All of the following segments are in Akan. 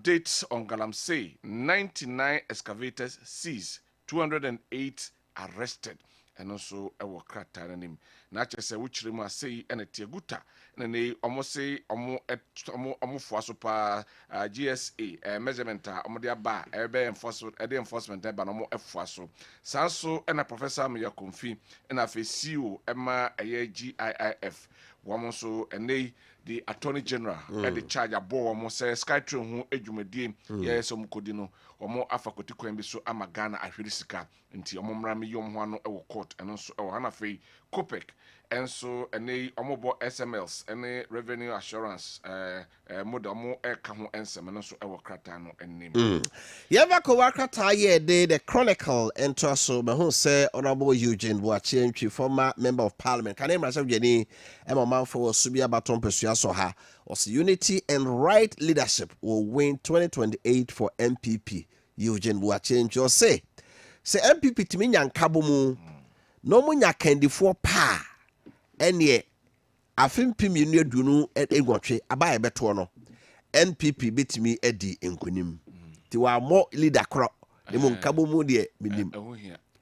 updates on Galamsey, 99 excavators seized, 208 arrested. And also a worker him. Nature say which rema say and a tiaguta and they almost say almost for GSA measurement omodia bar enforcement eba no mo efuaso sanso and a professor me yakonfi and a CEO Emma GIIF woman so and they the attorney general at the charge abo almost say skytrain ho edwumadie yes omukodino omo afakoti kwan bi so amagana ahwerisika nti omomra me yom ho ano e court and so e hana fei Kopek and so any omobo SMLs any revenue assurance model mo e ka ho ensem no so e wo krata no enim yeva ko wakrata ye the chronicle enter so me hu say honorable Eugene Boachie former member of parliament can emra say geni e man for subia baton pesua so ha was unity and right leadership will win 2028 for MPP. Eugene Boachie jo say MPP timi nyankabo mu no munya candy-for pa enye afimpim yenu adunu egwotwe abaye beto no NPP betimi edi enkunim ti wa mo leader kro ne mu nkabo mu de minim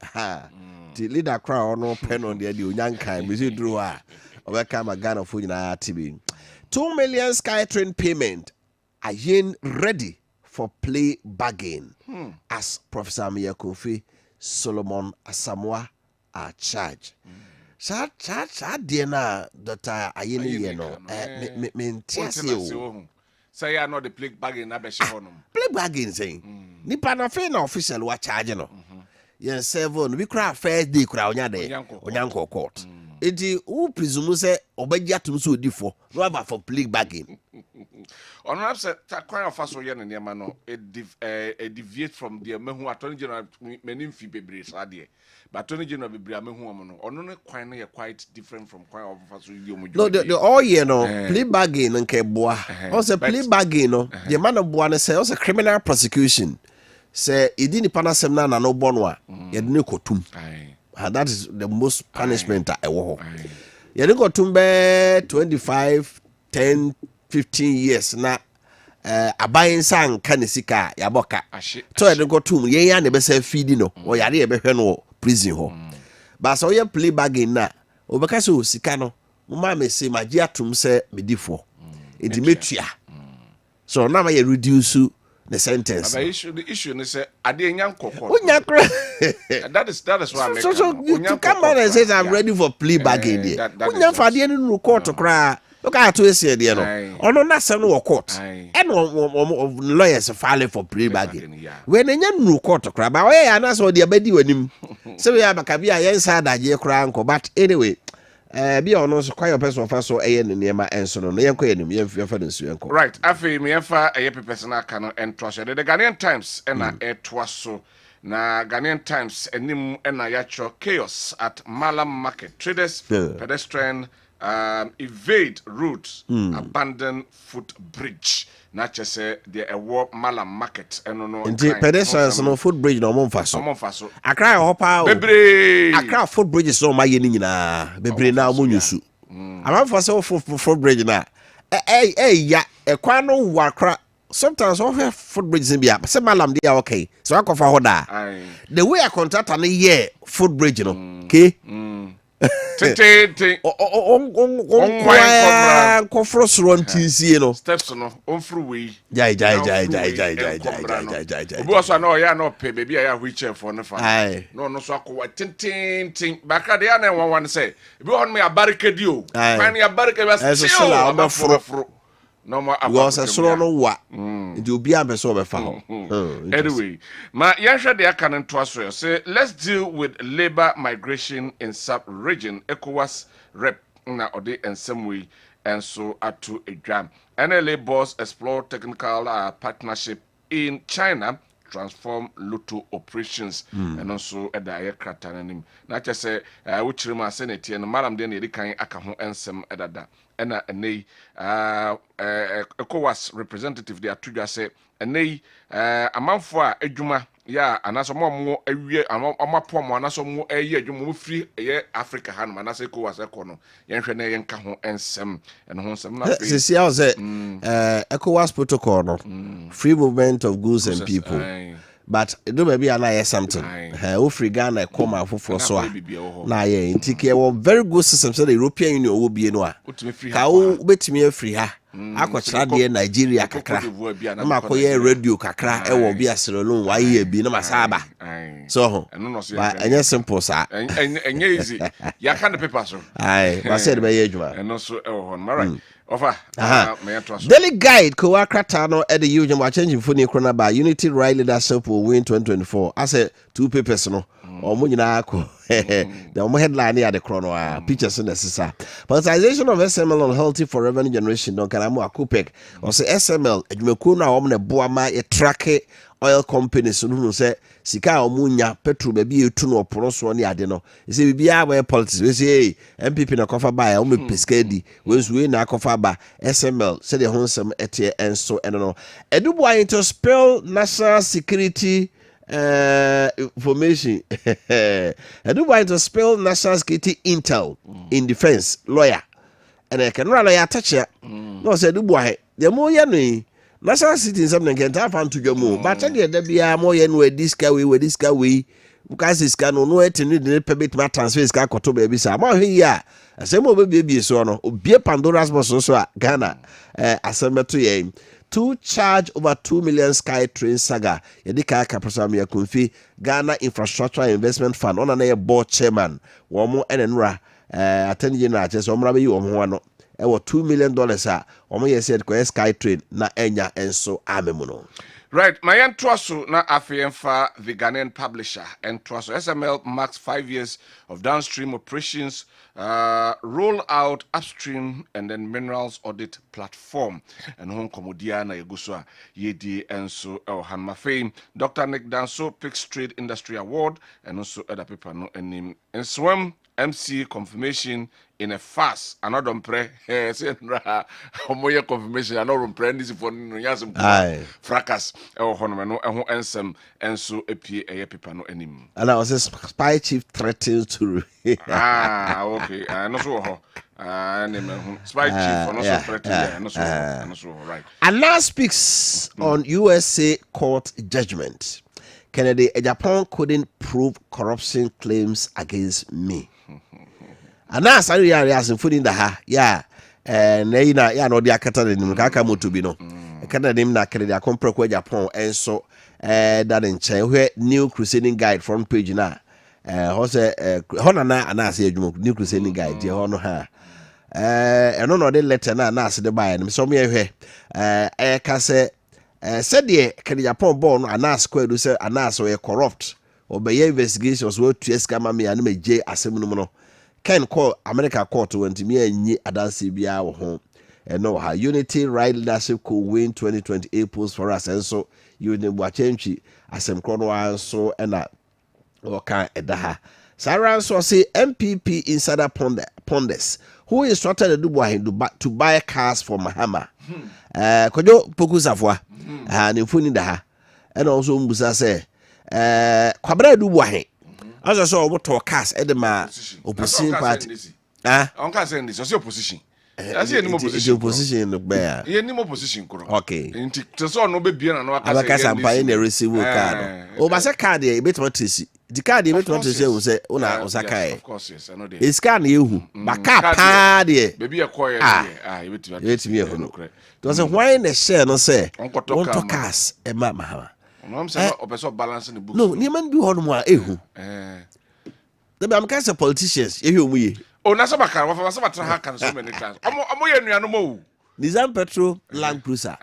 ha ti leader kro no pen on de onyankan me duru a obeka magana fo nyina tibi 2 million Skytrain payment ayen ready for play bargain as Professor Maakye Kofi Solomon Asamoah are charged. Sa de na Dr. Ayeni ye no me ntiase say you know the play bargain na be she ho no play bargain say nipa na fe na official wa charge no yen seven we cry first day cry onya de onyanko court enti who presume say obaji atum so odifo no aba for play bargain on upset takwan of aso ye ne ma no deviate from the mehu attorney general menim fi bebre sade but attorney general bebre mehu am no ono ne kwan no quite different from kwan of aso ye omoju no the all year no plea bargain nke boa also plea bargain no the man of boa ne say also criminal prosecution say idi ni panasem na no bono a ye de ne kotum that is the most punishment I wo ye de kotum be 25 10 15 years na abayin san kanisika ya boka so e go tum yen ya na be say feed no o yare e be hwe no prison ho ba so ye play bargain na o be ka so sika no mo ma me say magi atum say medifo edimetua so na ma ye reduce the sentence the issue is say ade nyankoko that is why I make so you come on and say I'm ready for plea bargain there unya fa de no court kra look at to say there no ono na se no court and lawyers file for plea bargain when enya no court kra ba we ya na so de abadi wanim se we abaka bia yen sa daje kra nko but anyway bia ono so kwa your person fa so eye ne niema enso no yen kwa yenim yen fa den su enko right afi me fa eye personal kan entrust the Ghanaian Times na etwaso na Ghanaian Times enim na yacho chaos at Malam Market traders pedestrian evade route abandon footbridge na chese the war Malam Market eno no pedestrians no footbridge no mo mfa so akra hopa bebre akra footbridge so ma ye ni nyina bebre na mo nyusu amamfa so footbridge na ya ekwan no wakra sometimes we have footbridge in bia say Malam dey okay so akofa ho da the way a contractor no ye footbridge no okay Kofrosro ntinsie no steps no onfru we jai obo so na o ya no pe baby ya wheelchair for no fa no so akwa tin baka de ya na one say bi on me barricade o kan ya barricade still abafro no more was a solo no wa it will be a so be fa ho anyway ma yansha de aka nto aso say let's deal with labor migration in sub region ECOWAS rep na ode ensemwe and so atu edwam NLA boss explore technical partnership in China transform lotto operations and also at the aircraft ananim na che say which rema senate and madam de ne kan aka ho ensem edada ena enei ECOWAS representative de atudwa say enei amanfo a adwuma Yeah, and as more a year, and my poor man, as more a year, you move free a year Africa, and man, as a co as a corner, Yanshane and Cajon and Sam and Honsam. See, I was ECOWAS protocol, no, free movement of goods and people. But it don't maybe I something. Who free Ghana come out for so. Now, yeah, in TK, very good system. So the European Union will be no. How bet me free her. Akwacha de Nigeria kakra. Na makoye radio kakra e wo bia serolun wa ye bi na masaba. So but enya simple sa. Enya easy. Ya can the paper so. Aye, wa said be ye adwuma. And also right. Offer. Daily guide ko akrata no e the Eugene wa change phone krona ba Unity Right Leadership will win 2024. I said 2 papers no. Omo nyina akọ. The omo headline here the chrono pictures in the sisa. Politicization of SML on healthy for revenue generation don kana mo akopek. O say SML adwumakuo na omo na boa ma e track oil companies no say sika omo nya petrol ba bi etu no oporo so ne ade no. Say bibia ba politics we say MPP na kofa ba omo pescadi we nso na kofa ba SML say the honsem etie enso eno no. Eduboa into spill national security information. I do want to spell national security intel in defense lawyer, and I can run a touch ya. No, said, do boy, the more you national security something can tap on to your move, but I did there be a more yen where this guy we because this can no it need the permit my transfer is got to baby. So I'm here. I say, more baby, so no, be Pandora's boss also Ghana, assemble to ye. To charge over 2 million Sky Train saga. Yedika Kaprasami Kunfi, Ghana Infrastructure Investment Fund, on a board chairman, Womo Enenra, attending just Omrabi Omwano, $2 million. Omo said, Sky Train, na enya and so amemuno. Right, my Twaso na Afiemfa, the Ghanaian publisher, and Twaso SML marks 5 years of downstream operations, roll out upstream and then minerals audit platform, and home Komodiana Yeguswa Yedi and so Hanma Fame. Dr. Nick Danso picks Trade Industry Award, and also other people no name and swim. MC confirmation in a fast. Another pre homoya confirmation. Another pre this for nyasum fracas. Honomeno and ensem and so a paper no enim. And I was a spy chief threatened to. Okay. No so spy chief and also threatened. No so right. And now speaks on USA court judgment. Kennedy, Japan couldn't prove corruption claims against me. And now, sorry, I'm putting the ha, yeah, and no, the Akata, Kakamu to be no. Canada, na Kennedy, I come pro Japan, and so that in China, where new crusading guide front page now. Hose, Honana, and I say, new crusading guide, dear Honor her. And no, they let her now, the buy, and so me here, can say. Said the Japan born and ask where to say and ask where corrupt or by investigations were to escama me and me J assembly. Can call America court to went to me and ye adansi be our home. And no, her Unity Right Leadership could win 2028 polls for us, and so you need what change as some chrono so and that or can edaha. Sarah so say MPP insider ponders who instructed the Dubois to buy cars for Mahama. Kojo poku safwa and infuni da and also mbusa say kwabra Dubois as so what to cars edema opposition party on can say this opposition. I see any more position. Opposition look bear. Any more position. Okay. So no be no abakasa mpa in the receive card. O ba say card e bit what is the card e bit what is say una osaka. Of course yes, I know dey. Is can ehu. Ba car pa dey. Baby e call e bit me. To say why na share no say. On to cars e ma ma. No am say o balance the book. No, ni man bi hono mo a ehu. The am can say politicians ehu mu ye. Oh, Nasa Bakar, what was about to happen so many times. I'm more. Nizam Petro Land Cruiser.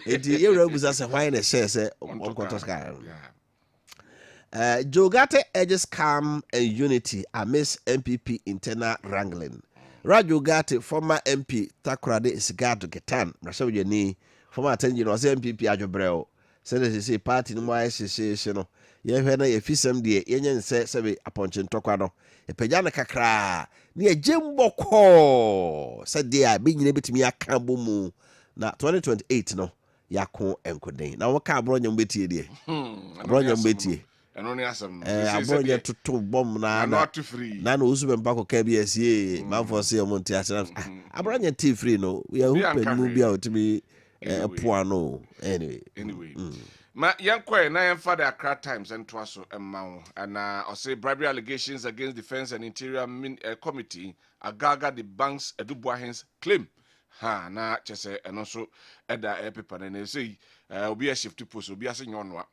You represent a wine and shares on Contoscar. Jogate edges calm and unity amidst MPP internal wrangling. Rajogate, former MP, Takrade is guard to Getan, Rasha Yeni, former attending was MPP Ajobreo. Senate say party no more association. Ye hwe na ye fisem de yenye nse sebe aponche ntokwa no epeja na kakra na ye jemboko se de a be nyine betimi aka bomu na 2028 no yako enkoden na woka abronya mbetie de abronya mbetie eno ne asem abronya tutu bom na na usu bempa ko ka bi asie manfo se mo ntia asem abronya tea free no we are open mu bia otimi poano anyway ma yankwa na yan father Accra Times and twaso emma and I say bribery allegations against Defense and Interior Committee agaga the bank's Edubuahen's claim ha na chese eno so eda paper na say obi a shift post obi ase nyonwa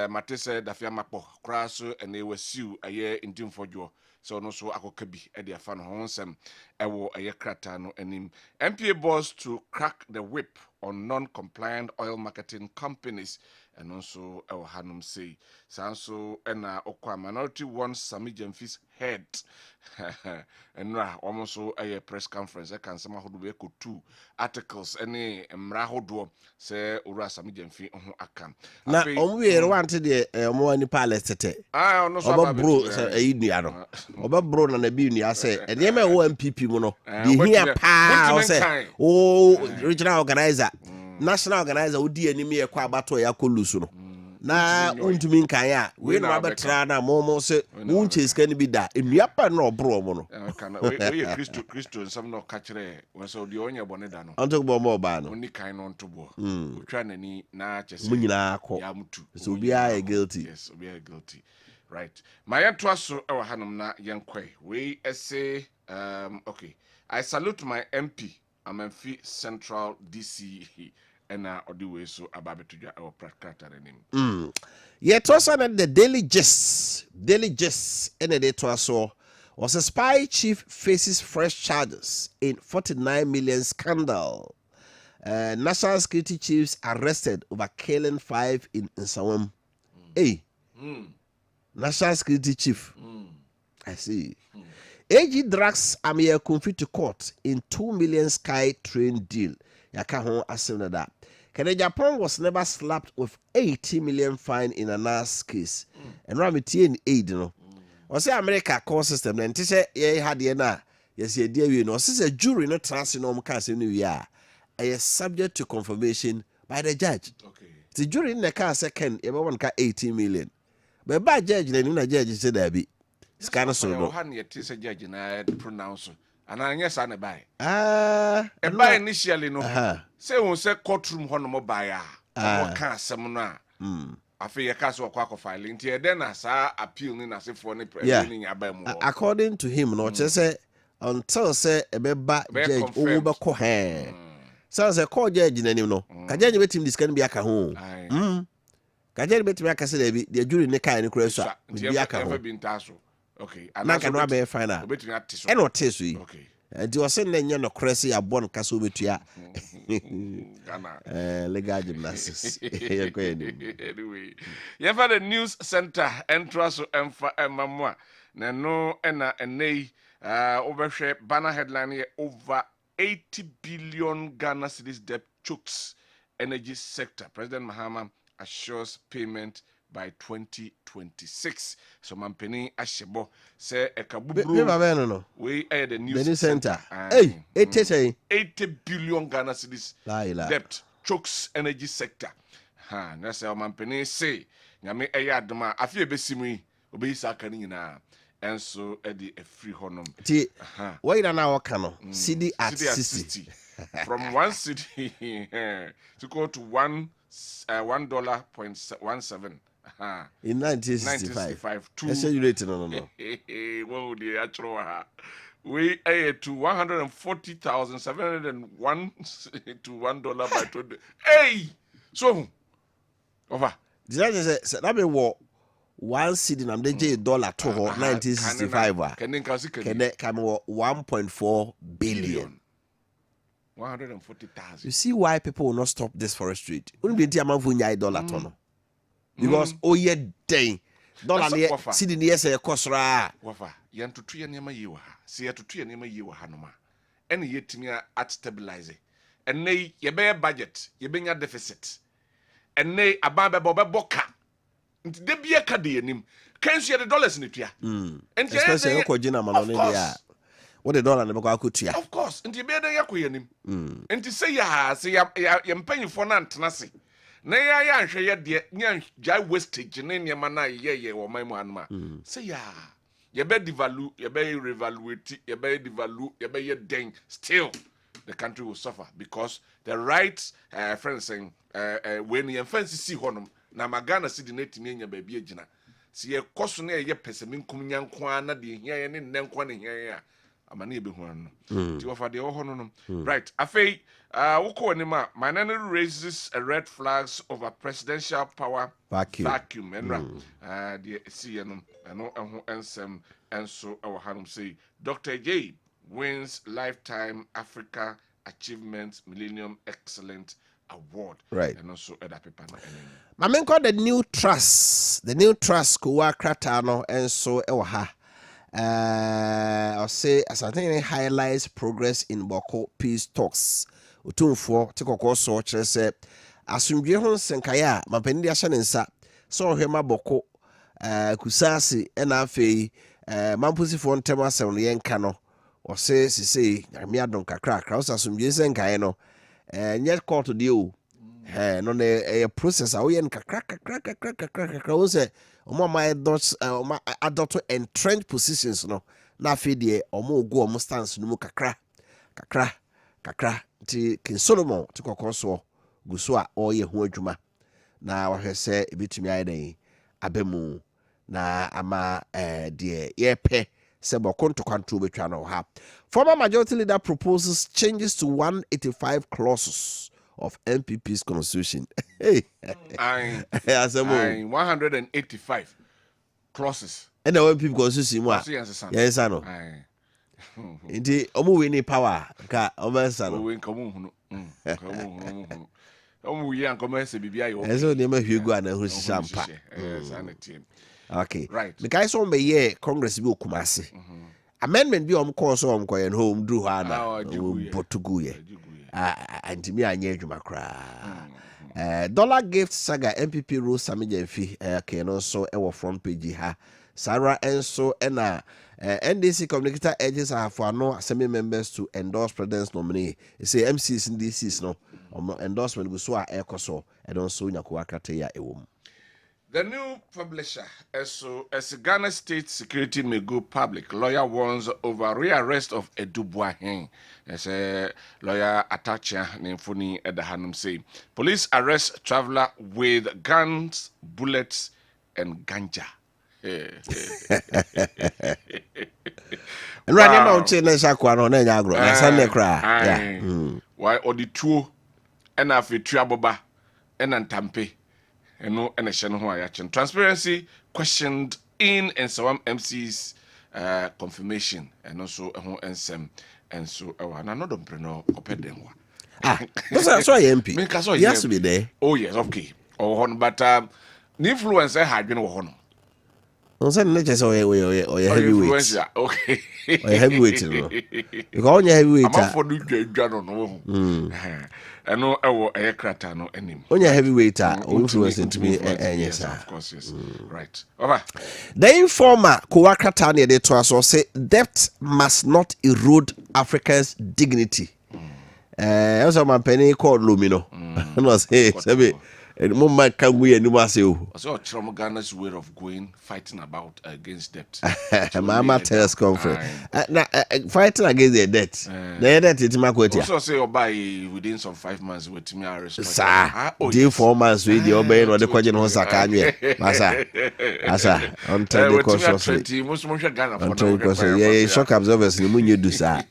matese dafia mapo kra so ene wasiu aye ntimfodwo so no so akoka bi e de afa no honsem ewo aye krata no anim MPA boss to crack the whip on non-compliant oil marketing companies and also ewo hanum say sanso ena okwa minority wants Sami Jemfi's head enra almost a press conference e kan sama hodo be ko two articles ene mra hodo se ura Sami Jemfi ho aka na omwe want de omo ani palace tete no so oba bro se ayinua no oba bro na bi nua se ene me wo MPP mu no de hia pa o se o regional organizer national organizer odi anim ye kwa abato ya kolusu no na untumi nkan a we no abetra na momo se wunche ska ni bi da enua pa na obro mo no kana we Christo nsam no ka kire we so di onye bone da no onto bo mo ba no oni kan no nto bo otwa nani na chese mu nyina akọ ya mutu so obi a guilty yes obi a guilty right my yanto so e wa hanum na yankwe we say okay I salute my MP Amenfi Central DC and the way so about to get our practical name. Yet also the Daily Gist and the day to us was a spy chief faces fresh charges in 49 million scandal. National security chiefs arrested over killing 5 in Nsawam. National security chief. I see. AG drags Amir Kumfi to court in 2 million Sky train deal. Yaka ho asem that. Japan was never slapped with 80 million fine in a NAS case. And Ramiti in aid, you know. Or say America court system, and say ye had ye na. Yes, ye dear, you know, since a jury not transform case in New is subject to confirmation by the judge. Okay. The jury in the car second, everyone got 18 million. But by judge, then the judge said that be. It's kind of so. It's a judge and I pronounce. And I guess I buy. A buy initially no. Say on say courtroom hono buyer. What can semuna? I feel a castle quack filing. Then I saw appeal in as if for any according to him, no, just say until say a beba judge over cohen. Sounds a court judge in any no. Kajan bet him this can be a cajon. Kajan bet me a cassette, the jury in the kind of cressa. Never been tassel. Okay, and I can be fine out. And what is we? Okay. And you are saying no crazy a bon castle with ya. Legal gymnastics. Anyway, you have had a news center entrance and for Mamma. No, and nay, overshare banner headline here over 80 billion Ghana cedis debt chokes energy sector. President Mahama assures payment by 2026. So Mampeni Ashebo say a kabubru we add the news center. Hey, 80 billion Ghana cedis debt chokes energy sector. Ha, na say Mampeni say nyame eyadma afie besimi obeyi sakani na enso e de free honum. Ti why na now kano CD at 60 from 1 cedi to go to $1.17 in 1965. I said you rated no. Whoa, the actual we to 140,701 to $1 by 20. Hey, so over. Did I say that be what 1 cedi na $1 to 1965? Can come 1.4 billion. 140,000. You see why people will not stop this forest trade? Wouldn't be $1 ton. Because ye day dollar near sitting near say a cosra. Wafa, yan to 3 nema yewa. See to 3 nema yewa hanoma. Any yet at stabilize. And nay, ye bear budget, ye bring a deficit. And nay, a baba boba boka. There be a cadi in him. Can't see the dollars in it here. And especially Kojina Malonia. what the dollar never go to ya. Of course, and you better yakuyanim. And to say ya, say ya paying for nantanasi. Nay, I am sure ya dear, jai wastage, and then your mana ye or my manma. Say ya. You better devalue, you better revaluate, you better devalue, you better dang. Still, the country will suffer because the rights, friends saying, when the offense see honum, na magana see the native name baby jina. See a caution ye pessimin kumyan kwana, the here and then kwan here. Amani be one. To offer the honor. Right. Afei, Woko Nima, my nanny raises a red flags over presidential power vacuum. And the CNM and so our Hanum say Dr. J wins lifetime Africa Achievement Millennium Excellent Award. Right. And also other paper. My men called the new trust kuwa kratano and so ewaha. I'll say as I think it highlights progress in Boko peace talks. Utumfo tikoko so chere asumdwe ho senkaya mapanidi ashanensa so hwema Boko kusasi ena afei mampusifo ntem asem no yenka no o se sisi nyame adon kakra asumdwe senkaya no nyet court de o no na process a wo yen kakra wo se omo my adult entrenched positions no na afei de omo ogu omo stance no mu kakra ti King Solomon ti kokoso guso a oye ho adwuma na wahwese ebetumi ayedan abemu na ama de yepe se bokonto kwanto betwa no ha. Former majority leader proposes changes to 185 clauses of MPP's constitution. Hey, I 185 clauses. And the MPP constitution mo. Yes, I know. Indeed, omu we ni power ka omensa no. We nkamu hunu. Omu we nkamu se bibia yo. Eso de ma hwegu ana hu shampa. Yes, and team. Okay. Right. The guys on be here Congress bi okumase. Amendment bi omko so omko yen home dru ha na. Botugu ye. Antimi anya adwuma kra. Dollar gift saga MPP Rose Samijemfi okay no so e wo front page ha. Sarah Enso ena NDC communicator urges her for no assembly members to endorse president's nominee. It say MCs and DCs no endorsement go so a ekoso and also nyakuakate ya ewom. The new publisher as Ghana State security may go public. Lawyer warns over rearrest of Edubuahen. As a lawyer Atachia Nemfuni at the Hanum say police arrest traveler with guns, bullets, and ganja. And right now, China Shakwano, Nagro, and Sunday cry. Why, or the two, and after Triaboba, and Antampe, and no, and a Shanhuayan. Transparency questioned in and some MC's confirmation, and also a home and so and another Breno Opedengwa. That's why MP. He has to be there. Oh, yes, okay. Oh, but the influencer had been on. On Sunday, let's say, oh, heavyweight. Okay. Heavyweight. You call your heavyweight. I'm for the Jano. I know our aircraft no anymore. On your heavyweight, influencing to me, yes, of course, yes. Right. Over. The informer, Kowakratani, they told us, say, debt must not erode Africa's dignity. Also, my penny called Lumino. I was here, and Mumma can we and Masio. So, Ghana's way of going, fighting about against debt. Mama tells conference. Fighting against the debt. The debt is my quote. Also, say, buy within some 5 months with me. Sir, deal 4 months with your obey or the question on Sakanya. Massa, I'm telling the question. Yeah, shock observers, you do, sir.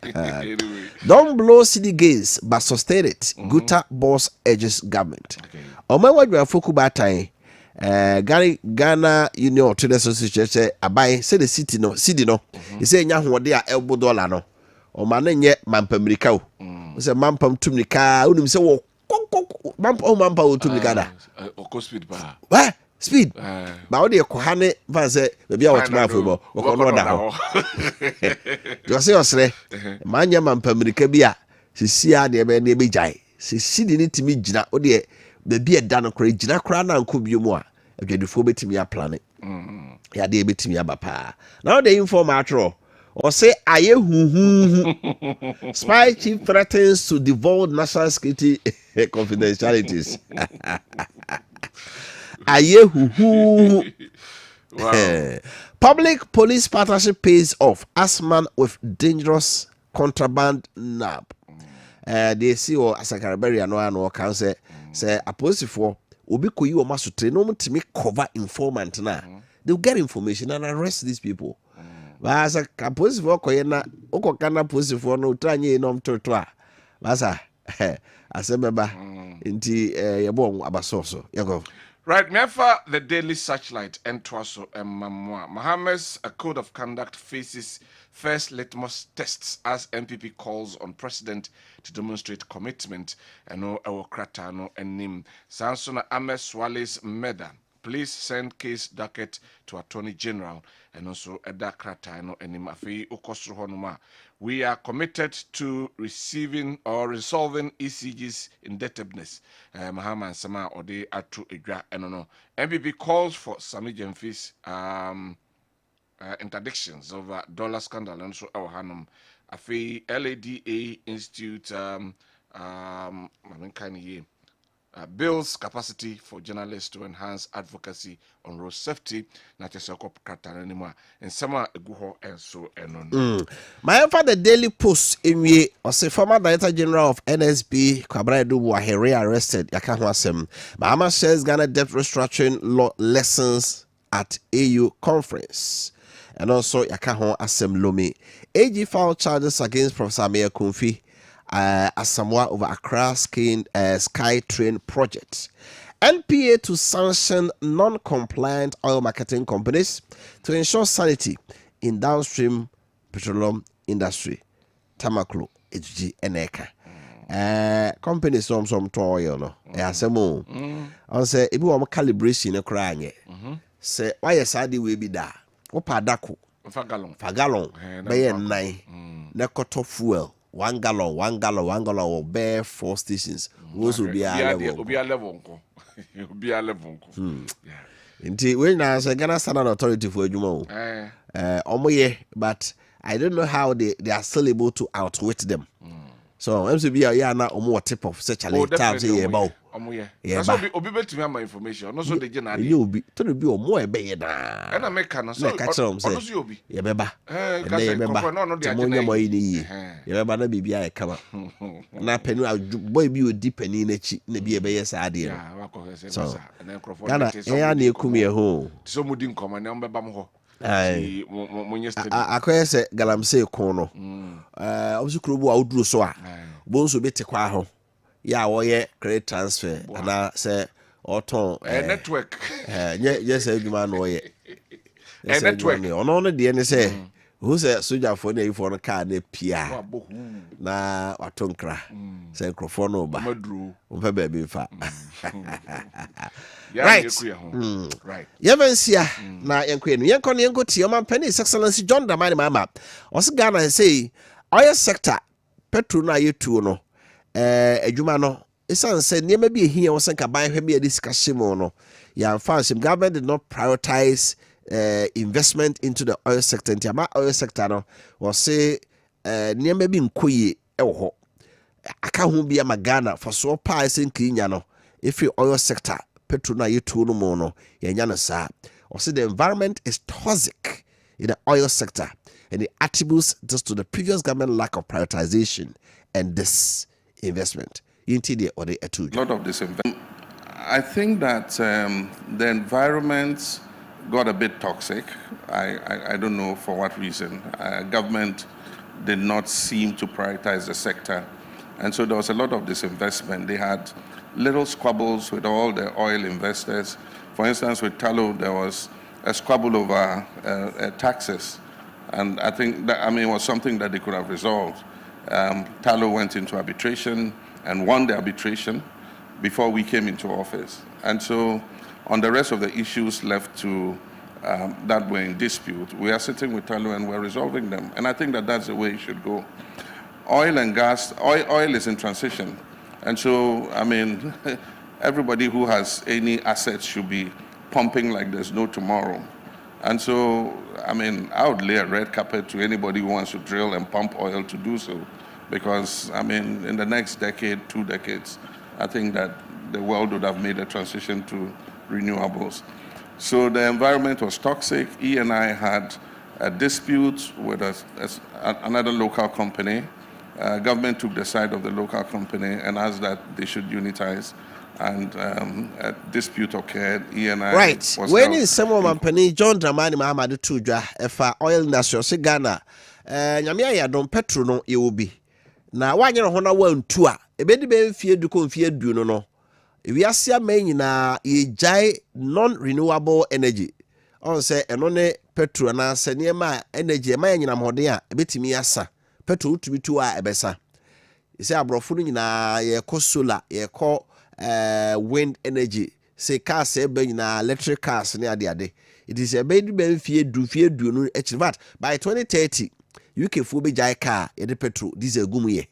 Don't blow city gates, but sustain it. Guta boss edges government. What we are focusing Ghana Union Traders Association abai say the city no he say nya ho de a elbo dollar no o ma na nye mampamirika o say mampam tumnika unim say wo mampa o tumnika da o speed ba wa speed ba o de ko ha ne fa say be a wotuma afo bo ko no da ho jo say osre ma nya mampamirika bi a sisia de be na be jai sisi ni timi gina o de the be a dano cray, Jina Crana and Kubiumwa, a beautiful betimia planet. Ya de betimia bapa. Now the informatro, Or say aye hu. Spy chief threatens to divulge national security confidentialities. Aye hu. Wow. Public police partnership pays off. Asman with dangerous contraband nab. They see or Asakaraberia no and can say a positive for Obi Koyi or Masutre no to make cover informant na. They'll get information and arrest these people. But as a positive for Koyena, Okokana positive for no tranye nom toa. Basa I said baba inti yabon abasoso. Yago. Right, Mefa, the Daily Searchlight, and Twaso and Mamwa. Mohammed's a code of conduct faces first litmus tests as MPP calls on president to demonstrate commitment. And no Ewokratano and Nim. Sansona Ames Swales Meda. Please send case docket to Attorney General and also Eda Kratano and Nimafi Ukosru Honuma. We are committed to receiving or resolving ECG's indebtedness. Muhammad Sama Ode Atu Edra Enono. MPP calls for Sami Jemfi's interdictions over dollar scandal and so our Hanum. Afi LADA Institute builds capacity for journalists to enhance advocacy on road safety. Not just a cop carton anymore. And some go and so and My father, the Daily Post in we was a former Director General of NSB, Kwabra Dubu, arrested. Yakahwasem. Bahama says Ghana debt restructuring law lessons at AU conference. And also Yakahon Asem Lomi. AG filed charges against Professor Amir Kunfi. Asamoah over Accra Sky Train project. NPA to sanction non-compliant oil marketing companies to ensure sanity in downstream petroleum industry. Tamaklo, HG, Eneka. Companies some to oil no. Asemo. On say if we want calibration crying. Say why a sadi we be da. Opa dako. Fagalon. Bay and nine. Nekoto fuel. 1 gallon will bear 4 stations. Those will be a level. Indeed, when I say Ghana Standard Authority for Jumo, but I don't know how they are still able to outwit them. So MCB are now more tip of such a late time say about. That's what Obi to me my information. No so the general. You be to be more be na. And I make can so catch them say. Yeah beba. No the agenda mo yi. Yeah beba na bibia e kama. Na penu boy bi odi pani na chi na bi e be yes ade. Yeah, wa ko say so. And then crofo. Ghana e na ekumi e ho. So mudi nkoma na mbeba mo ho. Akoye se galamsey kon no. Obi kurobu a oduro so a. Bonso be te kwa ho. Yeah, woye credit transfer and I say auto network. Yes, every man woye. Network. On the DNA say who say soldier for the for the car ne pia na watonkra say microphone oba. Umpe baby fa. Right. Right. Yevensia na yenkwe no yenko tie man penny excellency John Dramani Mama. Osi Ghana say oil sector petrol na yetu no adwuma no esan say niam bi ehia wo sanka ban hwe bi discussion no ya fanship government did not prioritize investment into the oil sector. Ntiama oil sector no was say niam bi nkoye ewo ho aka ho bi ama Ghana for so pa esen kinya no if oil sector petrol na yetu no mo no yanya no sa or say the environment is toxic in the oil sector and it attributes this to the previous government lack of prioritization and this investment. A lot of this investment. I think that the environment got a bit toxic. I don't know for what reason. Government did not seem to prioritize the sector. And so there was a lot of disinvestment. They had little squabbles with all the oil investors. For instance, with Tallow, there was a squabble over taxes. And I think that, it was something that they could have resolved. Tallow went into arbitration and won the arbitration before we came into office. And so on the rest of the issues left to that were in dispute, we are sitting with Tallow and we're resolving them. And I think that that's the way it should go. Oil and gas, oil is in transition. And so, everybody who has any assets should be pumping like there's no tomorrow. And so, I mean, I would lay a red carpet to anybody who wants to drill and pump oil to do so. Because, I mean, in the next decade, 2 decades, I think that the world would have made a transition to renewables. So the environment was toxic. E&I had a dispute with another local company. Government took the side of the local company and asked that they should unitize. And a dispute occurred. E&I right. When is someone company John Dramani Mahamadu Tuja efa oil industry se Ghana nyamia ya don petro no ye obi na wanye no hona wa ntu a ebedi be mfie du ko mfie du no ewiase aman nyina ye jai non renewable energy on say eno ne petro na se niema energy e man nyina mhoden a ebetimi asa petro utumi tu a ebesa ise abrofo no nyina ye ko solar ye ko wind energy say cars ebe nyina electric cars ne ade it is a baby ben fie du no achieve by 2030 UK fu be jai car ye de petrol diesel gumu ye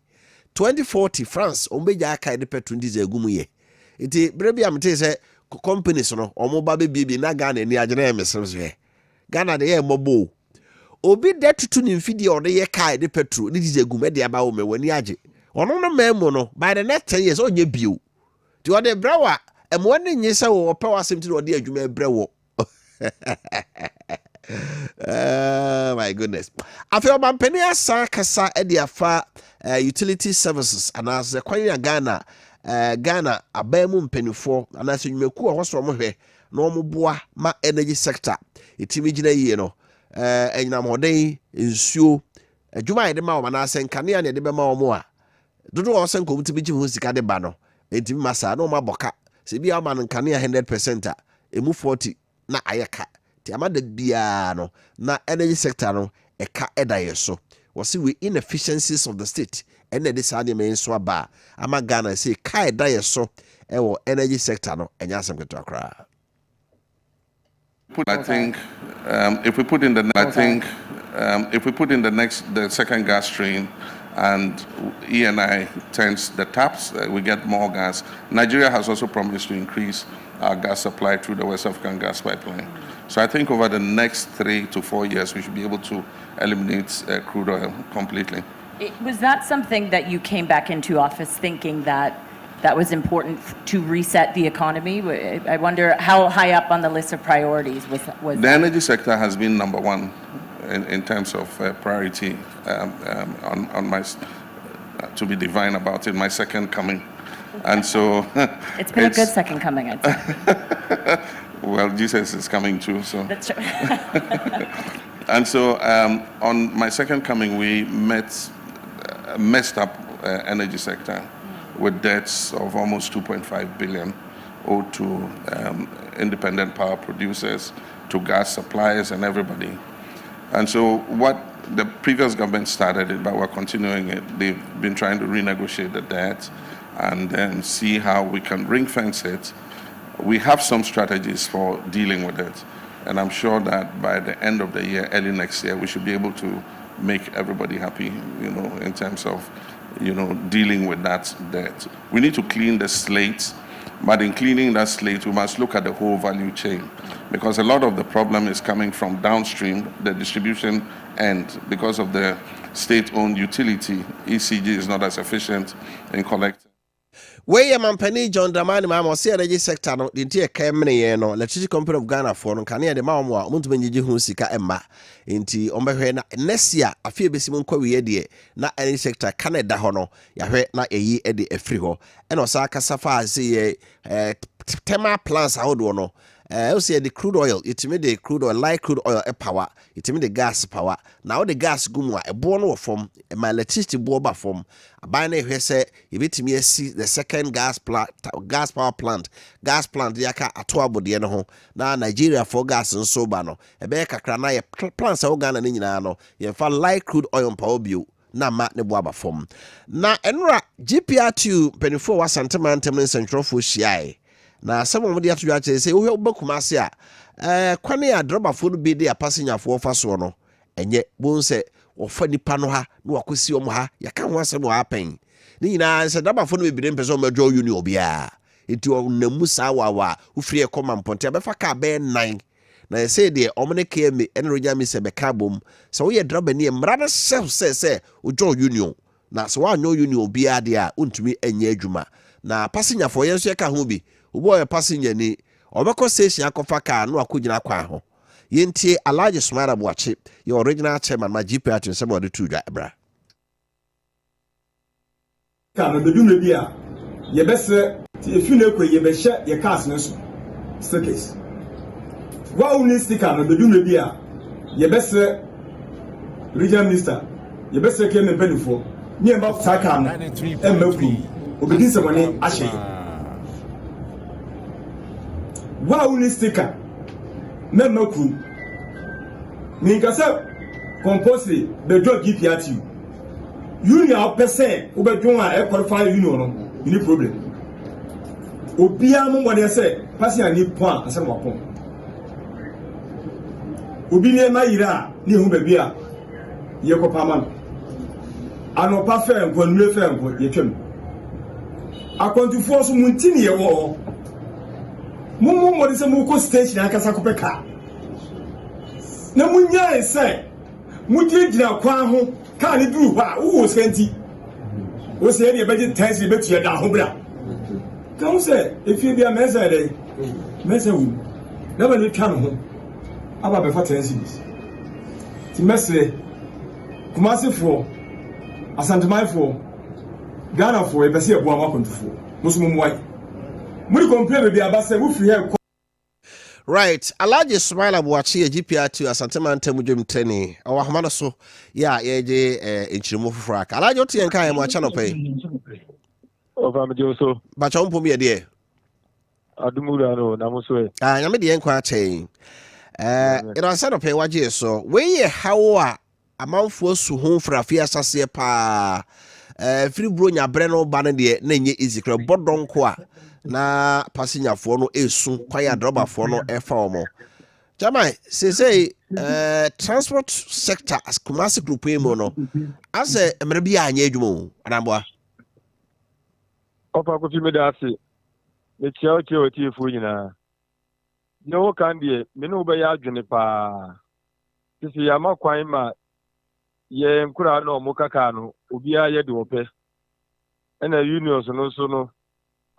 2040 France on be jai car ye de petrol diesel gumu ye iti brebi am te say companies no omo ba be bi na Ghana ni agena emesrezo he Ghana de ye mobo obi de tutu ni mfidi o de ye car ye de petrol ni diesel gumu de aba wo me wani age ono no memo no by the next 10 years onye bio ti o de brewa emo ne nyesa wo opa wasem ti o de adwuma brewo my goodness. I feel my penny asa kasa ediafa utility services and as the kwanya Ghana abemu mpenifo and as you meku a hoso mo hwe no mo boa ma energy sector itimi gina yie no enyina moden nsuo adwuma yede ma o na asenkane ne de be ma o mo a dodo o senko mutimi gi ho sika de ba no entimi masa no ma boka se bia ma nkane 100% a emu 40 na ayeka ti amada bia no na energy sector no eka edaye so we see we inefficiencies of the state and this ade me so aba ama Ghana say ka edaye so e wo energy sector no enya asem keto akra. I think if we put in the the second gas train and E&I turns the taps, we get more gas. Nigeria has also promised to increase our gas supply through the West African gas pipeline. So I think over the next 3 to 4 years, we should be able to eliminate crude oil completely. Was that something that you came back into office thinking that was important to reset the economy? I wonder how high up on the list of priorities was the that? Energy sector has been number one in terms of priority on my, to be divine about it, my second coming. And so it's been a good second coming, I'd say. Well, Jesus is coming too, so. That's true. And so on my second coming, we messed up energy sector with debts of almost 2.5 billion owed to independent power producers, to gas suppliers and everybody. And so what the previous government started it, but we're continuing it. They've been trying to renegotiate the debt and then see how we can ring fence it. We have some strategies for dealing with it. And I'm sure that by the end of the year, early next year, we should be able to make everybody happy, in terms of, dealing with that debt. We need to clean the slate, but in cleaning that slate, we must look at the whole value chain, because a lot of the problem is coming from downstream, the distribution end, because of the state-owned utility. ECG is not as efficient in collecting. Where Mampani John Dramani Mama see energy sector no the entire Kemne no electricity company of Ghana for no kane de mawo a muntu benji hu sika emma enti ombehwe na next year afie besimu kwa wiye de na energy sector Canada ho no yahwe na eyi e de afri ho e no sa kasafa say thermal plants ahodo no you see the crude oil, it made the crude oil, light crude oil power, it made the gas power. Now the gas gumwa, a born from my electricity boba from a binary say, if it me see the second gas power plant, yaka atwabo de no now Nigeria for gas and so bano, a beka crana plants organ and no, you fall light crude oil power bio. Na ma ne boaba fom na enra GPR2 24 wa santaman temne central fo shiai na some of the atu ache say wo bakuma se a kwane ya droba fo no be dey passenger fo fa so no enye bon se wo fa nipa no ha na wakosi om ha ya ka ho asem wa apen ni nyina se droba fo no be dey pese o majo uni obia enti o namu sa wa wo firi e koma mponte be fa ka be 9 na say de omne KM en roja mi se beka bom so we driver ni mra na say ojo union na so wa no union bia de a untumi enye adwuma na passenger for yenso ye ka ho bi obo ye passenger ni obekọ station akofa car no akogina kwa ho yentie Alhaji Smara Boache your original chairman ma GP at somebody to dwa bra ka no bedum bia ye bese if you know ye be share ye cars no so staircase wa uni sticker no bedum bia ye bese regional minister ye bese ke me penifo ni e ba saka no e maku obedi se woni ahye wa uni sticker me maku ni kasa compulsory the drug GP at you union percent ubedwon a e qualify union no you need problem obia mo wode say passenger ni point asem wapon obi ne mayira ni hu ba bia ye ko pama ano pa fe nko nure fe nko ye twem akontufo so muntini ye wo mo de say mo ko station akasa ko peka na munya e say mujira kwa ho ka ni duru ha wo senti wo se e be tense be tua da ho bra kan se if you be a mesa dey mesa wu na ba ni kan ho aba be fa tense ti mese Kumasi for Asantemai for Ghana for e be se e bo amakontufo musumu mwai muri complain be abase wo free here. Right, Alhaji Smile Boache GPR2 Asantema Ntemudwem Teni. Awa hamana so ya yeje enchirimu fufraka. Alhaji oti enka ya mwacha no pe. Ova mjoso. Bacha umpo mi edie. Adumura no namuswe. Nyame de enko ache. Ira sa no pe waje so. We ye hawo amanfo su ho mfrafi asase pa. Free bro nya bre no ba ne de na nye easy kra bodonko a. Na passenger for no esu kwaya driver for no efa omo jamai say transport sector as Kumasi group emo no as emre bia anya adwuma anamboa Opa Kofi medase me tia oti efu nyina ne wo kan de me no be ya adwene pa sisi ya makwan ma ye nkura no mo kaka no obi a ye de ope na unions no so no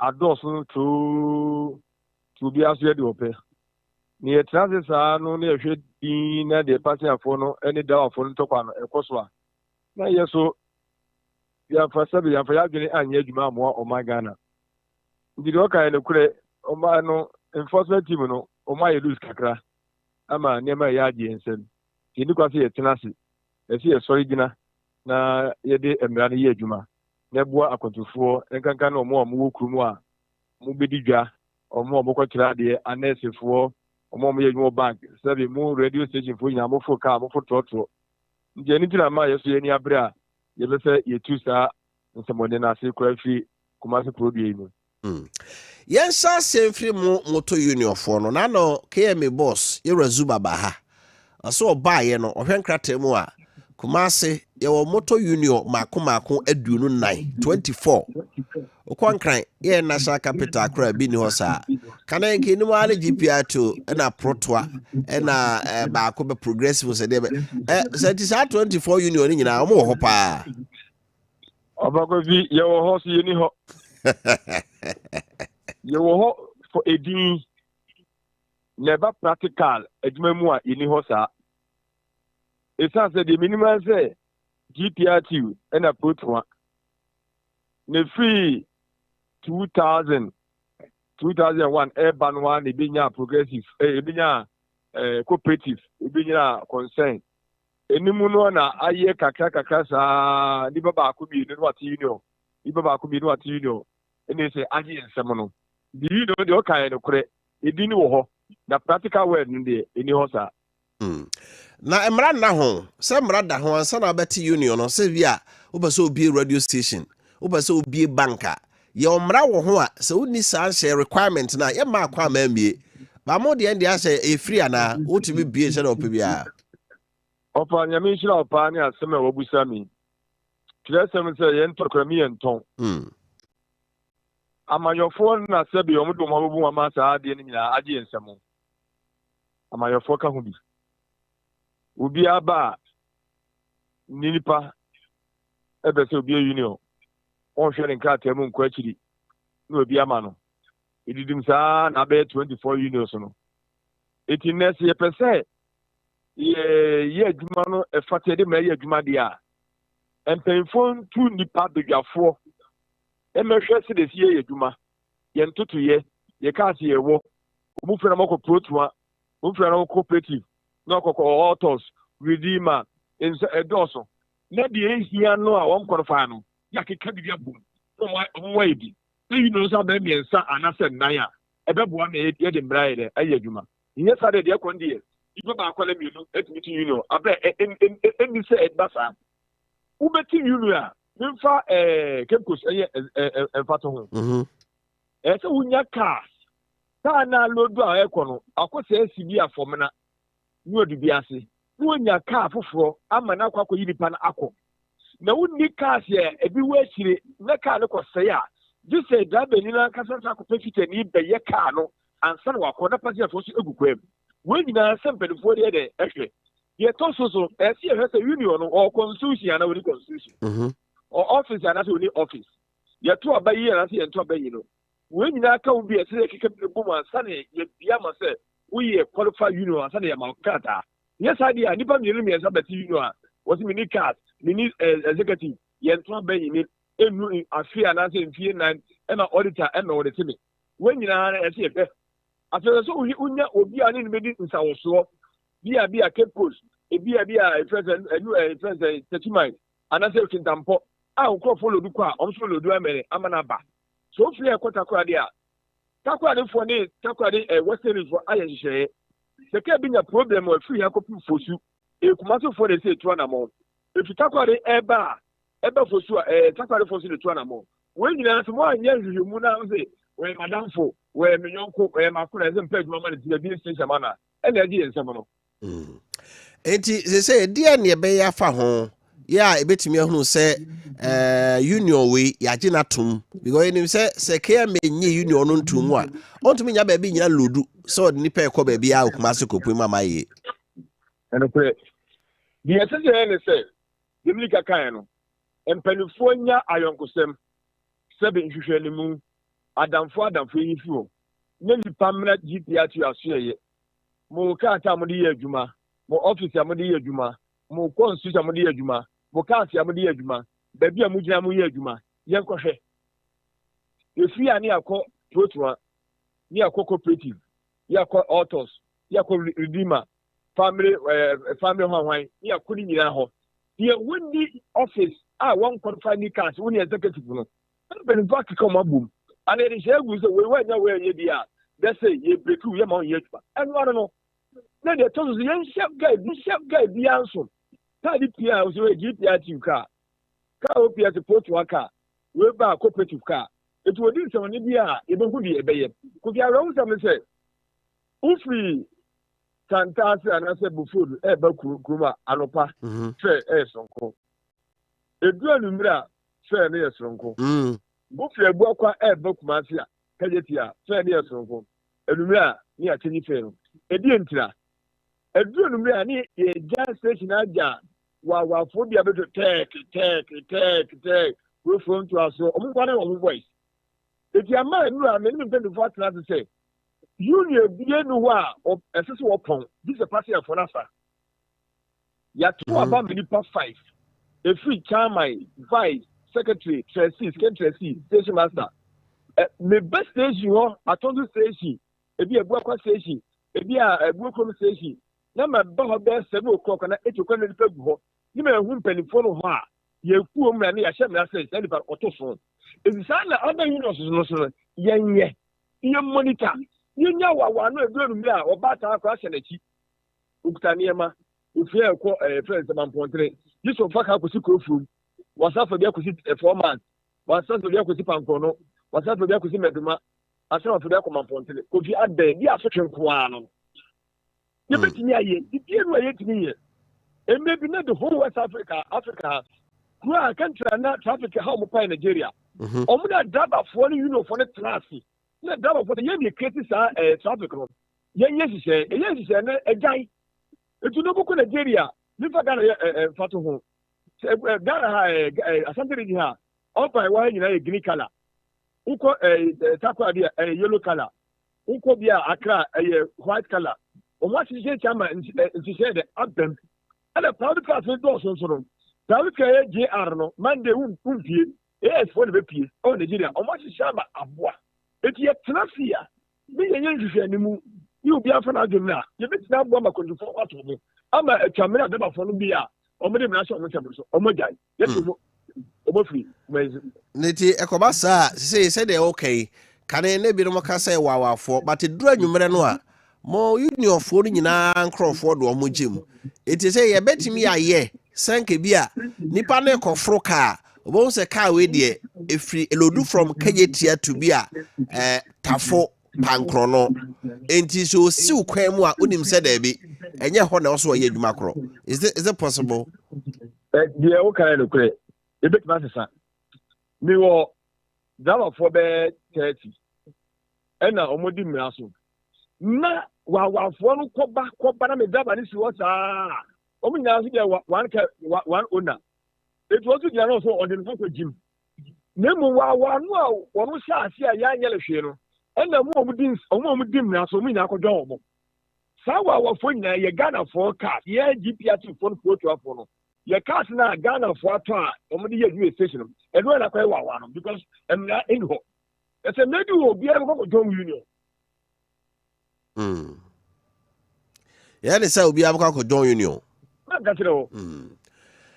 adosu to be as you ope ni transit sa no na ehwe din na de passenger for no any da for no tokwa no ekoso a na yeso ya fasabi ya fa ya gene anya adwuma mo o magana ndidi o kai ne kure o ma no enforcement team no o ma ye lose kakra ama ne ma ya agi ensem ni kwase ye tenase esi ye sorry gina na ye de emra ne ye adwuma na bua akontufo enkanka na omo wo kurumu a mo bedidwa omo kwatira de anesefo omo ye nwo bank sabi mo radio station fo nya mo fo ka mo fo toto nje ni tira ma yeso ye ni abre a ye be se ye tu sa nsemode na se kwa fi Kumasi produce no yensa semfri mo moto union for no na no KM boss ye rezuba ba ha aso oba ye no ohwenkrata mu a Kumasi ye wo moto union mako aduonu 9 24 okwankran ye national capital akra bi ni ho sa kana nke ni ma le GPR2 na protoa na ba ko be progressive se de be 24 union ni nyina mo ho pa Obakofi ye wo ho so ye ni ho ye wo ho for edin never practical adwuma mu a ye ni ho sa esa se de minimum say GPR2 na protoa ne free 2001 urban one ebinya progressive ebinya cooperative ebinya concern enimu no na aye kakra sa ni baba akubi no what union ni baba akubi no what union ene say aye nsem no the union de o kan no kure edi ni wo ho na practical word no de eni ho sa na emra na ho se emra da ho ansa na beti union no se bia obaso obi radio station obaso obi banka ye omra wo ho a se uni san share requirement na ye ma kwa ma mie ba mo de ndi ase e free ana wotumi bie se na opebia opa nyame shira opa ni asema wabusa mi kiresem se ye ntokra mi enton amanyofo na se bi omudo mo bu ma sa ade ni nyina age ensemo amayɔfoɔ ka ho bi obi aba nipa ebe sɛ obi union ɔnhwɛ ne nkrataa mu nkɔ akyiri na obi ama no edidim saa na abɛyɛ 24 unions no eti nɛs yɛpɛ sɛ yɛ adwuma no ɛfata de ma yɛ adwuma deɛ a mpanyinfoɔ ntu nipa badwafoɔ ɛmɛhwɛ sɛ de si yɛ adwuma yɛn toto yɛ kaase yɛ wɔ ɔmo fira mo kɔ protuma ɔmo fira mo cooperative na ɔkɔkɔ autos redeemer nso ɛdɔɔso na deɛ ehia no a wɔn kɔrɔfa no yɛakeka bi abom na ɔmo wɔ ebi na yi no nso abɛn mmiɛnsa anasɛ nnan a ɛbɛboa na yɛde mbra yɛ dɛ ɛyɛ adwuma nyɛ saa deɛ kɔn deɛ ipa baako na mmienu etumi ti union abɛ ɛni sɛ ɛba saa wobɛti union a memfa kemkos ɛyɛ ɛmfato ho ɛsɛ wonya cars kaa na lodo a ɛkɔ no akɔsɛ asi bi afɔmena ne ɔde bi ase na wonya kaa foforɔ ama na akɔ akɔyi nipa no akɔ na wonni cars yɛ ebi wɔ akyire na kaa no kɔsɛe a gye sɛ drabani no ankasa nsa akɔpɛ fitani bɛyɛ kaa no ansa na wakɔ na pasiafoɔ so agu kwa mu wɔn nyinaa sɛ mpanimfoɔ deɛ dɛ ɛhwɛ yɛtɔ so ɛsi ɛhwɛ sɛ union no ɔwɔ constitution anaa wɔni constitution office anaasɛ wɔni office yɛto aba yi anaasɛ yɛnto aba yi no wɔn nyinaa ka wo bi ɛsɛ yɛ keka bi bom ansa na yɛbia ma sɛ woyɛ qualified union ansa na yɛma krataa nyɛ saa deɛ a nipa mmienu mmiɛnsa bɛte union a wɔsi mini card mini executive yɛnto aba yi ni enu afe anaasɛ mfie nan ɛna auditor ɛna wɔde te me wɔn nyinaa ɛsɛ yɛhwɛ after so unya obi a ne bedi nsawosoɔ bi a Cape Coast bi a president Tetimai anase Kintampo a nkrofo lodu kwa omso lodu amere amana ba so free ekota kwa de a takwa de fo ne takwa de western fo aye hihye se ka bi nya problem wa free akopu fosu ekumaso fo de se tuana mo efi takwa de eba fosu takwa de fosu de tuana mo we nyina so mo anya hwehwemu na se we madamfo we menyonko we makura ze mpa adwuma ma ne ti bi station mana ena agi ensem no enti se dia ne be ya fa ho ya ebetimi ahunu se union we ya gye natom because enim se ke menye union no ntum a ontumi nya ba bi nya lodu so de nipa ekọ ba bi a okumase kopem amaye eno pre di ese ne se demlika kan no empanifo nya ayonkosem sebe nhwehwe ne mu adamfo yi fi o ne nipa mra GPA to asoye mo ka ta mo de yɛ adwuma mo office am de yɛ adwuma mo constitution am de yɛ adwuma mo council am de yɛ adwuma ba bia mo gyina mo yɛ adwuma yɛn kɔhwɛ efi ani akɔ protuma ni akɔ cooperative yakɔ autos yakɔ redeemer family hwan ni akɔ ni nyina hɔ yɛ wonni office a wɔn qualify ni council wonni executive no ben va ki come abum and it is egu say we nya we ye dia they say ye break you ye ma on ye twa enu no na de to so ye chef guy bi anso ta di pia so we GPA team ka opia support waka we ba cooperative ka it wo din se oni bia e be hu di e be ye ko bia ro so me say ufri tantase anase bufood e ba kuruma anopa fe sonko edu anumira fe ne ye sonko bufre bu akwa ebe kumasi a kageti a fe ne yesonko enumira ni atenyi fe no edi entira edu enumira ni ye gas station aja wa fo bia beto tek we from to aso omugwa na omu voice eti ama enura me ni mpendo for atena say union bie no ho a esese wo pon this a party for nasa ya to aba me nipa 5 a free chairman vice secretary, trustee, station master. Me best station, I told you station. Ebi a buakwa station. Ebi a buakwa station. Na me ba best 7 o'clock na 8 o'clock na nipa gu ho. Ni me hu mpanifono ho a ye ku omra na ya hye me ase na nipa otoso. Ebi sa na other unions no so yenye. Ye monitor. Yenya wa no eduru mi a obata akwa hye na chi. Ukuta niema. Ifi ekọ friends mampontre. Yiso fa ka kosi krofum. Wasafa bia kusi 4 months wasafa bia kusi pankono wasafa bia kusi meduma asafa bia komamponte kofi ade bia afetwe kwa no ye betini aye bia no aye tini ye maybe na the whole West Africa kura country na traffic how mo pa Nigeria omo da driver for no union for no class na driver for ye be create sa traffic no yes and a guy. It's no book in Nigeria. Never got a photo home. Got a something here. Up by one in a green color. Uko a taco idea a yellow color. Uko be a white color. Or what is your chama and she said up them. And a private class with those also. Private JR no Monday won't be. Yes, for the piece. Oh, Nigeria. Or what is Shama Abwa? It's yet Tanasia. Me and you you be a fan of them now. You bet now bomb a control for what me. I'm a camera never for Bia. Or Madame National or my guy. Yes, free. Niti ekobasa say they okay. Can I be no say wow for but it drew you no more union for nyina Crawford or mujim. It is a bet me a ye sanke bia nipa ne kofro car. Won se car we de efri elodu from Kajetia to bia tafo pankrono enti so siw kwan mu a onim se da bi enye ho na so ye adwuma kro. Is it possible? The okay no kre e bet ma sesa me wo dama for be 30 ena omodi miraso na wa for no koba na me daba ni si wo sa omunya so de one owner it was to also on the for gym nemu wa no a wo sha ase a ya nyele hwe no ena mu omudi miraso mu nya akodwa wo sa wa for nya ye Ghana for car ye GPS for photo for no your cars now Ghana for a time, only your station, and when I quite one because I'm not in hope. It's a maybe will be able to join union. Yeah, they say will be able to join union. That's it all.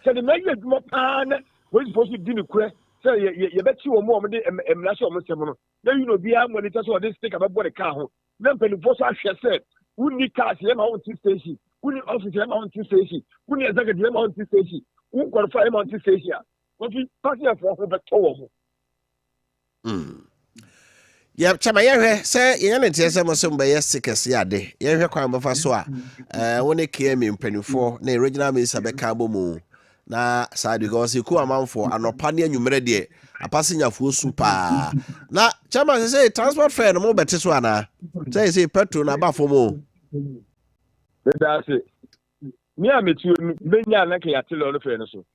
So the major pan was supposed to do quest. So you bet you more than a national seminal. Then you know, be able to tell this thing about what a car. Then the boss said, who need cars here on station. Kuni office on station, kuni executive on station, who qualify on station. What we pass here for the tower. Yeah, chama ye say ye na tie say mo so mba ye sikese ade. Ye hwe kwan bofa so a won e kie me mpanifo na original minister be ka bomu. Na side because ku amanfo anopa ne anwumere de apase nyafo su pa. Na chama say transport fare no mo bete so ana. Say petrol na ba fo mo. That's it. Me a metu benya na ke yate lo fe no so.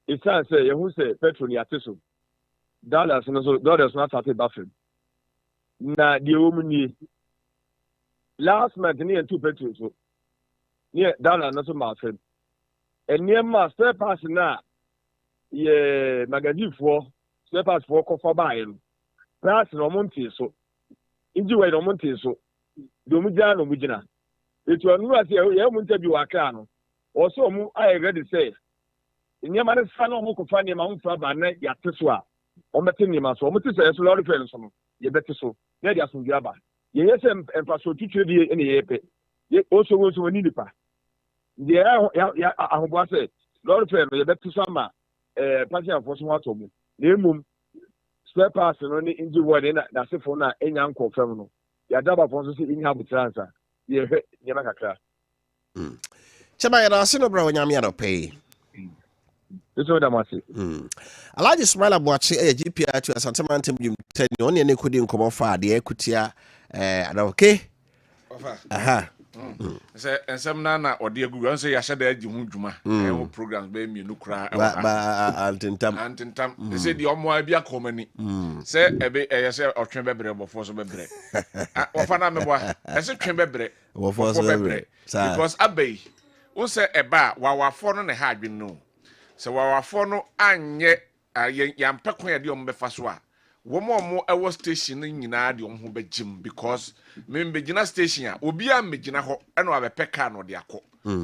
It sounds say you say petrol ni yate so. Dollars no so dollars not at bafem. Na die omni last month ni en two petrol so. Ni dollar no so ma fem. Eni ma spare parts na ye magazine for spare parts for ko for buy no. Price no monte so. Inji we no monte so. Do mu jana no mu jina. It was not a muntabi wakano. Also, I ready say. In your man's son, who find him own father, Yatiswa, or Matinima, so much as a lot of friends. You better so. There are some Jabba. Yes, and Paso teacher in the ape. Yet also was to a nidipa. There, I was said, Lord friend, you better summer, passion for some water. Name spare pass and only in the word in that's it for now, any uncle feminine. Yadaba for in Habitanza. Yeah, Yamakaka. Chama ya sino bra wanyame ya pay. Eso da masi. Alaji smile abwachi GPA to Asante Mantem jum 10 on ye ne kodi nkomo fa de ekutia ada okay. Aha. Say ensem na ode agugu an say ya hye da agi hu dwuma e programs be mienu kra e ba antentam say di omo abi akomani say ebe e say otwen bebre bofo so bebre ofa na meboa e say twen bebre bofo so bebre because abei won say eba wawafo no ne ha adwen no say wawafo no anye yampekon ya de omo befa so a womo ewo station nyina de omo begim because me begina station a obi a megina ho eno abepeka no de akọ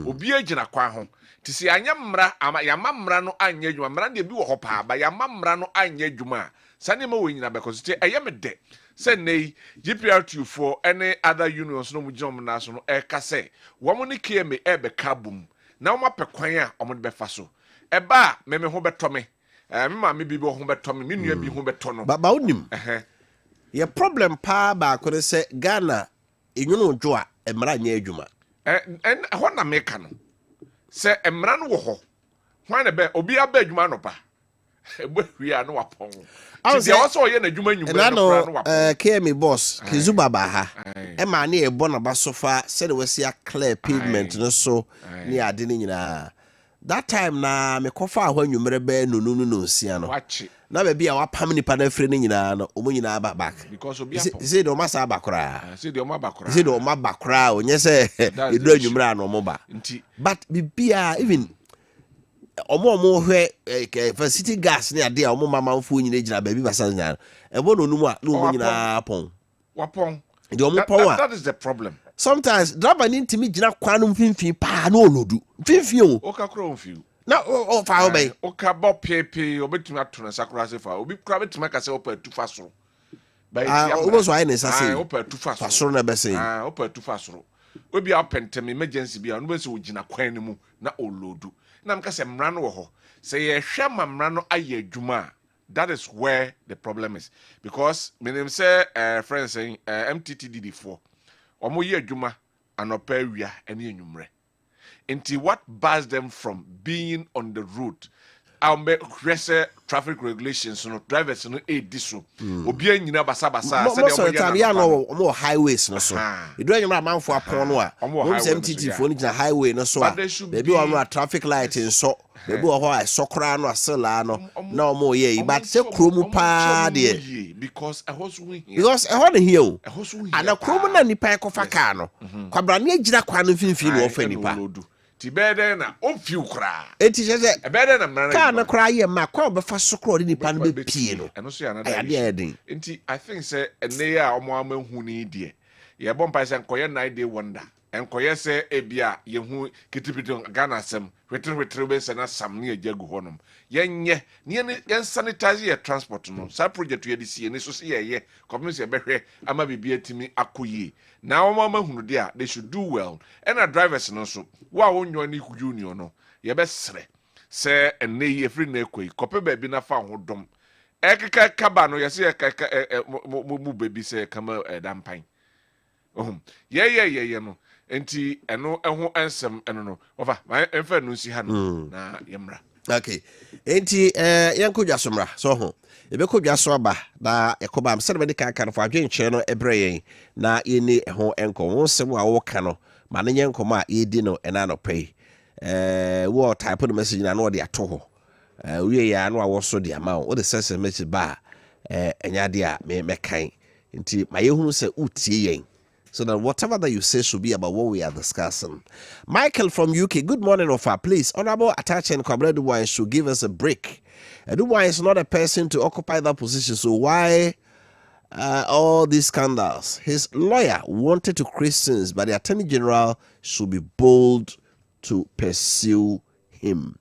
obi agina kwa ho tisi anya mmra ama yamamra no anya adwuma mmra de bi wo ho pa ba yamamra no anya adwuma sane ma wo nyina because te eyemede se nei GPR24 any other unions no mujom na so no e ka se wo ne kieme e be kabum na wo mapekwan a omo de befa so eba me ho betome me ma me bi bo ho betome me nua bi ho betono ba unim ye problem pa ba ko se Ghana enwunu dwo a emra nya adwuma en ho na me ka no se emra no wo ho hwan na be obi aba adwuma no pa ebo hwia no wapon ti de also ye na adwuma nyuma no pra no wapon KM boss Kizuba ba ha Emma near Bonaba sofa said we see a clear pavement no so near dinner. That time na me kofa when you merebe no siano. Watch it. Na baby our pamini pana friend nyina no omo nyina back. Because obi say do masa bakra. Say do ma bakra. Say do ma bakra onye say e do anwumra no mo ba. But bibia even omo hwe city gas ne ade a omo mamamfo nyina gina baby basa nyina. Ebo no numu a no omo nyina pon. Wapon. That is the problem. Sometimes driver need to me gina kwano mfimfin pa na olodu. Mfimfin o. Oka kro mfiu. Na o fa obey. Oka bo pepe obetumi atona sakura se fa. Obi kra betumi ka se opa tufa soro. Obo so ai ne sase. Opa tufa soro. Fasoro na be say. Opa tufa soro. Obi apentem emergency bia no be se ogina kwan ne mu na olodu. Na mka se mra no wo ho. Se ye hwe mamra no aye adwuma. That is where the problem is. Because meaning say friends saying MTTDD4 omo ye adwuma anopa awia ene enwumre. Until what bars them from being on the road. I'll make traffic regulations no drivers no diso. Obi anyina basa said the omo highways no so. You do anyama manfo apon no a. Omo MTT4 ni highway no so a. Baby omo traffic light in so. Baby o ho sokra no asela no. Na omo ye but say kromu pa de. Because I was win here. Because I hold here o. Ana kromu na nipa ekofa car no. Kwabra na gira kwa no finfin no ofa nipa. Ti bede na onfiu kra. Eti sese bede na mrana. Ka na kra ye ma kwa obefa sokro ni pa no be pie no. Eno so ya na da. Enti I think say ene ya omo amahu ni die. Ye bompa say nkoye 9 day wonder. Enkoye say ebia ye hu kitipito Ghana sem. Wetre be se na sam ne ajagu honom. Yenye yen sanitize ye transport no. Sa project ye disi ye ne so se ye community be hwe ama bibia timi akoyi. Na omo amahu dia they should do well. And our drivers no so wa wonyo ni union no ye be sere se ene ye free na ekoi kope ba bi na fa hodom ekeka kaba no ye se mu baby se kama dampan ye no enti eno eho ensem eno no ofa emfa no si ha no na yemra. Okay enti yanko dwasomra so ho ebe ko dwaso aba na yakoba am sere be kan kan fo adwenche no ebreye na yeni ho enko wonsem a wo ka no ma ne nyenkom a yedi no ena no pay wo type the message na no de ato ho we ya no a wo so de ama wo the sense message ba enya de a me kan nti ma yehunu se utie yen so that whatever that you say should be about what we are discussing. Michael from UK, good morning, Wofa. Please, Honorable Attachment Kwabena Dubois should give us a break. Dubois is not a person to occupy that position, so why all these scandals? His lawyer wanted to create sins, but the Attorney General should be bold to pursue him.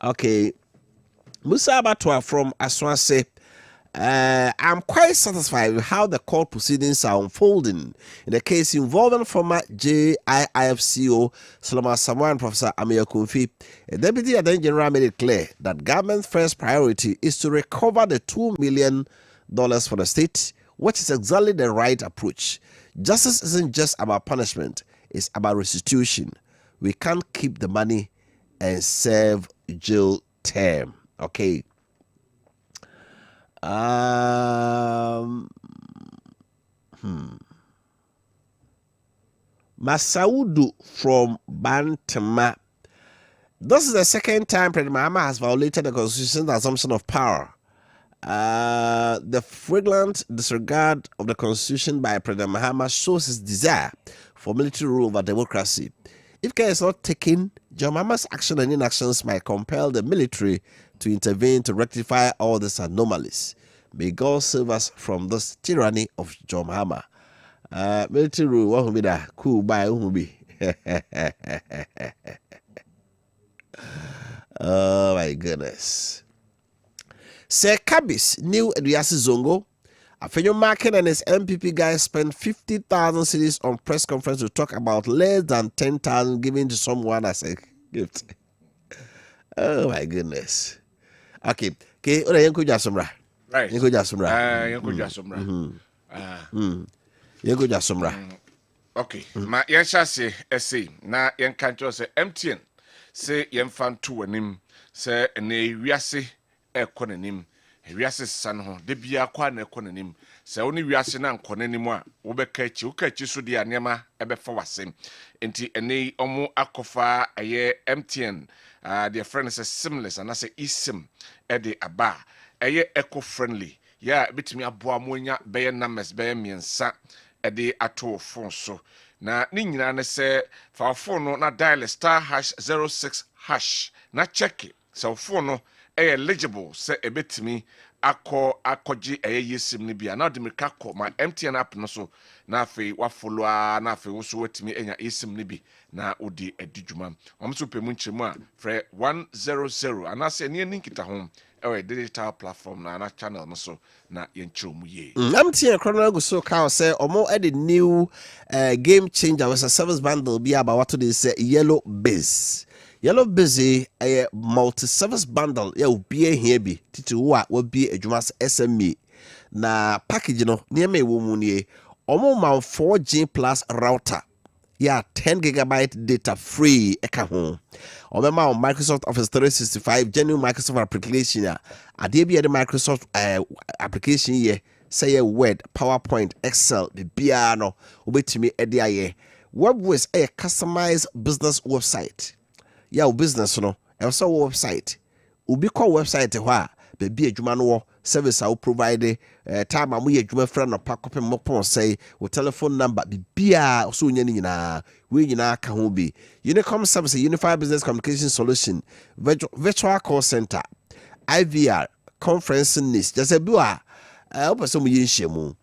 Okay, Musa Abatwa from Aswase. I'm quite satisfied with how the court proceedings are unfolding in the case involving former JIIF Solomon Samoa and Professor Amir Kofi. A Deputy Attorney General made it clear that government's first priority is to recover the $2 million for the state, which is exactly the right approach. Justice isn't just about punishment, it's about restitution. We can't keep the money and serve jail term. Okay. Masaudu from Bantama. This is the second time President Mahama has violated the Constitution's assumption of power. The flagrant disregard of the Constitution by President Mahama shows his desire for military rule over democracy. If care is not taken, John Mahama's action and inactions might compel the military to intervene to rectify all these anomalies. May God save us from this tyranny of John Mahama. Military rule, what will be that? Cool, bye, who will be? Oh my goodness. Sir Kabis, new Ediasi Zongo. Afenyo Maakye and his MPP guys spent 50,000 cedis on press conference to talk about less than 10,000 given to someone as a gift. Oh my goodness. Okay. Ora yanko jasomra. Right. Yanko jasomra. Yanko jasomra. Yanko jasomra. Okay. Ma yensha se essay na yenka ncho se MTN se yemfa nto wanim se ne wiase ekonanim wiase san ho de bia kwa na ekɔ nanim sɛ woni wiase na nkɔ nanim a wobɛka achi woka achi so de anema ɛbɛfa wase enti ene ɔmo akɔfa ɛyɛ MTN their friend is seamless and I say eSIM ɛde aba ɛyɛ eco friendly ya bitimi aboa monya bɛyɛ numbers bɛyɛ miensa ɛde ato phone so na ni nyina ne sɛ fa phone no na dial *06# na check it so phone no eligible sɛ ebetimi akɔgye ɛyɛ eSIM ne bia na de mirika kɔ ma MTN app no so na afei wa follow na afei wo so watimi enya eSIM ne bi na odi adidwuma so pemu nkyeremu a frɛ 100 anase ne nkita ho ɛwɔ digital platform na channel no so na yɛnkyerɛ mu ye MTN chrono go so ka say omo the new game changer was a service bundle bi about what they say yellow base busy a multi-service bundle ya obi here bi titi wo a wo bi adwuma SME na package no near me wo mu nie omo ma 4G plus router ya 10 gigabyte data free eka ho omema on Microsoft Office 365 genuine Microsoft application ya ade bi the Microsoft application ye say Word, PowerPoint, Excel the bia no obetimi ede aye WebWiz a customized business website ya business no also website ubi call website ho a be adwuma no service I will provide time amu ye adwuma fra no pakopem mopon say wo telephone number bia so nya ni nyina we nyina ka ho bi Unicom service unified business communication solution virtual call center IVR conferencing list just a bua opeso mu yinhyiamu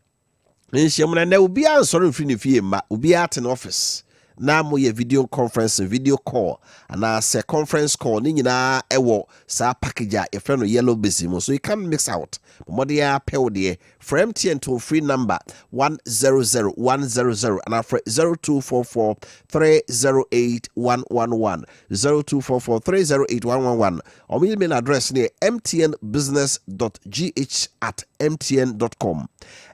na obi ansoro mfiri ne fie ma obi at an office na mo ye video conference video call and say conference call ni nyina ewo sa package a your friend yellow busy mo so you can mix out mo dey apel there for MTN to free number 100 and after 0244 308 111 0244 308 111 or email address near mtnbusiness.gh@mtn.com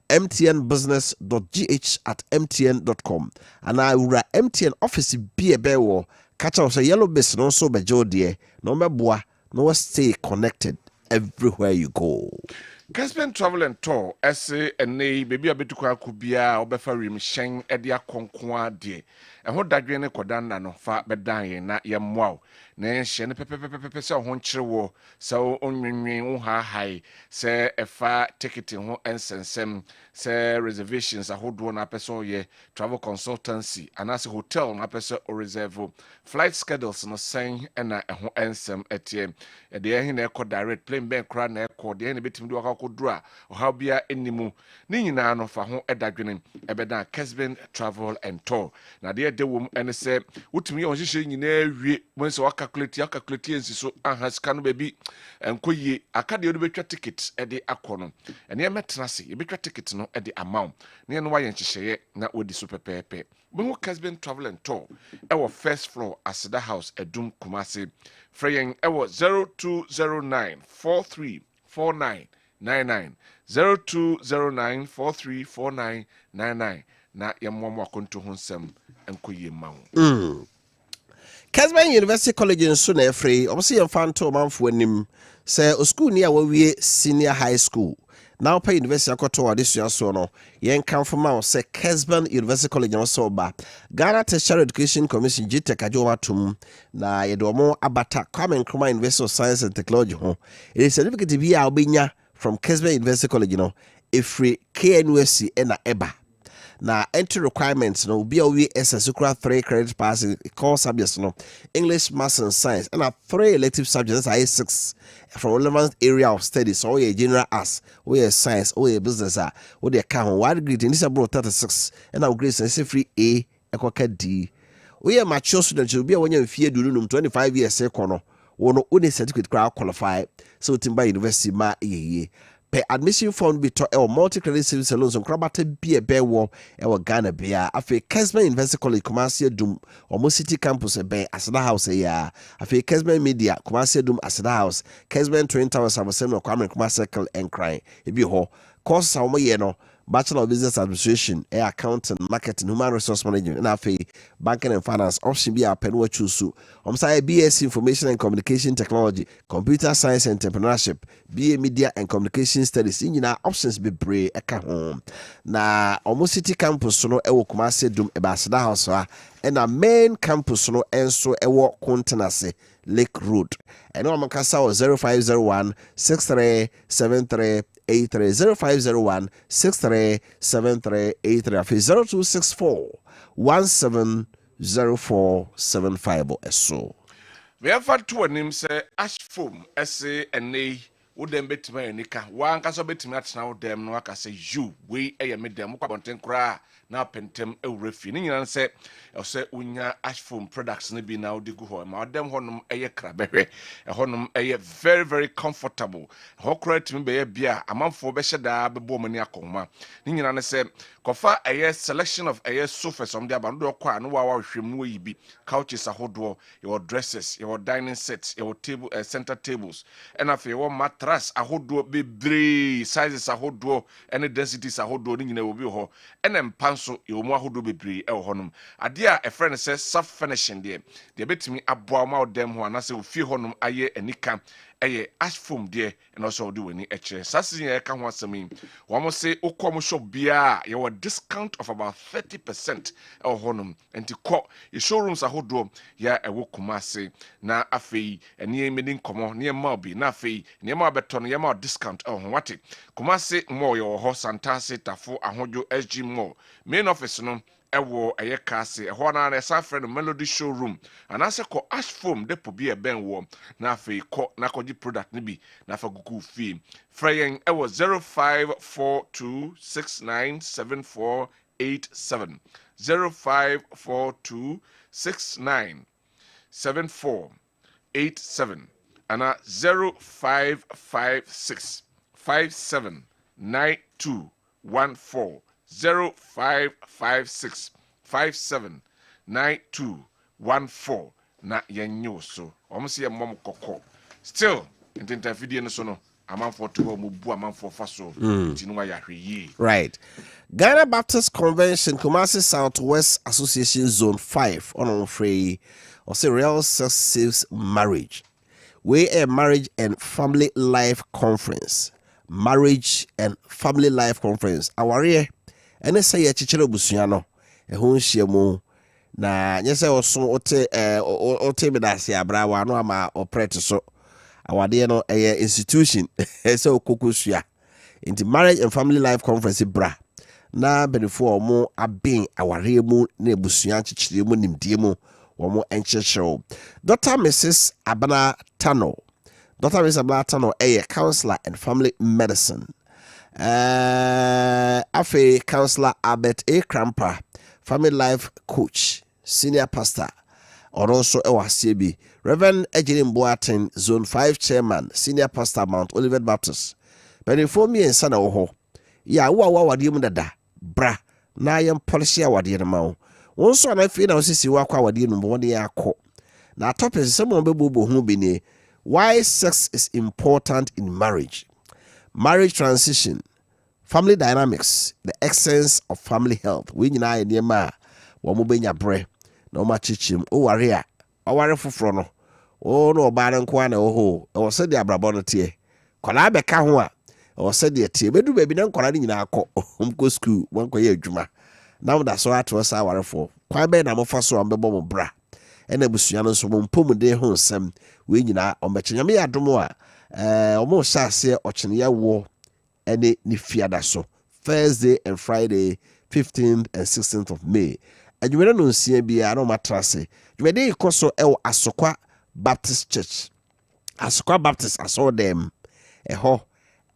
mtnbusiness.gh@mtn.com and I will MTN office be a bewo catch us a yellow base no so be jodie no meboa no stay connected everywhere you go. Kessben Travel and Tour ese ene baby abetukwa kubia obefa rim shen ede akonkoa de eho dadwe ne kodanda no fa bedan na yemwa na hye ne pepepepe se ho nkyerewo se onwenwen wo ha hai se efa ticket ho ensensem se reservations ahodo na peso ye travel consultancy anase hotel na peso o reserve flight schedules no sen na eho ensem etie de ehe na ekọ direct plane ben kra na ekọ de ne betimi do kodura oha bia enimu ni nyina no fa ho edadwene ebeda Kessben Travel and Tour na de wom ene se wutumi on hihye nyina wie when so calculate ensi so sika no baby enkoyie aka de betwa ticket ede akono ene emetena se ebetwa ticket no ede amount ne no waye nhyehye na odi so pepepe Bongo Kessben Travel and Tour ewo first floor Aseda House Edum Kumasi Freyen ewo 0209 434999 0209434999 na yammo akonto honsem enkoyie mawo Kessben University College in Suna Free obviously yam fanto manfo anim say o school ni a wawie senior high school now pay university akoto adesua so no yen kan foma say Kessben University College no so ba Ghana Tertiary Education Commission GTEC ajowatum na yedomo abata Kwame Nkrumah University of Science and Technology ho it is certificate bi a obenya from Kessben University College free KNUSC na eba na entry requirements no be we SSCRA 3 credit passing core subjects no English, Maths and Science and 3 elective subjects are 6 from relevant area of study so we general arts we science we business we dey account wide grade in this about 36 and our grades is free A ekoka D we mature students will be when you fear do 25 years ekono wono uni certificate qualify so timba university ma ye per admission form be to multi-credit civil salons on Krabata be a bear war Ghana Bia afe Kessben University College Kumasi Dum or City Campus Aseda House afe Kessben Media Kumasi Dum Aseda House Kessben Twin Towers Kwame Nkrumah Circle and crying e bi ho course no Bachelor of Business Administration, Accounting, Marketing, Human Resource Management, and AFE, Banking and Finance, option B, Penwa Chusu, BS Information and Communication Technology, Computer Science and Entrepreneurship, BA Media and Communication Studies, in options be brave, Eka home. Na, almost city campus, no, Ewo Kumase Dum, Ebasada House, and a main campus, no, and so Ewo Contenase, Lake Road. And no, Makasa 0501 6373 0501 6373 0264 170475 so. We have had two names say ash foam, essay and nay. Would them bet me nika one caso bet me at now them no aka say you we a made them content cry now pentem a refining and say unya ash foam products ne be now de go home them honum a crabbe a honum a very very comfortable ho correct me be bia amanfo be sheda be bo mani akoma ni nyina ne say kofa a selection of a sofas on the abando kwa no wa hwemu yi bi couches ahodo your dresses your dining sets your table center tables and afi your mattress ahodo bebre sizes ahodo and densities ahodo ni nyina obi ho and empanso your mo ahodo bebre e honum ade a friend says soft finishing there they betimi aboa ma dem ho anase ofi honum aye anika eye ash foam there and also do any eche sasi ye ka ho asemi wo mo say ukom shop bia ye were discount of about 30% e honum enti ko e showrooms ahodo ya ewo Kumase na afei ene medin komo ne ma obi na afei ne ma beto no ye ma discount e ho wate Kumase mall ye ho Santase Tafo ahojo SG mall main office no ewo eye kase ho na na sa friend Melody showroom anase ko ash foam depo bi e ben wo na afei ko na koji product ni bi na fa gugu fi freyen ewo 0542697487 0542697487 ana 0556579214 0556579214 na yenyo so omse ye mom kokko still intenta video no so no amanfo to mo bu amanfo fa so tinwa ya hweyi right. Ghana Baptist Convention Kumasi Southwest Association Zone 5 on free or say real sex saves marriage. We a marriage and family life conference. Marriage and family life conference. Aware ene say ya chichiro busuano e ho nhia mu na nyese oso ote medase abrawa no ama operate so awade no institution so okokosua into marriage and family life conference bra na benefo omo abin aware mu na ebusua chichire mu nimdie mu omo enchechero Dr. Mrs. Abana Tano Dr. Mrs. Abana Tano counselor and family medicine. Afe Counselor Albert A. Cramper, family life coach, senior pastor, or also Ewasebi, Reverend Ejinin Boatin, Zone 5 chairman, senior pastor, Mount Olivet Baptist. But inform me and son oho. Ya wadium dada, bra, na yam policy awadi ma. Once on I feel now sisi wakwa wadi number 1 year ko. Na topic is someone bebo hu bini. Why sex is important in marriage. Marriage transition, family dynamics, the essence of family health. We nyina ye ma wo mo benya bre na o ma chichim o ware foforo no o no ba ne nko na o ho se de abrabo no tie kola be ka ho a o se de tie bedu ba bi na nkola ni nyina akọ omko school won ko ye adwuma na da so ato sa warefo kwa be na mo fa so ambebo mo bra ena busua no so mo mpom de ho nsem we nyina o mechanyame ya domo a omo sase ochene ya wo ene ni fiada so Thursday and Friday 15th and 16th of May. And you no see bia no matrase. You dey ikoso Asokwa Baptist Church. Asokwa Baptist aso them ho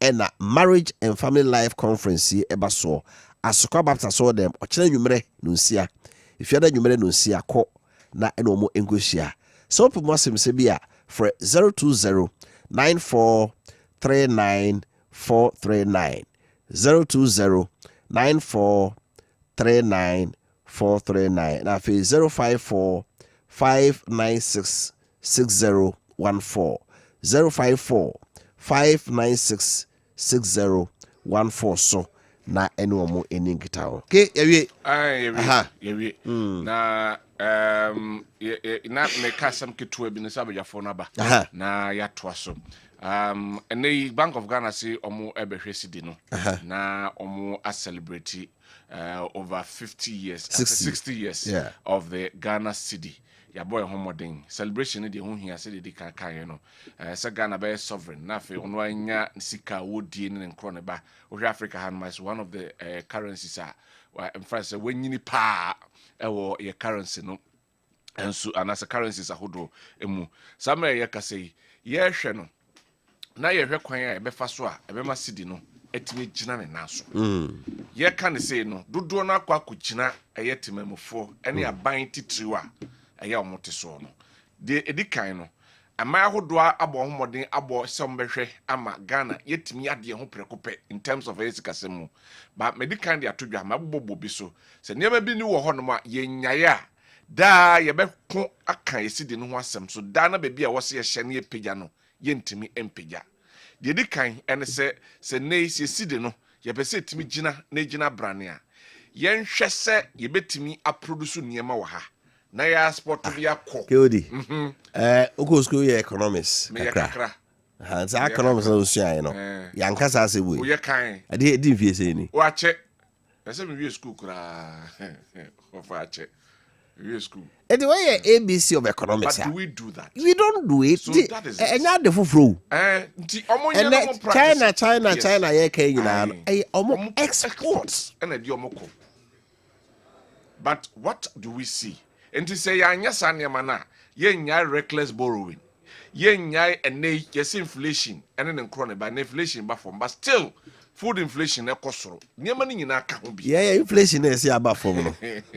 ena marriage and family life conference ebaso. Asokwa Baptist aso them ochene nwumere no nsia. Ifiada nwumere no nsia ko na eno mo engohia. So people must say bia for 020 9439 020 9439 439 na fi 054 596 6014 054 596 6014 so na ene omo eni nkita ho ke yewie yewie na na meka sam ketua bi ne sabajafo na ba na ya toa so and the Bank of Ghana say omo ebehwe sidi no na omo a celebrate over 50 years 60 years of the Ghana city ya boy homodin celebration de ho hia se de kan no se Ghana be sovereign na fe ono anya sika wodie ne nkro ne ba ohwe Africa han is one of the currencies in France wenyini pa ewo ye currency no enso anasa currencies ahodo emu sama ye kasei ye hwe no na ye hwe kwan a ebefa so a ebema sidi no etime gina ne naso ye kan say no dodo na akwa kugina eyetimamfo ene aban titiriwa eye omote so no de edikan no ama ahodo abo homodin abo sembehwe ama Ghana yetimi ade ho prekope in terms of esikasemu ba medikan de atodwa ma bobo bi so se niam bi ni wo ho no ma ye nyaye a da ye be ko akan esidi no ho asem so da na be bi a wo se ye hye ne epagya no yentimi empagya de edikan ene se nei se sidi no ye be se etimi gina na gina brane a ye nhwe se ye betimi aproduce niema wo ha na ya sport bi akọ keodi oko school ye economics kakra za economics no sua no yankasa se we ye kan ade di fie se ni wa che ese mi school kura Wofa che school the way ABC of economics. But do we do that? We don't do it. So that is it. Not the full China, yeah, Kenya, exports. But what do we see? And to say, Yanya mana, ye reckless borrowing, ye yes inflation, and then crony by inflation, but still. Food inflation e kosoro niema ni nyina ka ho bi inflation is ya ba fom no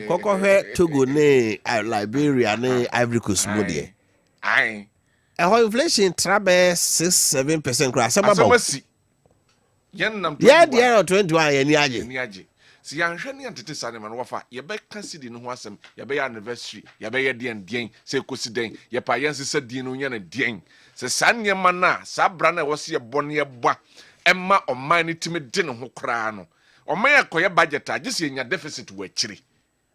kokko hwe Togo ne Liberia ne Ivory Coast mo de inflation trabe 6-7% kra sama ba yen nam ya de 21 ya ni age si ya hwe ne antete sane ma no Wofa ye be ka sidi no ho asem ye be anniversary ye be ye den se kosi den ye pa yen se di no nya na den se sane ma na sa bra na wo se ye bone ye boa Emma or mine to dinner who crano. Or may acquire budget, I just in your deficit were chilly.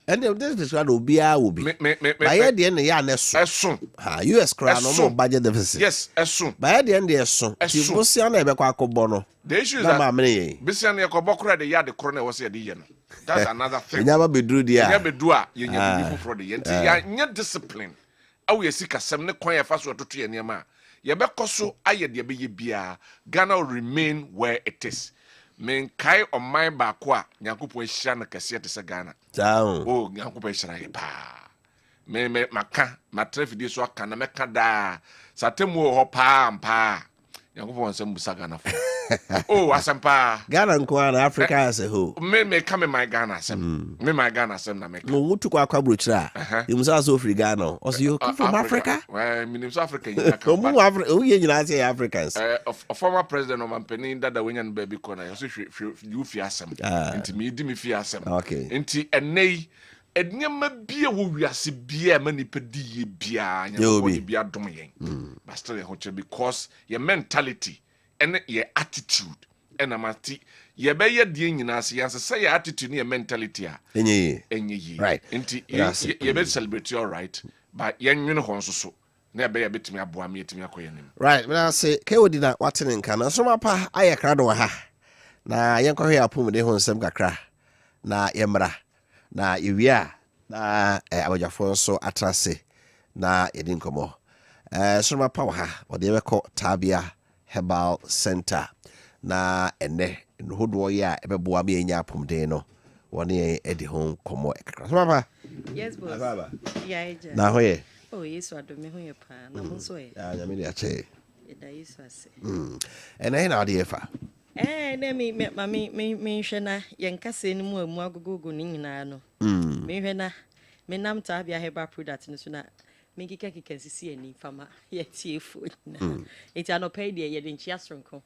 And the deficit will be by the end of the year, as soon. US crown no more budget deficit. Yes, as soon. By the end of the year, soon. As soon as you never bono. The issue is that Bissiania Cobocra, the yard, the corner was a dean. That's another thing. You never be drew the never do you never for the end. Discipline. Oh, we seek a seminary choir fast or 2 years. Yebeko aye de be bia Ghana will remain where it is. Men kai on my bakwa nyankopon hia na kase te se Ghana. Oh nyankopon hia pa. Me maka matrafidi so aka na meka da. Satemu ho pa ampa. Nyankopon nsem busa Ghana fo. Oh asempa. Ghana nko na Africa as a whole. Me come my Ghana asem. Me my Ghana asem na meka. No mutu kwa brochira. You must also free Ghana. Also you come from Africa? Well, me South Africa. You Africans. A former president of Mampeni that the winyan baby corner. You fear some. Inti me di me fear some. Okay. Inti enei enyama bia wo wiase bia mani pedi bia nyama bia dom yen. But still because your mentality and your attitude and amati ye be ye die nyina se yanse say your attitude and your mentality a enye right inti ye be celebrate all right but ye nwene ho nso so na be ye betimi aboa me yetimi akoyenim right when I say ke wodi na watene nka na so mapa aye kra do ha na ye nkɔhwe apom de ho nsɛm kakra na ye mra na ewia na abajafo nso atrase na yedi nkomo so mapa wa ha ode ye kɔ Tabia Herbal Center na ene hodo ya ebeboa me nya apomden no woni edi ho komo ekakra so papa yes boss baba yeah eja na hoye oh yesu adome ho ye pa na mo so ye ya nyame dia che da yesu ase ene na ade efa na me hwe na ye nkase ni mu amu agogogo ni nyina no me hwe na me nam Tabia Herbal product no so na me kika sisi ani fama ye tiefo na eti anopai de ye de nchia sonko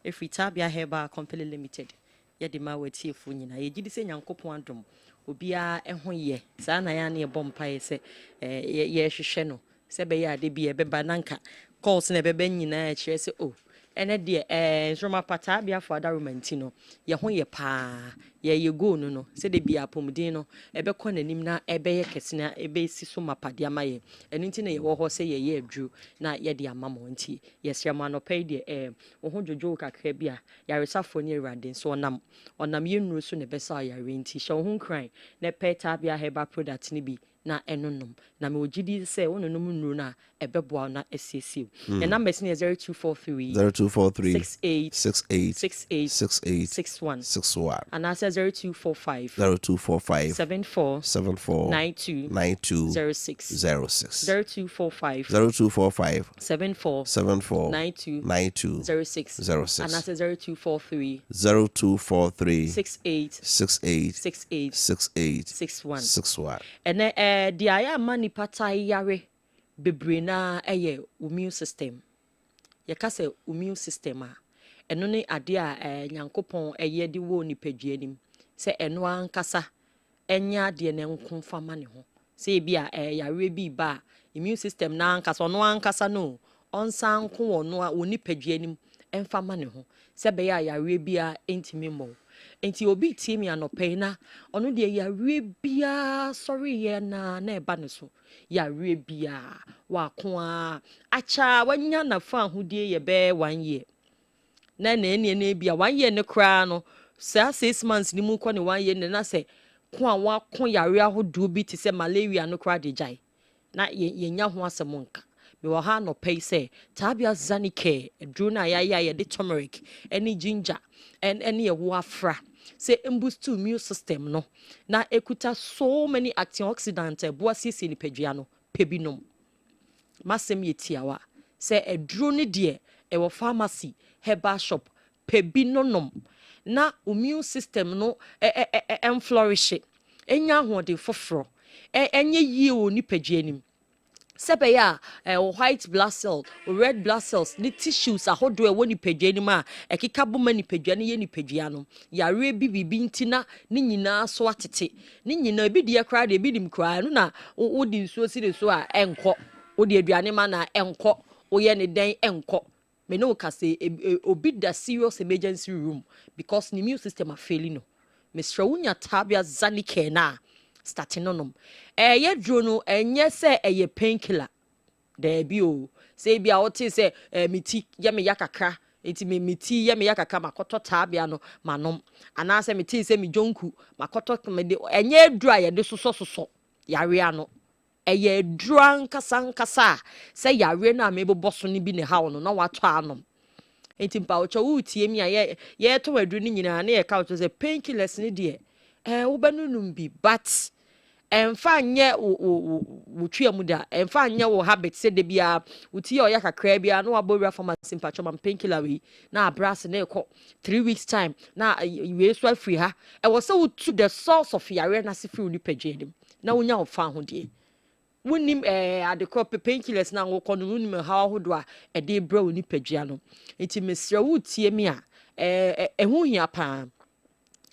every Tabia Herbal Company Limited ye de ma watiefo nyina ye gidi se nyankopon adom obia eho ye sa na ya na ye bompa ye se ye hwehwe no se be ya de bi e be bananka calls na be nyina e kire se oh ene de nsroma pata bia for ada romantino ye ho ye pa ye go no se de bia pomudin no ebe kɔ nanim na ebe ye kesena ebe si so mapade amaye eno nti na ye wo ho se ye adru na ye de amamo nti ye srema no pay de wo ho jojo kakra bia yaresafo ne awurade so onam ye nuru so ne besa yare nti hye wo ho kran na peta bia heba product ni bi na enonom na me ogidi se wononom nuru na ebeboa na esiesie the number is 0243 68 61 and I say 0245 74 92 06 0245 74 92 06 and I say 0243 68 61 and the aya mani patai yare bebre na eye immune system ye ka se immune system a eno ne ade a nyankopon eye de wo ni paduanim se eno ankasa enya ade ne nkonfa ma ne ho se bia yare bi ba immune system na ankasa ono ankasa no onsan ko ono a oni paduanim emfa ma ne ho se be ya yare bia entimi mo enti obi tie mi anope na ono de yare bia sorry ye na eba ne so yare bia wa ko a acha wanya na fa hodie ye be 1 year na ene bia 1 year ne kra no sa 6 months ni mu ko ne 1 year ne na se ko a wa ko yare ahodo bi ti se malaria no kra de jai na ye nya ho asem nka me wo ha no pay say tabia zanike edru na ya de turmeric any ginger and any wo afra say boost immune system no na ekuta so many antioxidants boasisi ni pedua no pebinom masem yetiawa say edru ne de wo pharmacy herbal shop pebinonom na immune system no flourish enya hode foforo enye yie oni peduanim sebeya white blood cells red blood cells ni tissues ahodo woni peduanim a ekeka boma ni pedua ne ye ni pedua no yare bibi ntina ni nyina so atete ni nyina bi de kra de bi dim kra no na wodi nsuo si de so a enko wodi aduane ma na enko woye ne den enko me no ka say obi da serious emergency room because the immune system are failing no Mr. Unya tabia zanike na starting nonom ye dro no enye se eye painkiller there bi o say bia o te say meti ye me yakaka enti me meti ye me yakaka makoto tabia no manom ana se meti se me jonku makoto me de enye dro a ye de soso yare ano eye dran kasa se yare na me boboso ni bi ne ha no na wato anom enti mpa o cho utie mi a ye to wadru ni nyina na ye ka o say painkillers ni de wo benunum bi but emfa nye wotwe mu da emfa nye wo habit se de bia utie o yakakra bia na wabowura pharmacy mpa choma painkiller we na abras na ekọ 3 weeks time na we so afri ha e wo se to the source of yare na se free ni pagedim na wonya wo fa ho de wonim adekọ painkillers na wo kọ no wonim ha ahodo a e de bra wo ni pagea no enti mesra wotie mi a ehu hia pa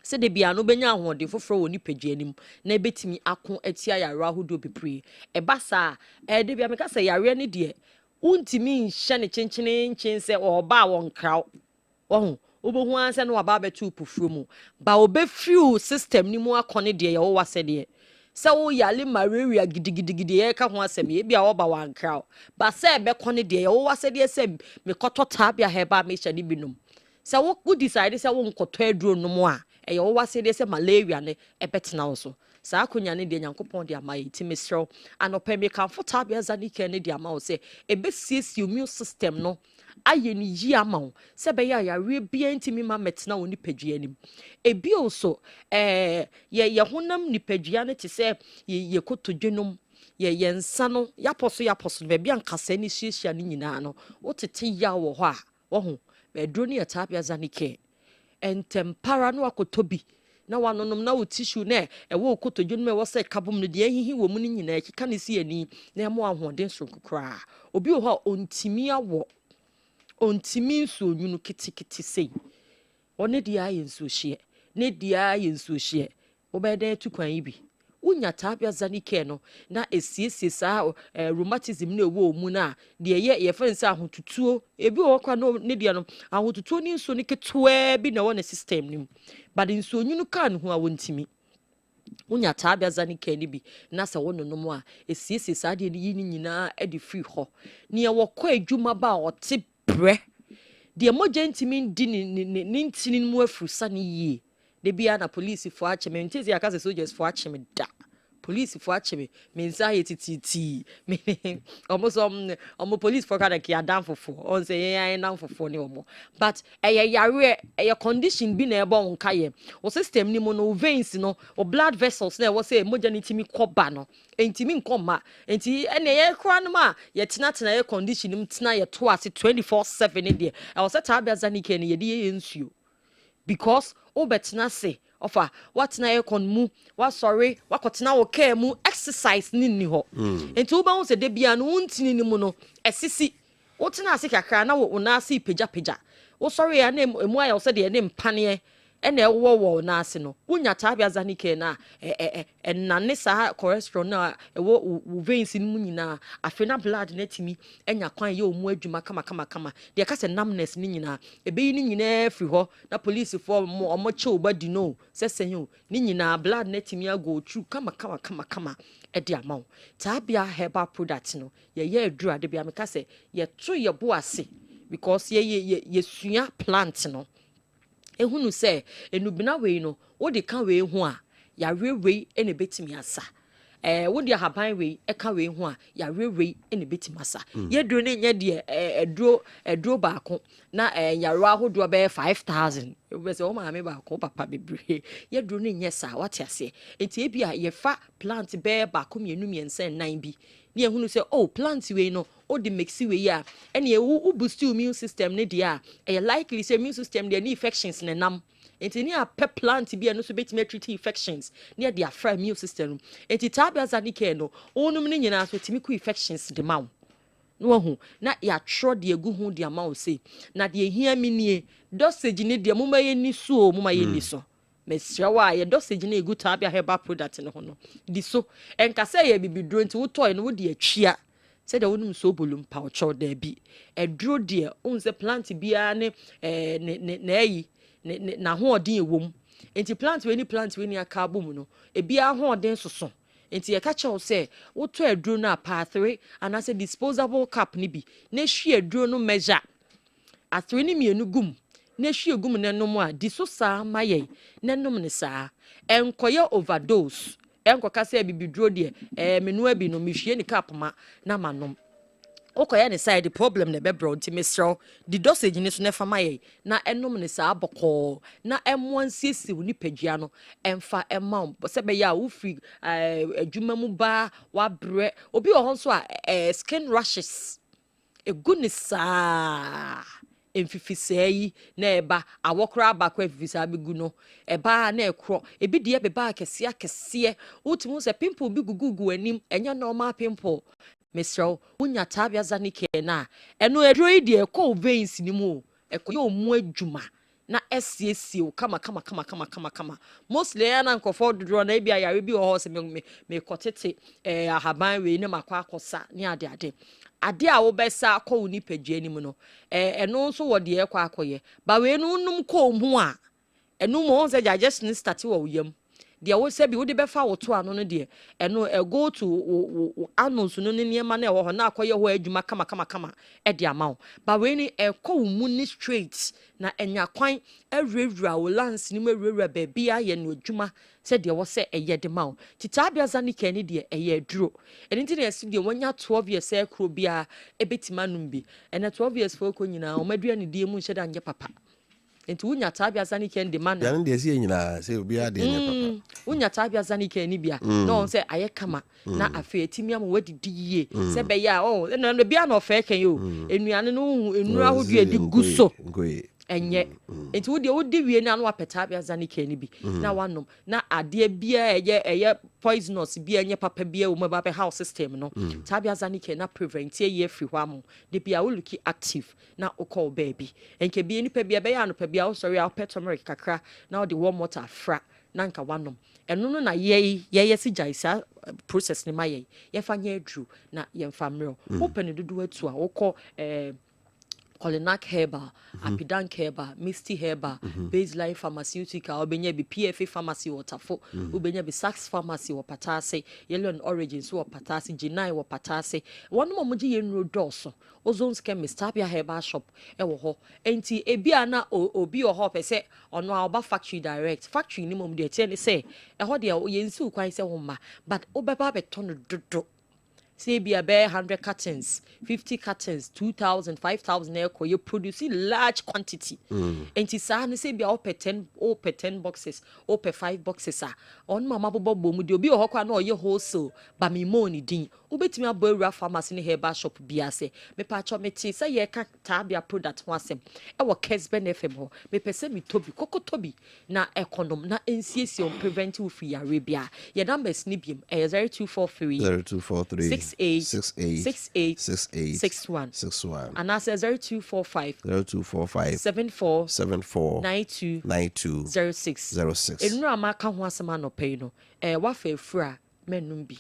se de bia no benya ahode foforo woni paduanim na ebetimi ako atia yare ahodo bebre ebasa de bia meka se yare ne de untimi nhye ne chenchene se oba won kraw ohu obohu anse no aba betu pufuro mu ba obefiu system ni mu akone de ye wo wase de se wo yale malaria gidigidi ye ka ho asem ye bia oba wan kraw ba se be kone de ye wo wase de se me koto bia heba me hye ne binom se wo decide se wo nkoto aduro no mu a e wo wase de se malaria ne ebetena wo so saa akonya ne de nyankopon de amaye timesro anopa me kan fota bia zanike ne de amawo se ebesiesi immune system no aye ni yi amawo se be ya yare bia ntimi ma metena wo ni padua nim ebi also ye honam ni padua ne te se ye kotodwenum ye nsa no yaposo be bia nkasa ni hyiehia ne nyina no wotete ya wo ho a wo ho be dro ne ya bia zanike entempara no akotobi na wanonom na wo tissue na wo kotodwun me wo se kabom no de ahihi wo mu ni nyina ekika ne si ani na mo ahoden so kokora obi wo ha ontimi awo ontimi nso onwunu kitikiti sei one dia ye nso hye ne dia ye nso hye wo be dan tu kwan yi bi unya tabia zanike no na esiesie saa rheumatism na ewo mu na de ye fense ahotutuo ebi wo kwa no ne de no ahotutuo ni nso ne ketwa bi na wo ne system nim but nso nyunu kan ho a wontimi unya tabia zanike ni bi na se wo nonom a esiesie saa de yi ni nyina e de free ho ne ye wo kwa adwuma ba ote bre de moja ntimi ndi ni ntini mu afrusa ne yie de bia na police fo acheme ntezi aka se soldiers fo acheme da police fo acheme me nsa yetiti me omo police fo kada ki adam fofo on say yan nan fofo ne omo but yare condition bi na ebo nka ye o system ni mo no veins no o blood vessels na wo say moja ni timi koba no entimi nkoma enti ene ye kra no ma ye tena ye condition nim tena ye to ase 24/7 ne de e wo say tabia zanike ne ye de ye nsuo because obetna se ofa what na ye kon mu wa sorry wa kotena wo care mu exercise ni ho enti wo ba hu se de bia no untini ni mu no esisi wo tena ase kakra na wo na ase peja wo sorry ya na emu ayo se de ne mpane ene wo na ase no wonya tabia zanike na nane sa cholesterol na wo veins ni mu nyina afena blood na timi enya kwan ye omu adwuma kama de ka se numbness ni nyina ebeyi ni nyina afri ho na police for omo che obadi no sesenyo ni nyina blood na timi ago through kama e de amaw tabia herbal product no ye adura de bia me ka se ye to ye bo ase because ye sua plant no ehunu se enubina we no wo de ka we ho a ya rewe ene betimi asa wo de haban we e ka we ho a ya rewe ene betimi asa ye duro ne nya de eduro baako na ya ro ahodo be 5000 we se o ma me baako papa bebre ye duro ne nya sa wate ase enti ebia ye fa plant be baako mienu miense nan bi ne ehunu se oh plant we no o de mixi we ya ene wo boost immune system ne dia likely say immune system there ni infections ne nam enti ni a pep plant bi eno so betime treat infections ne dia fra immune system enti tabia zanike no onum ne nyina so timi ku infections de mawo no hu na ya tro de egu hu de amawo say na de hia minie dosage ne de muma ye ni so muma ye ni so mesrawa ye dosage na egu tabia herbal product ne ho no di so enkasa ye bibidro nti wo toy no wo de atwia said the wonum so bolum pa ocho da bi edro de unse plant bia ne na ho odin ewom enti plant we ni aka bom no e bia ho odin soso enti ye ka che o se wo to edro na pa 3 and as a disposable cup ni bi na hwie edro no measure a 3 ni mienu gum na hwie gum na no mu a di so saa maye na nom ne saa enkoye overdose enkoka se bibidro de menu abi no mehwie ni cup ma na manom okoya ne side problem ne bebro nti mesro di dosage ni so ne fama ye na enom ne saa boko na emwansiesie ni padua no emfa emam se be ya wo free adwuma mu ba wa bre obi o ho so a skin rashes goodness emfifisei na eba awokra abakwa fifisa begu no eba na ekro ebi de beba kese utimu se pimple bi gugugu anim enya normal pimple mesro unya tabia zanike na eno edro de ekọ veins ni mu ekọ yo mu adwuma na esiesie kama mostly na nkofo dodro na ebia yare bi ho se me kotete ahaban we ne makwa akosa ne ade a wo besa akọ uni padua ni mu no eno nso wo de ekọ akoye ba we no num kọ mu a eno mo se digestion start wo yam de wo se bi wo de befa wo to ano no de eno go to anons no ne niema na wo ho na akoye ho adwuma kama e de amawo ba we ni ekọ mu ni straight na enya kwan ewurawura wo lance ni mu ewurawura ba bia ye no adwuma se de wo se eye de mawo titabia zanike ni de eye duro eni ti na esi de wonya 12 years ekro bia ebetima num bi ena 12 years fo ko nyina o madua ni die mu nhyɛ da nge papa enti wunya tabia zanike ndi man ya ndi esi nyina se obi ade nye papa wunya tabia zanike ni bia no se aye kama na afi etimi am wadidi yie se be ya na bia na ofa ken yo enuane no enura hodu edi guso enye enti wodi wie na no apeta bia zanike ni bi na wanom na ade bia eye poisonous bia enye papa bia wo ba be house system no tabia zanike na prevent ye free hwam de bia wo look active na okọ baby enke bia ni pa bia be ya no pa bia wo sorry al petomeric kakra na wo de warm water fra nanka wanom eno no na ye si jaisa process ni ma ye fa nya adru na ye mfa mreo open dodo atu a wokọ Colinac Herbal, Apidan Herbal, Misty Herbal, Baseline Pharmaceutical, Ubenya be PFA Pharmacy or Tafo, Ubenya be Sax Pharmacy or Patase, Yellow and Origins or Patase, Jinai or Patase, one momoji in Rodoso, Ozone's Chemist, Appiah Herbal Shop, Ewo, Enti Ebiana or Obi or Hop, say, on our factory direct, factory minimum de tell say, a hodia yensu quite say, but Obaba ton do. Say be a bare 100 cartons, 50 cartons, 2,000, 5,000 echo. You producing large quantity. And Tisana say be open 10 boxes, open 5 boxes. On Mama Bobo Mudio be a hawker no your wholesale, but me money din. Ubet me a boy pharmacy in herbal shop biase. Me patch me tea say ye can't tabia product once. Our Kessben 93.3FM. Me pese me Toby, Coco Toby. Na econom, na NCC on preventive free Arabia. Your number is Nibium 0243 0243 68 61 and that's 0245 74 92 06 enura maka ho asema no pay no wa fa efura menum bi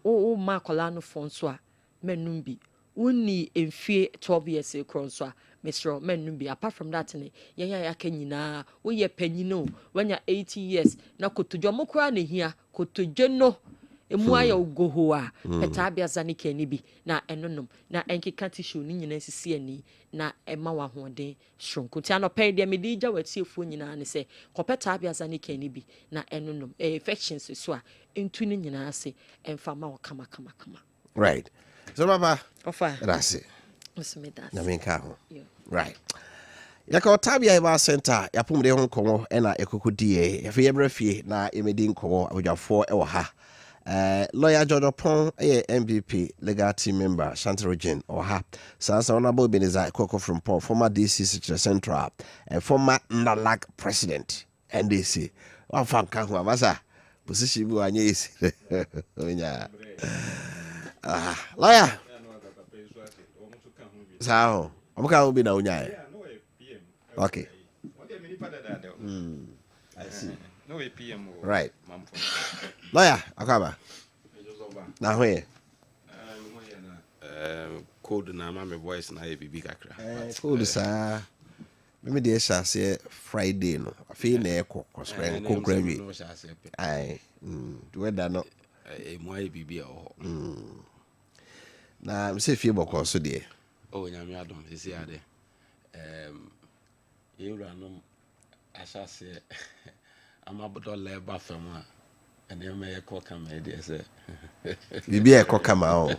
o ma kola no fon so a menum bi woni emfie 12 years ekron so a Mr. Menumbi, apart from that, ya kenyina, we ye penyino, when you're 80 years, na kutujo mokra ne here, kutujeno. Emuaya ugohoa petabia zani kenibi na enonom na enkeka tissue ni nyina sisi ani na ema wa hoden shronko ti anope de medija watiefu nyina ne se kopetabia zani kenibi na enonom infections so a entu ni nyina ase emfama wa kama right so baba ofa that's it usmeda na menka ho right yaka tabia eba center yapumde ho nkomo na ekokudie yafe yebrafie na emedi nkomo abodwafo e wo ha lawyer Jojo Pon MVP legal team member Shantarogen or ha Sansa Honorable Beniza Koko from Pon former DC City Central and former NALAC president NDC wafanka ho amasa position bu anye isi onya lawyer sao omuka obi na onya okay I see no PM right lawyer akaba na hwe code na ma me voice na bibi kakra code sa me de sha se Friday no afi na ekọ kosre kokra wi ai weda no mo ai bibi o na me se fie bokọ so de o nya me adom sisi ade yewra no asha se amabodo leba fama ene me yeko kama e de se bibi yeko kama o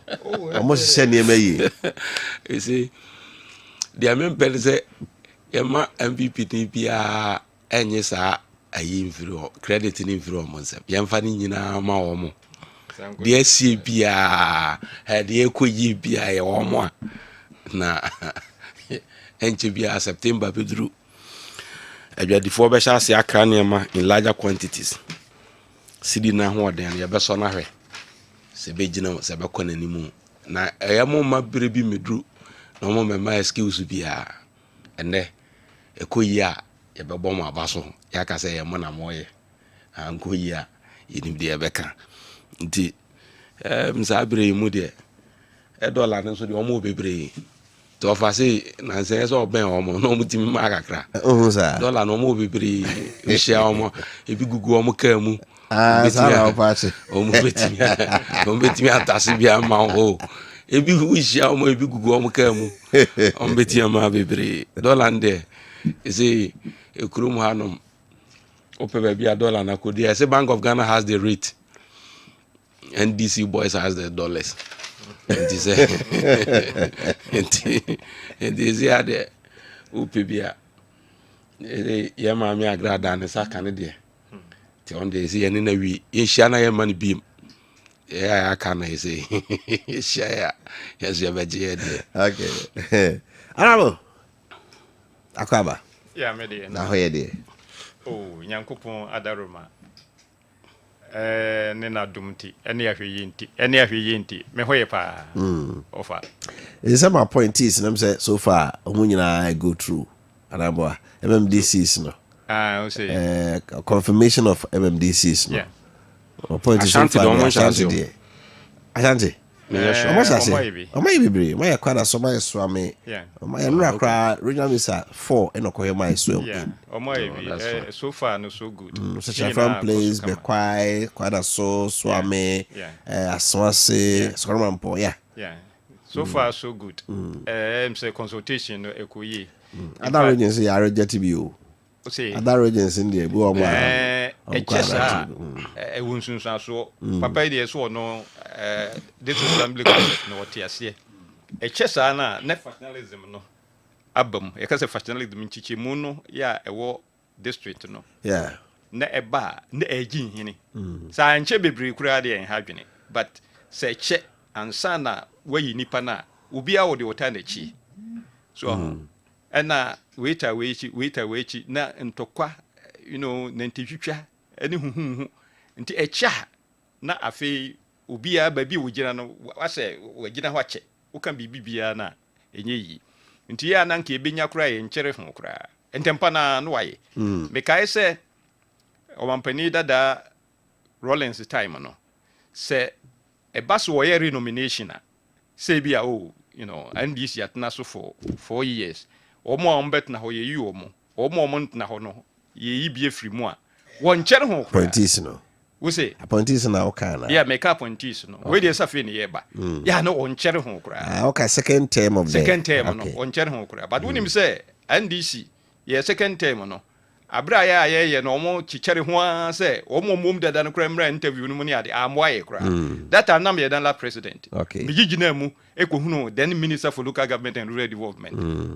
omo se ne meyi you see the member say yema MVP ni bia enye sa ayi mfiro credit ni mfiro mo nsem yemfa ni nyina ma wo mo de asie bia de ekoyi bia ye wo mo na enche bia September bedru adwadifo be sha se akra nema in larger quantities sidi na ho oden ye be so na hwe se be gina se be kona nimu na eyamo mabere bi medru na mo mema skills bia ene ekoyi a ye be bom abaso ya ka se ye mo na moye ankoyi a yinim de ye be ka nti msabere mu de $1 nso de omo bebre to fase na se so ben omo no mutimi ma kakra sa $1 no mo bebre hia omo ebi gugu omo ka mu sa opati omo betimi atase bia ma ho ebi hia omo ebi gugu omo ka mu omo betimi ma bebre $1 nde ese ekrum hanom ope bia $1 na kodi say Bank of Ghana has the rate and DC boys has the dollars. And he said, and he said, Upibia, Yamma Agrada and Sakanadia. On the sea and in a wee, Shana Yaman beam. Yeah, I can say, share, yes, you have a GD. Okay. Arabo Akaba. Yeah, Medi. Na hoye Oh, Yankupon Adaruma. Nena dumti ene ahweyinti me hoye pa ofa is my point is na say so far omo nyina go through anabo MMDCs no I say. Confirmation of MMDCs. Yeah. Ashanti don't Ashanti. Ashanti. Omoyebi. Omoyebi. My kwada so my swami. Yeah. My nra kra regional minister 4 enokoye my swim. Yeah. Omoyebi. So far no so good. Such a fun place be quiet kwada so swami. Aswase Skoromampo. Yeah. Yeah. So far so good. Say consultation no ekoyi. Other regions are rejected you. Other regions in there go Chesa ewunsunsun so papa dey so no this assembly no tiase Chesa na nationalism no abam e ka say nationalism nchiche mu no ya ewo district no yeah na eba na agi hini sa nche bebre kura dey en hadwene but say che ansa na wayi nipa na obi a wo de wota na chi so ena waiter na ntokwa nantitwitwa ani huhu nti echa na afi obi a babi wogina no wase wogina ho ache woka bibibia na enye yi nti ya na nka ebenya kura ye nkyere ho kura entempa na no waye mekai se omampani dada Rollins time no se ebaso wo ye renomination a se bia NDC atna so for 4 years omo ombet na ho ye yi omo ntna ho no ye yi bie free mu a won kyere ho appointees no we say appointees na okana yeah make appointees no we dey safe ni ye ba yeah no won kyere ho kura okay second term of second term no won kyere ho kura but when him say NDC ye second term no abra ye no omo chikyere ho a say omo mom dada no kura mra interview no mu ni ade amwa ye kura that anam ye dan la president okay bigigina mu ekohunu then minister for local government and rural development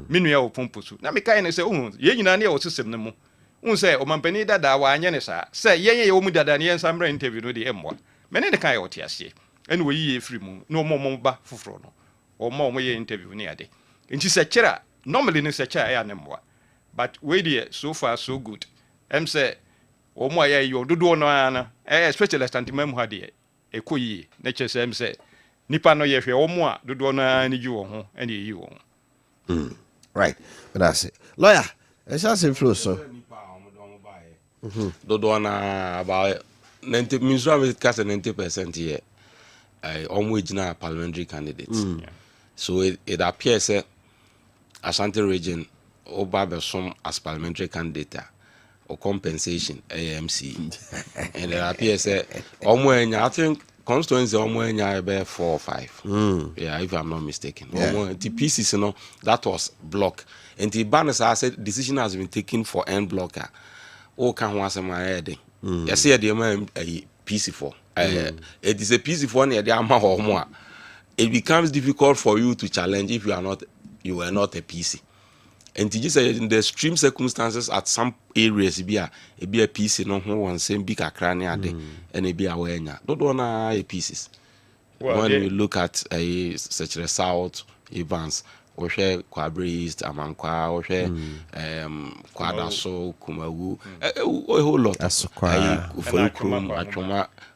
minu ya opomposu na me kai ne say ye nyina ne ye osesem ne mu say omampani dada wa anye ne sa say ye wo mu dada ne ensamra interview no de emwa me ne kai ote ase ene wo yi free mu no mo ba foforo no omo ye interview ne ade nti se kira normally ne se kira ya ne mwa but we dey so far so good say omo ya yo dodo no ana especially stantimam ha de ekoyi ne chese say nipa no ye hwe omo a dodo no ani ji wo ho ene yi wo right but that's it lawyer just influence so dodo na about 90 90% here original parliamentary candidates so it appears Ashanti region Obabesom as parliamentary candidate or compensation AMC and it appears I think constituency about 4 or 5 yeah if I'm not mistaken the pieces that was block and the banner said decision has been taken for end blocker can once my head yes the a PC4 it is a PC4 near the amount or more it becomes difficult for you to challenge if you are not a PC. And just in the extreme circumstances at some areas, it be a piece no one same big crane and it be aware. Don't want a pieces. When you look at such as South Evans, or share Quabris, Amankwa, or share Quadaso, Kumawu, a whole lot. That's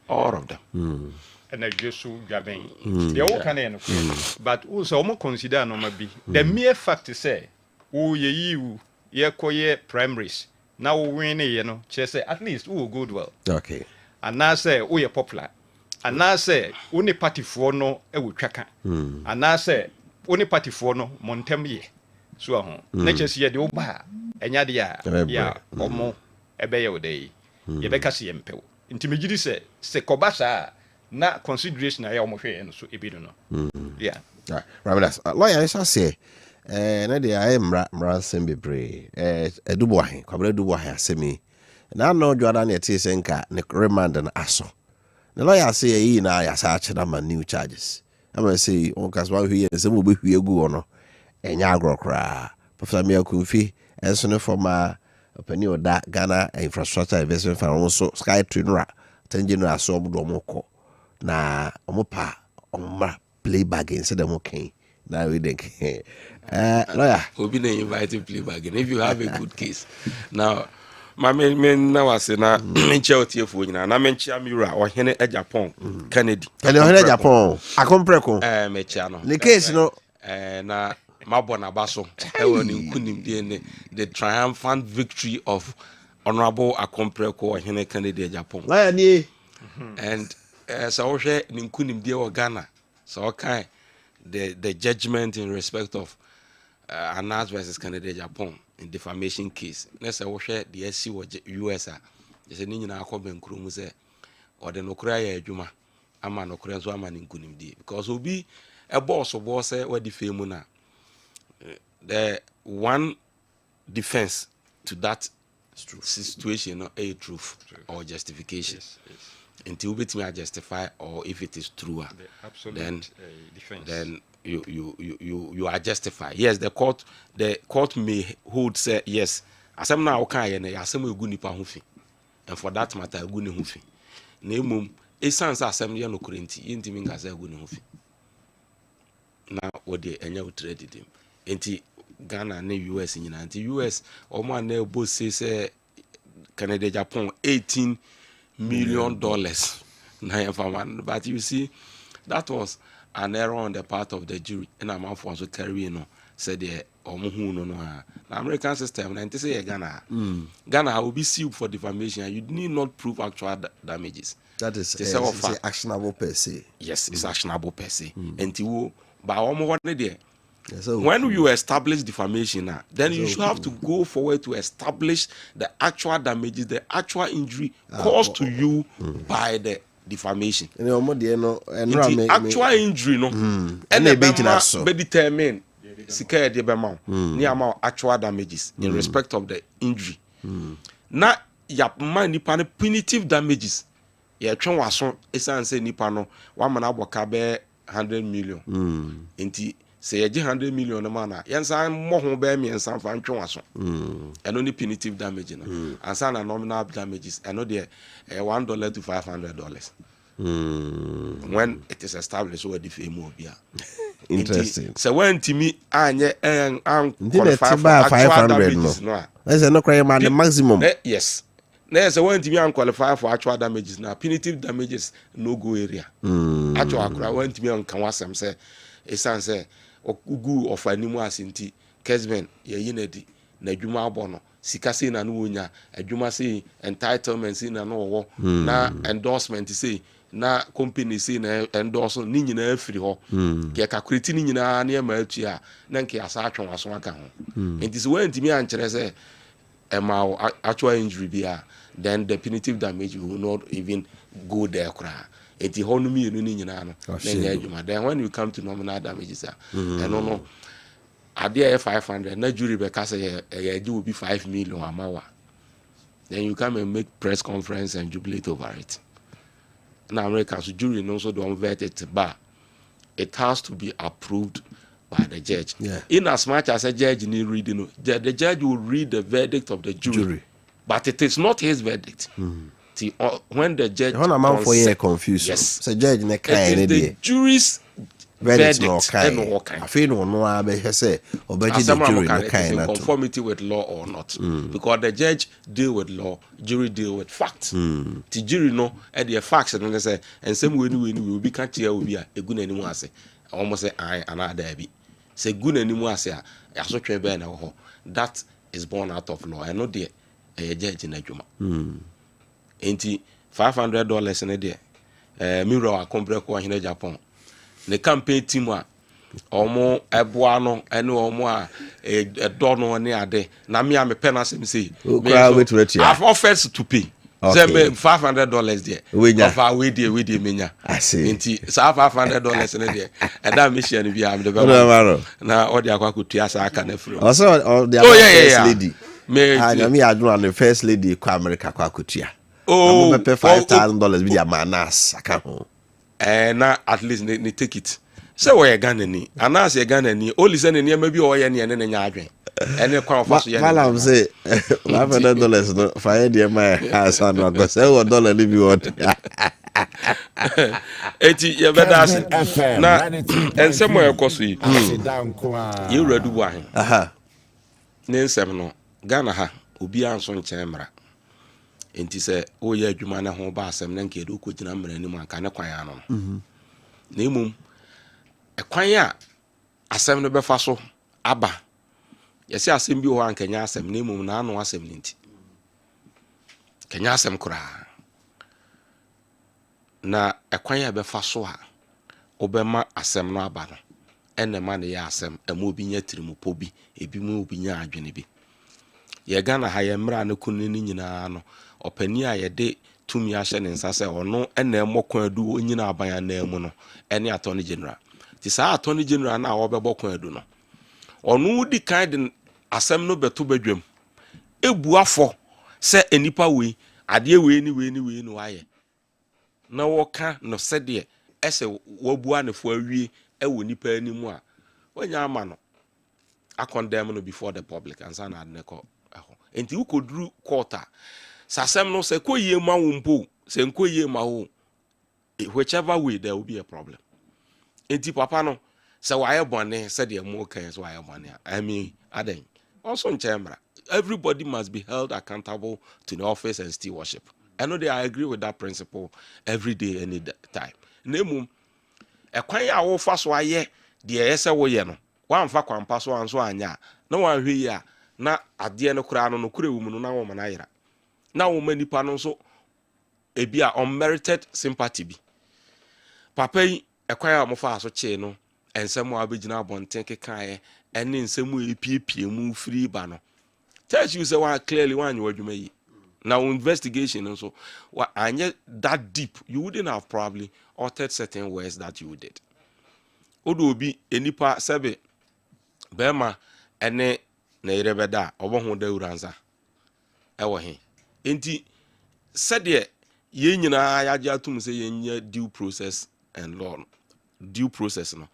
all of them. And I just so gabbing. They all can but also almost consider no be the mere fact to say. Ye koye primaries now win say at least good well okay and now say ye popular and now say only party for no e wo twaka and now say only party for no montem ye so ho na chese ye de oba enya de ya omo ebe ye odai ye be kase ye mpew ntimegidi se kobasa na consideration ya omo hwe so ebidu no yeah right lawyer is say na de I mra sembebre edubo ahen kwabra edubo ahen asemi na no dwada na ete senka ne remand na aso the lawyer say yi na ya sa achira ma new charges am say on kaswa hwie se mo be hwie gu ono enya agrokra professor Miakumfi enso ne former opani oda Ghana Infrastructure Investment Fund so sky trainer tanjinu aso obodo omoko na omopa omma play bargain se dem okay now we think lawyer will be invite to play bargain if you have a good case now my men now I say na menche otiefo nyina na menche amira ohene e Japan Kennedy ohene Japan akompreko mecha no the case no na mabona baso e woni nkunim de the triumphant victory of Honorable Akompreko Hene Kennedy Japan. And so Ninkunim Dio Ghana. So okay, the judgment in respect of Anas versus Canada Japan in defamation case. Let's say the SC or US. They say Nina Akoben Krumuse or the Nokraya Juma. Ama Nokra so ama Ninkunim Di. Because will be a boss of boss where the famuna. The one defense to that situation, not a truth or justification. Yes. Until we may justify, or if it is true, then defense. Then you are justified. Yes, the court may hold say yes. Asem na okay na asem egu nipa ho fi. And for that matter egu ne ho fi. Na emum essence asem ye no kurenti yintimi ngasa egu ne ho fi. Na wode enya utredi dem. Enti Ghana ne US nyina nti US omo na ebo say Canada Japan $18 million na. But you see that was an error on the part of the jury and I'm out for carrying said the American system and say Ghana will be sued for defamation and you need not prove actual damages. That is actionable per se. Yes, it's actionable per se. And you by almost there. When you establish defamation, then you should have to go forward to establish the actual damages, the actual injury caused to you by the defamation. The actual injury, no, and be determined. Sika de bema ni amount actual damages in respect of the injury. Na ya man nipa no punitive damages. Ya twen waso esan say nipa no wa mana aboka be 100 million. Enti say you 100 million no man yansa mo ho be me yansa fa ntwe waso. And only punitive damage no. And sana nominal damages and no there $1 to $500. When it is established where the fame will be. Interesting. So when to me qualify for actual damages no. That's no crime the maximum. Yes. There's when to me qualify for actual damages now. Punitive damages no go area. Actual when to me on can wasem say esan say ogu of animu asinti Kessben ye yinedi na adwuma abono sika sei na no wonya adwuma sei entitlement sei na no wo na endorsement sei na company sei na endorse ni nyina afiri ho ke calculate ni nyina na ma atua na nke asa atwe waso aka ho enti so when timi ankere say actual injury bia then the punitive damage will not even go there kra enti ho no mi ni nyina no na nya adwuma then when you come to nominal damages no Adia 500 na jury be kase ye will be 5 million amawa. Then you come and make press conference and jubilate over it. Now Americans jury also don't vet it, but it has to be approved by the judge. Yeah. In as much as a judge need reading, the judge will read the verdict of the jury. But it is not his verdict. When the judge confused. Yes. So judge ne the jury's verdict no kind. I feel no be say obeji the jury no kind in conformity with law or not. Because the judge deal with law, jury deal with facts. The jury no and the facts and they say and same way we will be can't hear will be a good anymore say almost say I another be say good anymore say aso twe be na ho that is born out of law and not the judge na adwuma. Enti $500 in a day. Mirror a compreko in Japan. The campaign team omo eboano ene omo a dono ne ade na me am penance say I've offered to pay say $500 there of our we dey menya nti say $500 ne there and that mission be am the na all the akwakutua sa aka na free also the first lady me adwuma the first lady kwa America kwakutua I'm pay $5,000 be their manas aka ho na at least they take it. So we Ghana ni. Anas ye Ghana ni. Only send ni maybe o ye ni ene nya adwen. Ene kwa fa so ye. Malam say $500 no fa dey my house and go say $1 ni bi won. Eti ye bedas na ensem e koso yi. Ye redu wa hin. Aha. Ne ensem no Ghana ha obi anso nchen mra. Enti se o ye adwuma na ho ba asem na nke do ko gina mra ni mu aka ne kwan ano na emum e kwan a asem no be fa so aba ye se asem bi ho ankanya asem na emum na ano asem ni nti kenya asem kura na ekwan ya befa so a obema asem no aba no ene ma ne ya asem ema obi nya tirimupo bi ebi mu obi nya adwene bi ye Ghana ha ye mra ne kunu ni nyina no opani a ye de tumi ahye ne nsa se ono ene emokwan adu onyina aban na emu no ene attorney general ti sa attorney general na obebokwan adu no ono di kan de asem no beto badwam ebu afọ se enipa we ade we ni no aye na woka no se de ese wabua ne fo awie ewo nipa animu a wanya ama no a condemn no before the public and sana ade ko eho enti ukoduru court a sasem no se koyie ma wo mpo se nkoyie ma wo whichever way there will be a problem enti papa no se waye bone se de mo kan so waye bone I mean aden also nchemra everybody must be held accountable to the office and stewardship. I know I agree with that principle every day, any time. Nemu, a kwanya wo fa so aye de ese wo ye no. Wan fa kwampa so anso anya. Na wan hwe ya na ade no kura no kura wu mu no na wo mana yira. Na wo manipa no so ebi a unmerited sympathy bi. Papa yi ekwanya mo fa so che no ensem wo abegina abonten kekae ene ensem epiepie mu free ba no. Tells you say one clearly one you may now investigation and so and yet that deep you wouldn't have probably uttered certain words that you did. Odo be any part sebe bema ene na irebeda obo de uranza ewo he enti said ye nyina ya tum say ye due process and law due process no.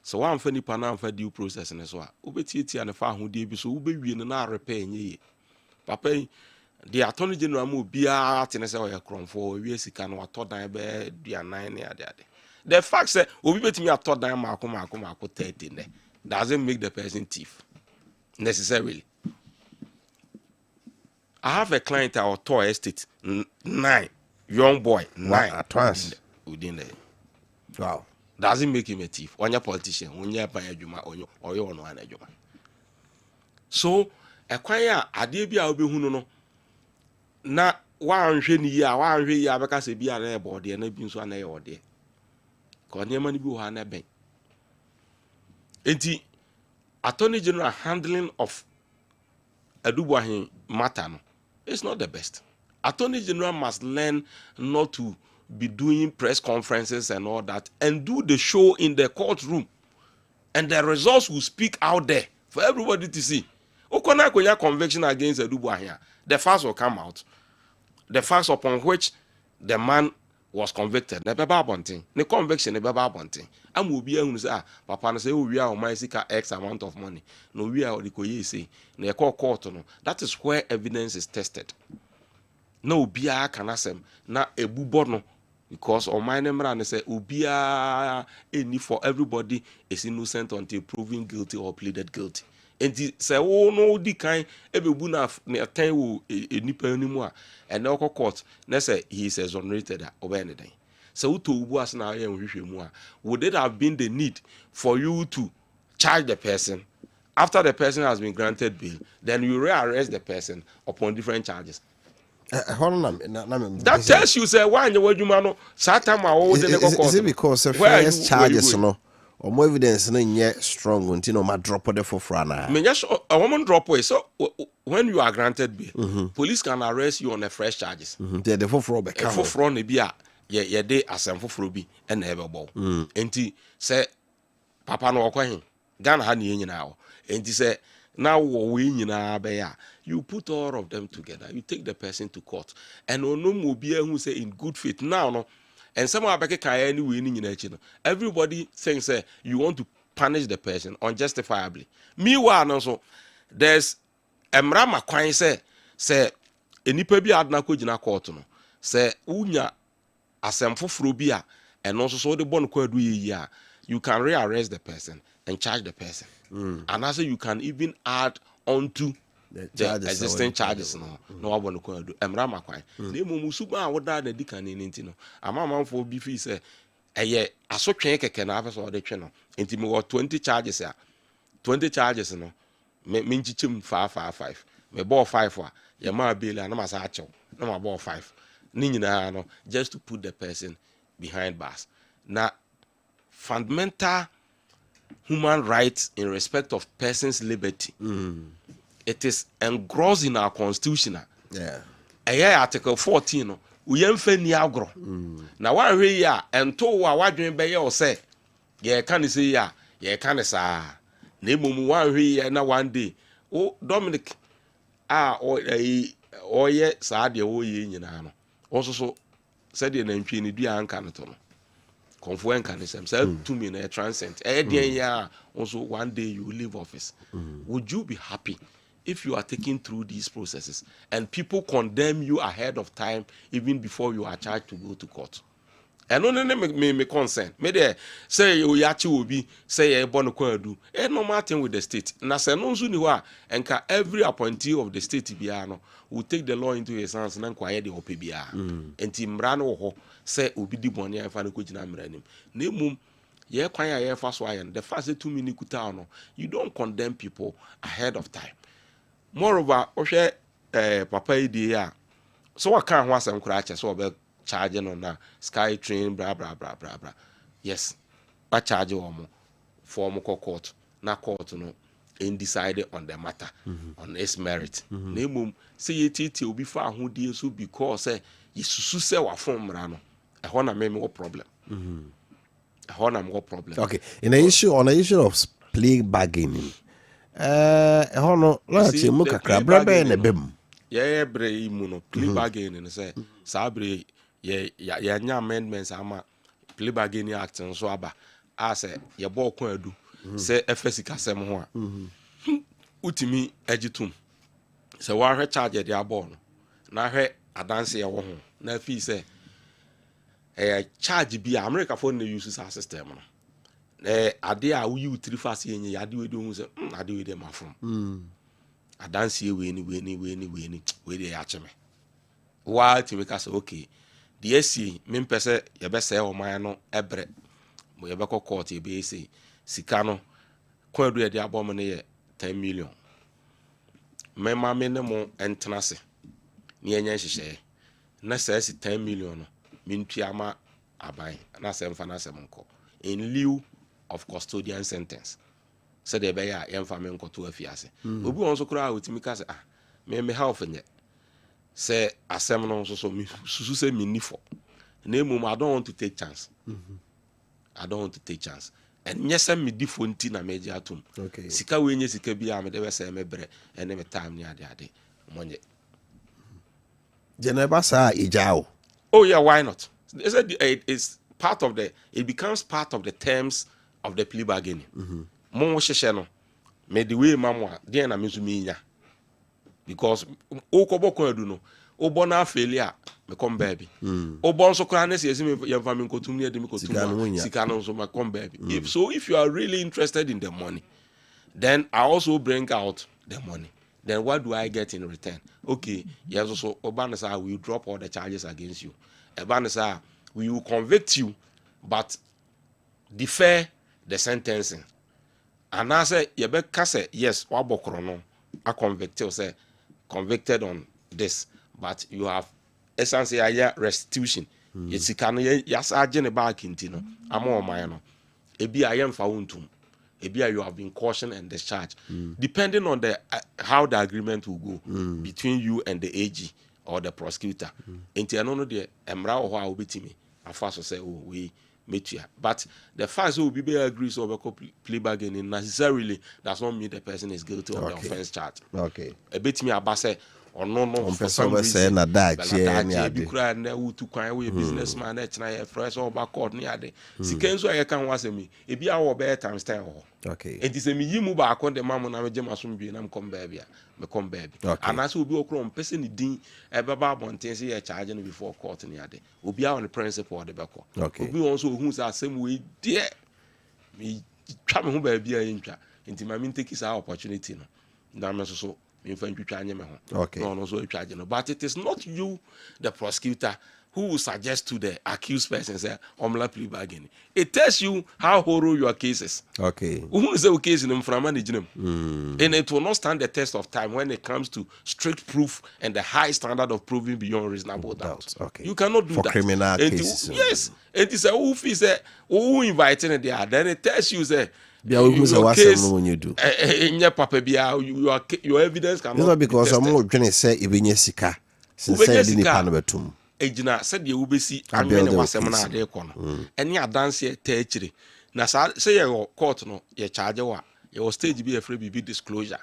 So one funny pana for due process and so obetieti and fa hodie bi so ubewie no na repair nye papa the attorney general mu bia tenese o ye kronfo wie sika no atodan be duanan ne ade the fact say obi betimi atodan mako 30 ne doesn't make the person thief necessarily. I have a client at our toy estate 9 young boy 9 at once within there. Wow. Doesn't make him a thief. When you're a politician, when you're a juma or you're on one juma. So, a choir, a debia will be huno. Na one year, because a be an airboard, and a beans one air or day. Cornelia money go on a bank. Enti, Attorney General handling of a Dubahin matter is not the best. Attorney General must learn not to be doing press conferences and all that and do the show in the courtroom, and the results will speak out there for everybody to see. Okona konya conviction against Edubu here, the facts will come out, the facts upon which the man was convicted. The baba bunting, the conviction, the baba bunting. I'm will be able to say, Papa, say, we are my X amount of money. No, we are the koye say, the court. No, that is where evidence is tested. No, bia kanasem na ebubono. Because on my name and say ubia any for everybody is innocent until proven guilty or pleaded guilty. And say oh no di kind ebebu na time wo nipa animu and na court na say he is exonerated or anything. So to ubu as na hwehwemu would it have been the need for you to charge the person after the person has been granted bail, then you rearrest the person upon different charges? That tells you say why you no Satan ma wo de ko. Is it because the first charges no or more evidence no yet strong until no ma drop the for frana? Me just a woman drop away. So when you are granted bail, police can arrest you on the fresh charges. The for fraud be for fraud ne bia ye dey asem for bi e na ebe bo. Enti say papa no okwan Ghana ha ne nyina o. Enti say now we nyina be ya. You put all of them together. You take the person to court. And onum will be who say in good faith. Now, no. And some are anyway. Everybody thinks you want to punish the person unjustifiably. Meanwhile, also, there's Emra Maakye say enipa bi adna ko gina court no. Say unya asem foforo bi a and also so the bon ko adu yi a you can rearrest the person and charge the person. And also you can even add onto the existing charges no wabon ko do Emra Maakye na musu ba woda na dika ne nti no amamanfo bi fi say eye asotwen keke na afa so de twe no enti me 20 charges a 20 charges no me nchichem 5 me bo 5 a ye ma bail na ma sa achew no about 5 ni nyina no just to put the person behind bars. Now fundamental human rights in respect of person's liberty, it is engrossed in our constitution. Article 14 no we yemfa ni agro na wa hwe ya ento wa wadwen be ye o se ye kan say ya ye kan sa na emom wa hwe ya na one day o Dominic o ye sa de wo ye nyina no o so said na ntwe ni dua anka no to no konfo enka ne sem say to me na transcend de ya also one day you will leave office. Would you be happy if you are taken through these processes and people condemn you ahead of time even before you are charged to go to court? And no me concern me there say you yachi obi say e born kwadu e normal thing with the state na say no nso ni ho a enka every appointee of the state bia no will take the law into his hands na kwaye de ope bia enti mra no ho say obi di boni afa na ko gina mra nim na emum ye kwan ya ye fa so ayen the fact say 2 minutes kuta no you don't condemn people ahead of time. Moreover ohwe papa idi ya so waka ho asem kura ache so obe charge no na sky train bra bra bra bra bra yes ba charge omo for mo court na court no and decided on the matter on its merit na emum say yetiti obi fa ahodie so because yesusu say wa fom mra no e ho na me problem problem. Okay, on the issue of plea bargaining, no mu kakra brabe na bem. Yeah, bre mu no plea bargaining say sabre ya nya amendments ama plea bargaining act so aba say ye bo kon adu say efesika sem ho a utimi agitum say wa hwe charge de abo no na hwe adanse ye wo ho na fi say charge bi America for no use our system no ade a we three fast yen ade we do hu say ade we dem afrom adanse we we dey ache me wa ti we ka say okay the SC me pese ye be say o man no ebre mo ye be court e be say sika no kwadu ye de abom no ye 10 million me ma me ne mo entenase ne enya hihye na say 10 million no mintuama abai na sem fa na sem nko in lieu of custodian sentence said the beya yemfa me nko to afiase obi won so kura otimi ka say me health nye say asem no so me susu say me nifo na emum I don't want to take chance and yes me difo nti na meji atum sika we nye sika bia me de we say me bre ene me time ni ade monye Jeneba sa ijao. Oh yeah, why not? It's part of it becomes part of the terms of the plea bargaining. Mo hwehwe no me the way mamwa dey na mezumi nya because okoboko adu no obo na failure me come baby obo nso kra na se me yemfa me nkotum ne de me kotum sika no nso me come baby if you are really interested in the money then I also bring out the money. Then what do I get in return? Okay, yes, also Obanasa will drop all the charges against you. Obanasa we will convict you, but defer the sentencing. And I say, Yebeka say, yes, Wabokrono, I convicted on this, but you have essentially a restitution. Yes, you can yes, I gen back into I'm all mine. Ebi I am fountum. Ebia you have been cautioned and discharged, depending on the how the agreement will go between you and the AG or the prosecutor. Enti ano no de emra ho a obetimi afa so say oh we meet you. But the fact that we be agrees over plea bargaining necessarily does not mean the person is guilty of the offense charge. Okay. Ebetimi aba say or no for some reason na dachi bi kura na wutu kwan we businessman na china ya fresh over court ni ade sikenso ya kan wasemi ebi awo be times 10 ho. Okay. Enti se mi yimu ba akon de mamu na me gema so mbi na me come baby anase obi okro mpese ni din e baba bonten se ya charge no before court ni ade obi a on principle de beko obi won so ohun sa asem we de mi twa me ho ba bia yintwa enti ma mi take this opportunity no na me so no, so but it is not you, the prosecutor, who will suggest to the accused person say omla plea bargaining. It tells you how horrible your case is. Okay. Who is the case in and it will not stand the test of time when it comes to strict proof and the high standard of proving beyond reasonable doubt. Okay. You cannot do for that. Criminal cases. Yes. It is a who inviting it there. Then it tells you that your case when you do. Your evidence cannot. It's not because I'm more going to say Ibinya Sika. Since I didn't pan Ejina said the ubesi anwene wasem na ade ko no ene adanse taachire na say your court no ye charge wa your stage be afre bibi disclosure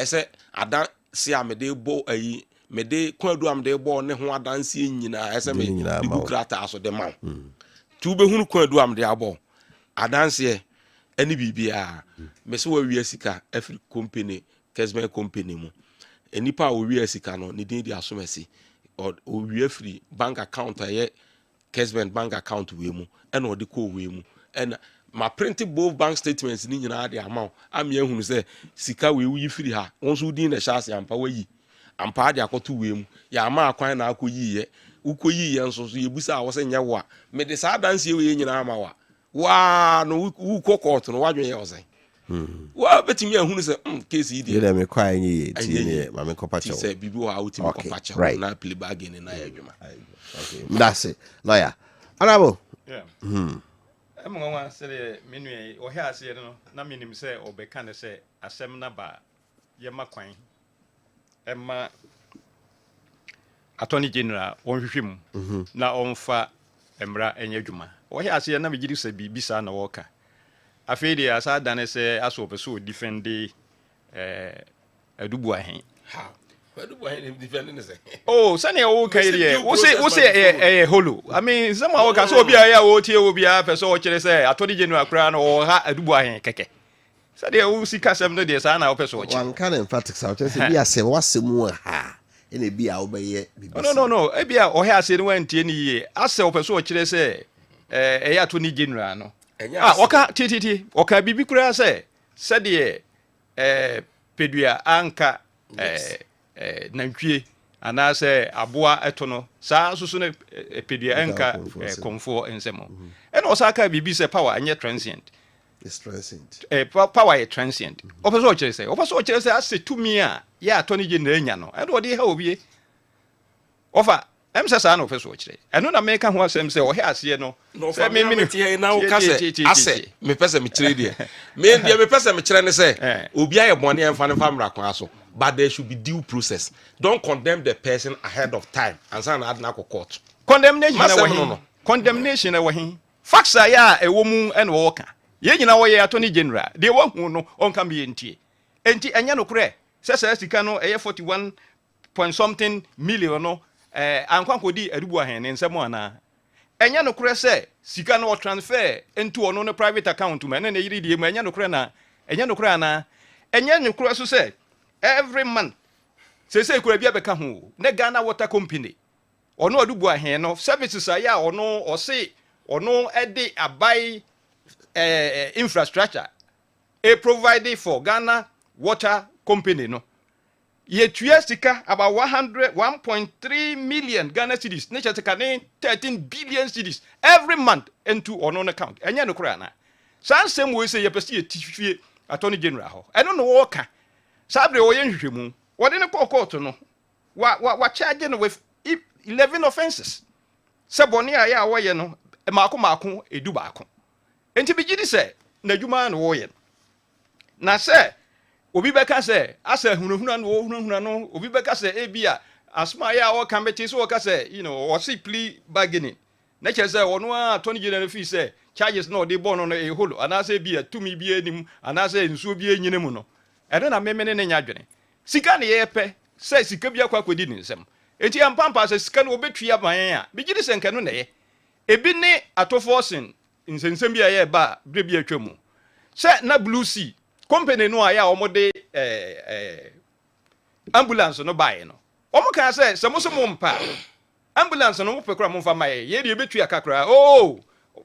say adanse amede bo ayi mede kwadu amede bo ne ho adanse nyina say me bukrata aso de man tu be hunu kwadu amede abo adanse ene bibia me se wa wi asika afri company Kessben company mu enipa wo wi asika no ne din di asomasi or we free bank account aye Kessben bank account we mu and or the co we mu and my printed both bank statements ni nyina the amount am ye hunu say sika we free ha wonso din na chance ampa wayi ampa de akoto we mu ya ama akwan na akoyi ye ukoyi ye nso so ye busa wo se nya wo a me de sa dance we nyina ama wa no uko court no wadwen ye ozen wa betimi ahunu se case yi dey me kwa anyi tie ma me kopacho say bibi wa outi me kopacho na plea bargain na adwuma. Okay, that's it. Lawyer honorable nwa say menu o he ase no na menim say obeka ne say asem na ba ye makwan emma attorney general onhwehwem na onfa emra enye adwuma o he ase na me gidi say bibi sa na woka afeedi asa dane se aso peso defend adubu ahen ha adubu ahen defend ne se oh sane o kai de wo se holo I mean some o ka so obi ya wo tie obi ya peso o kire se atodi general kra na o ha adubu ahen keke sade o sika sem no de sa na o peso o kire one can emphatic sa o kire se bia se wasemu ha ene bia wo be ye bibi no e bia o he ase no wantie ni ye ase o peso o kire se ya atodi general no oka titi oka bibi kura se de pedua anka nantwie ana se aboa etono saa susu ne pedua anka komfo ensemo ena osaka bibi se power anye transient is transient power is transient opeso kire se ase tumi a ya atoni je na enya no ena odi ha obie ofa emsasa na opeso kire eno na meka ho asem se o he ase no se me tie na wo ka se ase me pese me kire de me ndie me pese me kire ne se obi aye bone emfa ne famra kwa so but there should be due process. Don't condemn the person ahead of time and say na adna court condemnation na wahin facts ya ewo mu ene wo ka ye nyina wo ye attorney general de wo hu no on kan be enti enya no kure se sika no 41 point something million no ankwa kodi adubu ahen ne nsemo ana enya no kure se sika no transfer into ono no private account ma na yiri die mu enya no kure na enya no kure ana enya no kure so se every month se kure bia beka ho ne Ghana Water Company ono adubu ahen no services aya ono ose ono ede abai infrastructure provided for Ghana Water Company no ye tuya sika about 1.3 million Ghana cedis ne chete kan 13 billion cedis every month into on account enya no kura na sansem we say ye pese ye tifie attorney general ho eno no wo ka sabre wo ye nhwehwemu wo de ne court no wa charge no with 11 offenses se boni aya wo ye no maako edu baako enti bi gidi se na dwuma no wo ye na se obi beka se asa hunahuna no obi beka se ebia asma ya o kan beti so ka se o si plea bargaining na che se ono attorney general fi se charges no de bono no e holo ana se bia tumi bia enim ana se nsuo bia enyine mu no eno na memene ne nya dwene sika ne ye pe se sika bia kwa kwedi ni nsem enti ampampa se sika no obetua ban a bi gidi se nka no na ye ebi ne atoforsen nsensem bia ye ba bre bia twemu se na Blue Sea company no aya omode ambulance no bae no omo kan se mo so mo mpa ambulance no mo pekura mo fa mae ye de betu akakra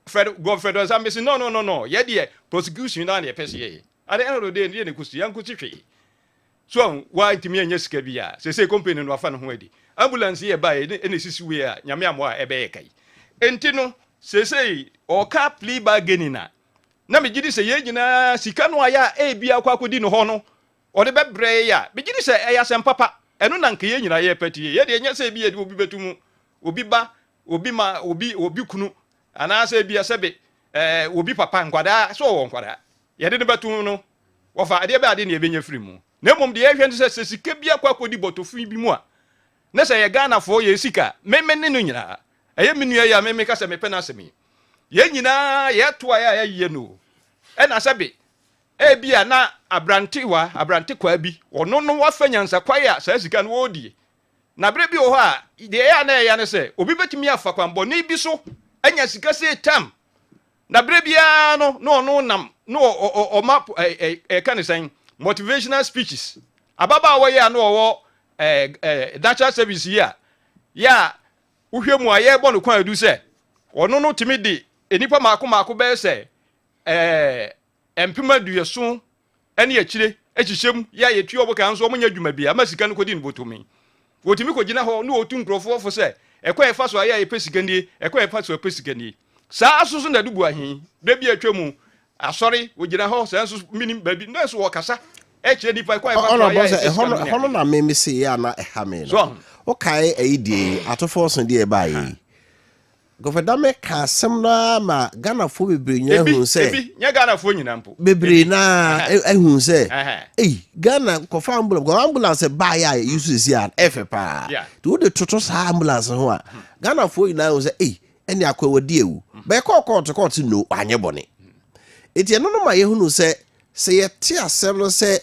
Fred Zambesi no ye de prosecution na na pese ye at the end of the day ne kusi yankuti hwe so wa intimi anya sika bia se company no afa no ho adi ambulance ye ba ene sisi we a nyame amwa ebe ye kai enti no sesei o ka plea bargaining na me gidi se ye nyina sika no aya e bia kwakodi no ho no o de bebre ya me gidi se eya sem papa eno na nke ye nyina ye pati ye de nya se bia de obi betumu obi ba obi ma obi kunu ana se bia sebe obi papa nkwada so wo nkwada ye de betumu no wo fa ade be ade na ebenya firi mu na mom de ye hwe se sika bia kwakodi botofin bi mu a na se ye Ghana fo ye sika meme ne no nyina eye menua ya meme ka se me pena se me ye nyina ye to aya ye no e na sebe e bia na abrante kwa bi ono no wa fanyansa kwa ya sa sika no wodi na bre bi o ho a de ya na ya ne se obi betimi afa kwambo ni bi so anya sika se tam na bre bia no nam no o map kan sen motivational speeches ababa wo ya no wo natural service ya uhwemu aye bo no kwan edu se ono no timi di enipa maako be se empima duyeso ene akire echihyem ya yetu obo kan so omunya dwuma bia amasika no kodi nbotomi wotimi kogina ho no otu nkrofo fo se ekwa efa so aya epesikani ekwa efa so epesikani sa asusu na dubu ahin de bia atwemu asori wogina ho se nso minim babi no so wokasa ekire dipa ekwa efa so aya hono na meme se ya na ehame no okay aidie atofo so de e bae Gofedame ka sem na ma Ghana fo bebre nya hu se nya Ghana fo nyina mpo bebre na ehun se Ghana ko fa ambulance ba ya yusu si an efepa to de toto sa ambulance ho a Ghana fo nyina hu se eni akwa wadi ewu be court no anye bone eti eno no ma ye hunu se ye ti asem no se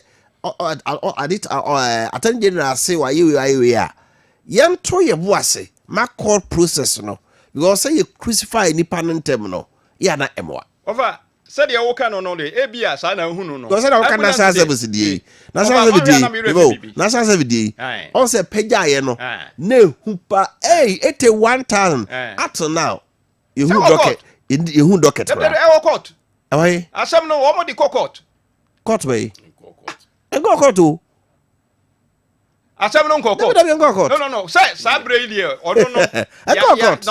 attorney general say wa ye a yento ye boase ma court process no because say you crucify ni panentem no ya na emwa over said you woka no le bia sa na hunu no because na woka na sa service die na sa service die on say pega ye no na hupa 81,000 at now you hu docket court away asam no wo mo di court way go court o asam no court no say sabre ile odo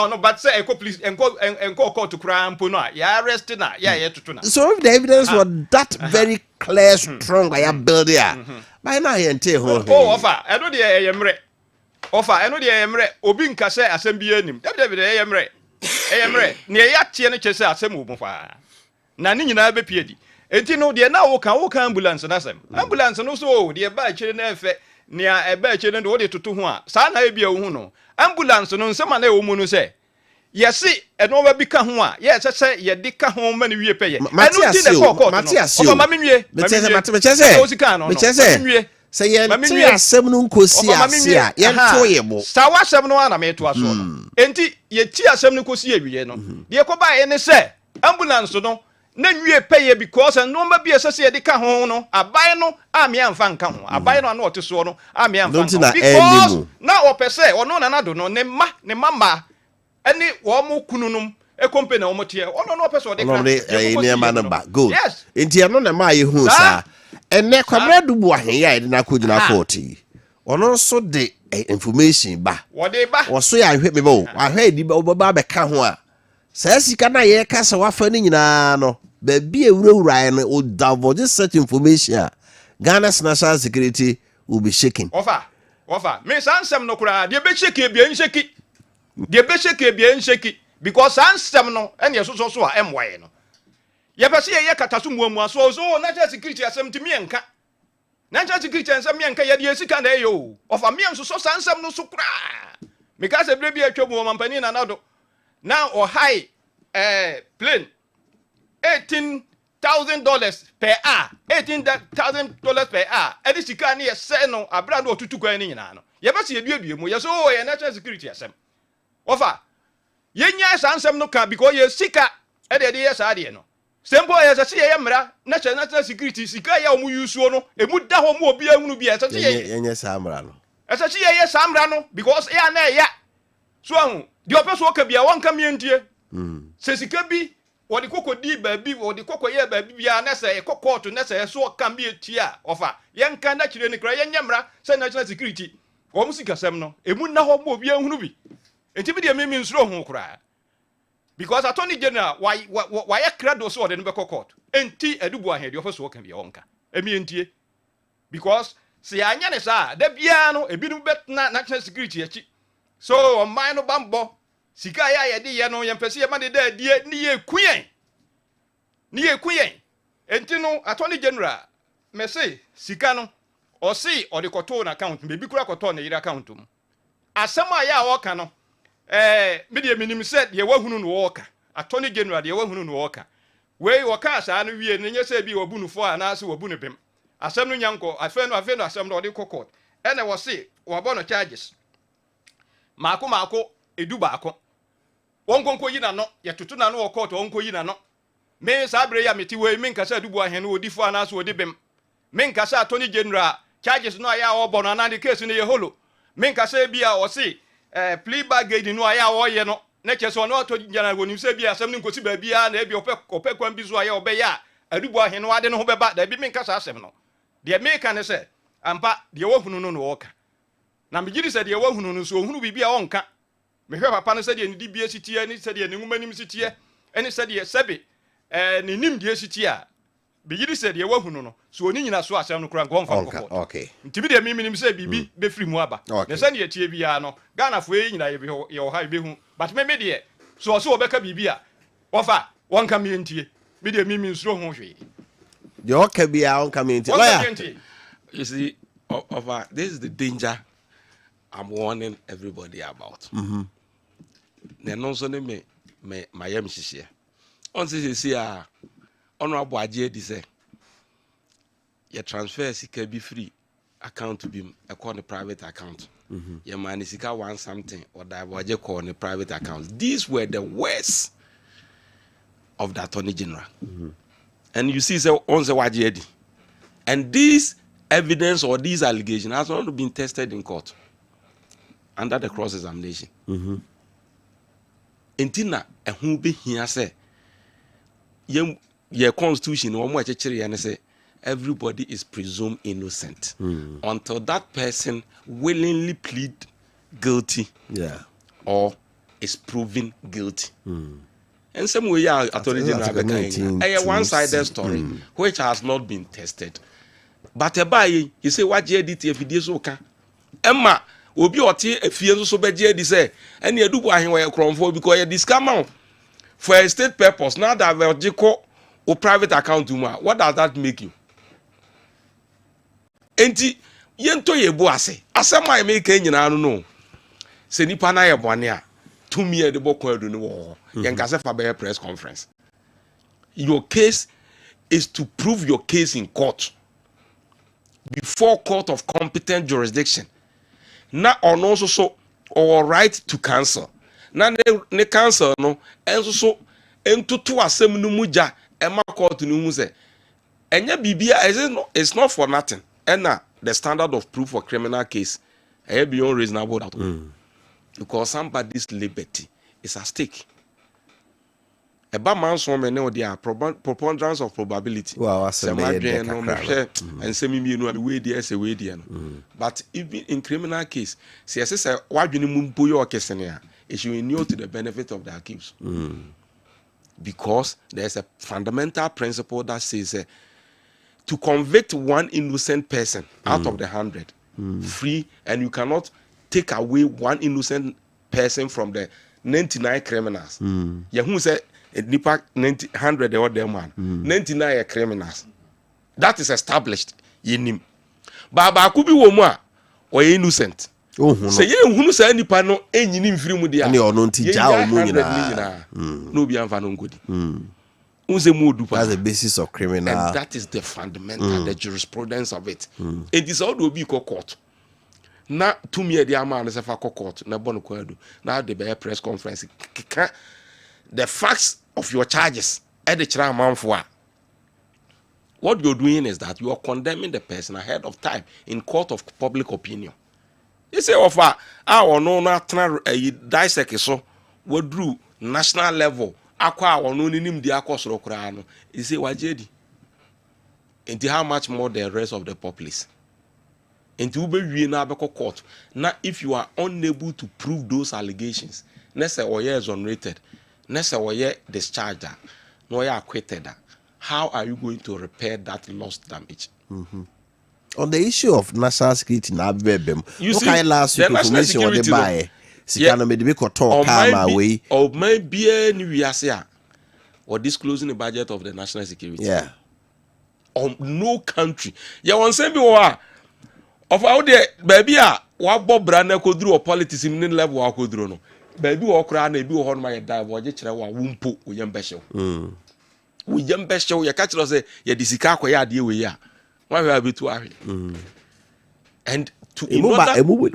no but say enko please enko court kura mpo no ya arrest na ya tutu na so if the evidence was that very clear strong I am build here by now here nte ho offer eno de eyemre obi nka say asam bi anim David eyemre ne ya tie ne chese asam obu fa na ni nyina be piedi enti no de na wo kan ambulance na asam ambulance no so de ba kire na efe nia ebe kire no de tutu ho a sa na ebia wo hu no ambulance no nsema na ewo mu no se yesi eno ba bi ka ho a ye sese ye de ka ho ma ne wie peye eno ti ne Matias o ma menwie mechese say ye ti asem no nkosi asia ye to ye bo sa wa asem no ana me to aso no enti ye ti asem no kosi awie no de ko ba ye ne se ambulance no na nwie peye because no ma bi esese ye de ka ho no abai no ami amfa nka ho abai no na oteso no ami amfa nka because na opese ono na nado no ne mama eni wo mu kununum e company wo motie ono no opese o de ka ne ma no ba good enti ano na ma ye hu sa ene kwamra dubu ahen ya na kojina court ono so de information ba wo so ya hwe me bo ahwe di ba be ka ho a sa sika na ye ka se wafa ni nyina no ba bi ewurawura no o divulge such information Ghana's national security will be shaking ofa me sansem no kura de be shake bia nsheki because sansem no ene so a emwaye no ye pese ye kataso muamu aso so national security asem timi enka national security asem enka ye de sika na eyo ofa me so sansem no so kura because ebre bi atwa mu mampani na nado now or high plane $18,000 per hour $18,000 per hour edi sika na ye se no abra no otutu kwa ni nyina no ye be se ye duadue mu ye so ye national security asem ofa ye nya sansem no ka because ye sika ede ye sa de no sembo ye se ye mra national security sika ya omu yusuo no emu da ho mu obi ahunu bi ye se ye nya samra no ese se ye samra no because ya na ya so ahu di opeso ka bia won ka mientie se sika bi wodi kokodi baabi wodi kokoye baabi bia na se court na se so ka mietie a ofa ye nka na kire ni kra ye nya mra se national security Om sikasem no, emu na ho mo obi ehunu bi. Enti bi de me nsuro ho kura. Because attorney general why credo so de no be court. Enti edubu ahede ofo kan bi wonka. Emi entie. Because se anya ne sa da bia no ebi no bet na national security achi. So on mine no bambo sika ya de ye no yempese ye ma de da die ni ye kuyen. Ni ye kuyen. Enti no attorney general me say sika no o si o de koto na account me bi kura koto na yira account mu. Asema ya wo ka no media minim said ye wahunu no woka attorney general ye wahunu no woka we woka sa no wie ne nyese bi wabu no fo anase wabu no bem asem no nyanko afa no asem no de court ene wo se wo no charges mako edu baako wonkonko yi na no ye tutu na no wo court wonko yi na no me sa bre ya meti we me nkasa dubu ahen no odi fo anase odi bem me nkasa attorney general charges no aya wo bono na de case no ye holo me nkasa bia wo se plea bargain no aya wo ye no na cheso no attorney general wonim se bia asem no nkosi ba bia na e bia opɛ kwan bi zo aya obeya adubu ahen no ade no ho beba da bi me nkasa asem no de me ka ne se ampa de wahunu no no woka na me giri se de wahunu no so ohunu bibia wonka me hwe papa no se de ni bia sitie ni se de ni ngumanim sitie eni se de sebe ni nim de sitie a be giri se de wahunu no so oni nyina so asem no kura nko wonfa ko okay ntibi de me minim se bibi be free mu aba ne se ne tie bia no Ghana fo e nyina ye wo ha be hu but me de so obeka bibia wofa wonka me ntie me de mimi nsuro ho hwe the okay bia wonka me ntie lawyer. You see, this is the danger I'm warning everybody about. Then also me my shishia. On see honorable Maakye say your transfer can be free account to be a private account. Your money sika want something or that was call a private account. These were the worst of the attorney general. And you see, so on the Maakye, and this evidence or these allegations has not been tested in court under the cross-examination. Entina who be here say your constitution or more say everybody is presumed innocent until that person willingly plead guilty or is proven guilty. And some way attorney general a one-sided story which has not been tested. But you say what JD video so can Emma will be or a fear so bad JD say and you do why you cron for because you discount for a state purpose now that we'll or private account what does that make you? Enti yento ye boase asema make nyina no no se nipa na ye bone a to me e de bokon adu no wo yen ka se fa be press conference. Your case is to prove your case in court before court of competent jurisdiction. Na ono so or right to cancel. Na ne cancel no enso so entutu asem no muja e ma court no mu se enya bibia it's not for nothing. And the standard of proof for criminal case beyond reasonable doubt. Because somebody's liberty is at stake. A bad man's woman know there preponderance of probability. Wow, and semi me know the way there. But even in criminal case, see as I say, why do you mumbo your case it should inure to the benefit of the accused. Because there's a fundamental principle that says to convict one innocent person out of the 100 free, and you cannot take away one innocent person from the 99 criminals. Who said nipa 100 or them one 99 criminals. That is established in him. Baba could be woman or innocent. Say who say nipa no enyini mfiri mu dia. No be anfa good. That's the basis of criminal. And that is the fundamental, the jurisprudence of it. It is all to be court. Now, 2 years the amount is a court. Now, now the press conference. The facts of your charges at the trial for. What you're doing is that you are condemning the person ahead of time in court of public opinion. You say, offer our no dissect so what drew national level. Akwa ono nim di akosoro kura no is say wajedi. And how much more the rest of the populace? Into ube na abeko court. Now, if you are unable to prove those allegations, let's say or is exonerated, let's say or discharged, no you acquitted, how are you going to repair that lost damage? On the issue of national security, now you see, last week information on the buy. Sikano made me talk away. Or maybe any or disclosing the budget of the national security. Yeah. No country. Yeah, one same of out there, baby, what Bob Brandon could do or politics in level or could do. Baby, or cry, maybe on my dive or just a wumpo with young Beshel. With young Beshel, your catcher say, yeah, this is Kako, deal with ya. Why will I be too worried? And to move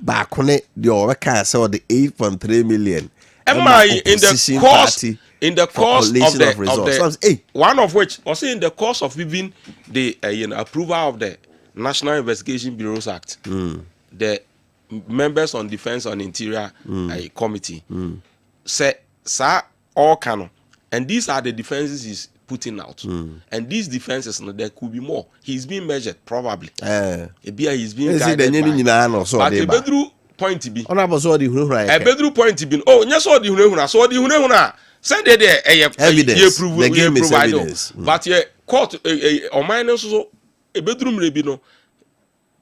back on it, the Orca saw the 8.3 million. Am I in the course of the one of which also in the course of even the approval of the National Investigation Bureaus Act, the members on Defense and Interior Committee say all canon, and these are the defenses he's putting out, and these defenses there could be more. He's being measured probably. He's being guided but the bedroom point to be. A bedroom point to be. Oh, yes, all the hunahuna. So the hunahuna. Send it there. Evidence. The game is evidence. But yeah, court or minus so a bedroom may be no.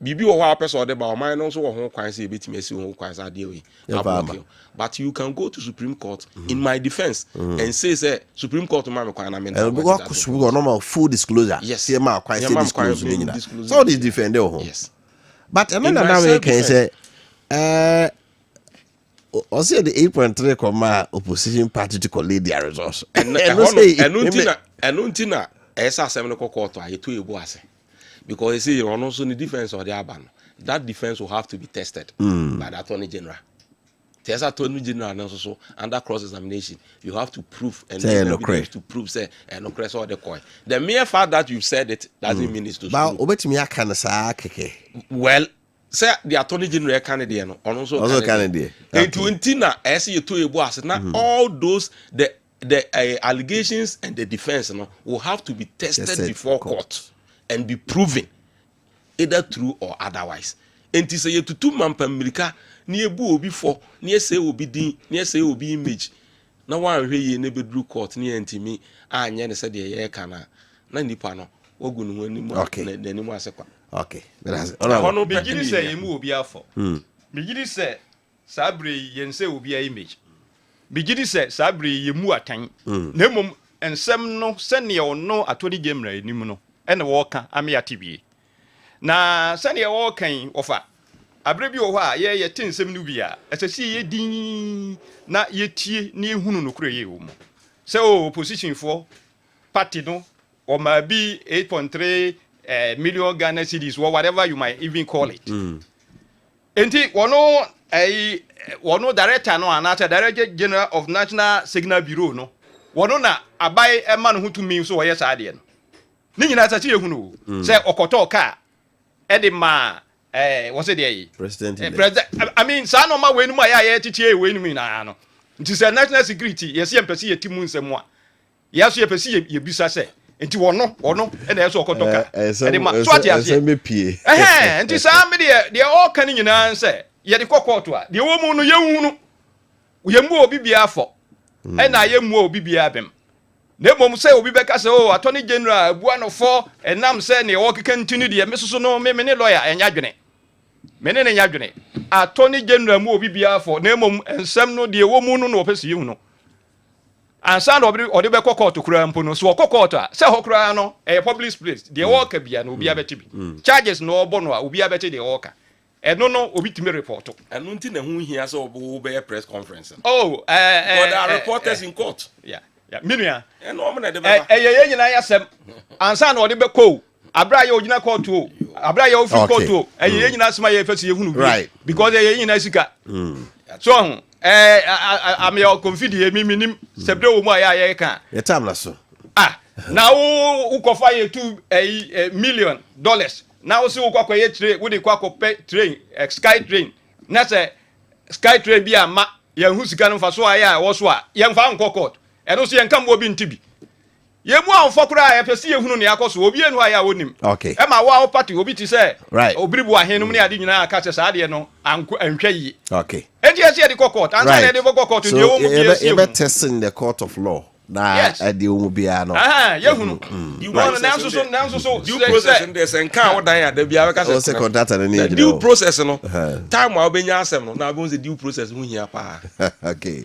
Bibi or one person or the bar minus or home crimes a bit messy home crimes are deal with. But you can go to Supreme Court in my defense and say Supreme Court to my requirement. Normal full disclosure. Yes. So this defender. Yes. But another now can say also the 8.3 comma opposition party to collate their resource. And untina esa seven court I to you boase. Because you see you're also in the defense of the urban. That defense will have to be tested by the Attorney General. There's Attorney General and also under cross-examination. You have to prove and to prove say no cross or the coin. The mere fact that you said it doesn't mean it's to well, say the Attorney General Canadian or also Canadian. All those the allegations and the defense will have to be tested before court and be proven either true or otherwise. And to say to 2 man per America near boo before near say will be din near say will be image. Now one way you never drew court near and me and yen said the cana nani pano or good anymore. Okay, the anymore second. Okay, begin say you will be for begin say Sabri yen say will be an image. Begin say Sabri you mu atan nemum and some no send your no at 20 game right nimuno and walker amia TV. Na send your walking offer. Abrebi owa ye tin sem no bia asasi ye din na ye tie ni hunu no kure ye wo mo se opposition for party no or maybe 8.3 million Ghana cedis or whatever you might even call it. Enti wono director no anata director general of National Signal Bureau no wono na abai e man hu to me so ye sa de no ni nyina asasi ye hunu se okoto ka e de ma what's it there? President. I mean, son of my way no my teacher way no na no. It is a national security. Yes, you person ye timu nsemo. Yes, you person ye bisa say. Enti wono and e so okotoka. E ma so ati ase. Enti sa me de all kan nyina say. Ye de kokoto a. De wo mu no ye hunu. Ye mu obi bia afọ. E na ye mu obi bia abem. Na mom say obi beka say oh Attorney General bua no for enam say na wo keka ntinu de me soso no me ne lawyer enya dwene. Mene ne nyadwene Attorney General mu obi bia for na mom ensem no de wo mu no no opese hu no ansa na obi be court kura mpo no so court a se ho kura no public place de wo ka bia no obi abeti bi charges no obo no a obi abeti de wo ka eno no obi timi report eno nti na hu hia so obo be press conference oh there are reporters in court yeah minua eno mo na de be ye nyina yasem ansa na odi be ko abra ye ogina court o abra ye ofi court o ye nyina sima ye fesi ye hunu right because ye nyina sika so am your confide me minim sebre wo mu aya ye kan ye time na so na wo kofa ye $2 million na wo se wo kwakọ ye train wo de kwakọ train sky train na se sky train bi ama ye hu sika no fa so aya wo so a ye mfa nko court eno so ye nka mo bi ntibi ye mu amfo kura ya pese ye hunu ne akoso obi enu aya wonim okay e ma wa party obi ti say right obiribu ahenum ne ade nyina aka che sa ade no anko anhwa yi okay enti ese de court ansa na de court ndi o mu bi ese you better test in the court of law na ade o mu bia no ye hunu you want na so due process in this and can odan ya da bia we ka say second data na ni due process no time wa obenya asem no na go say due process hu hia pa okay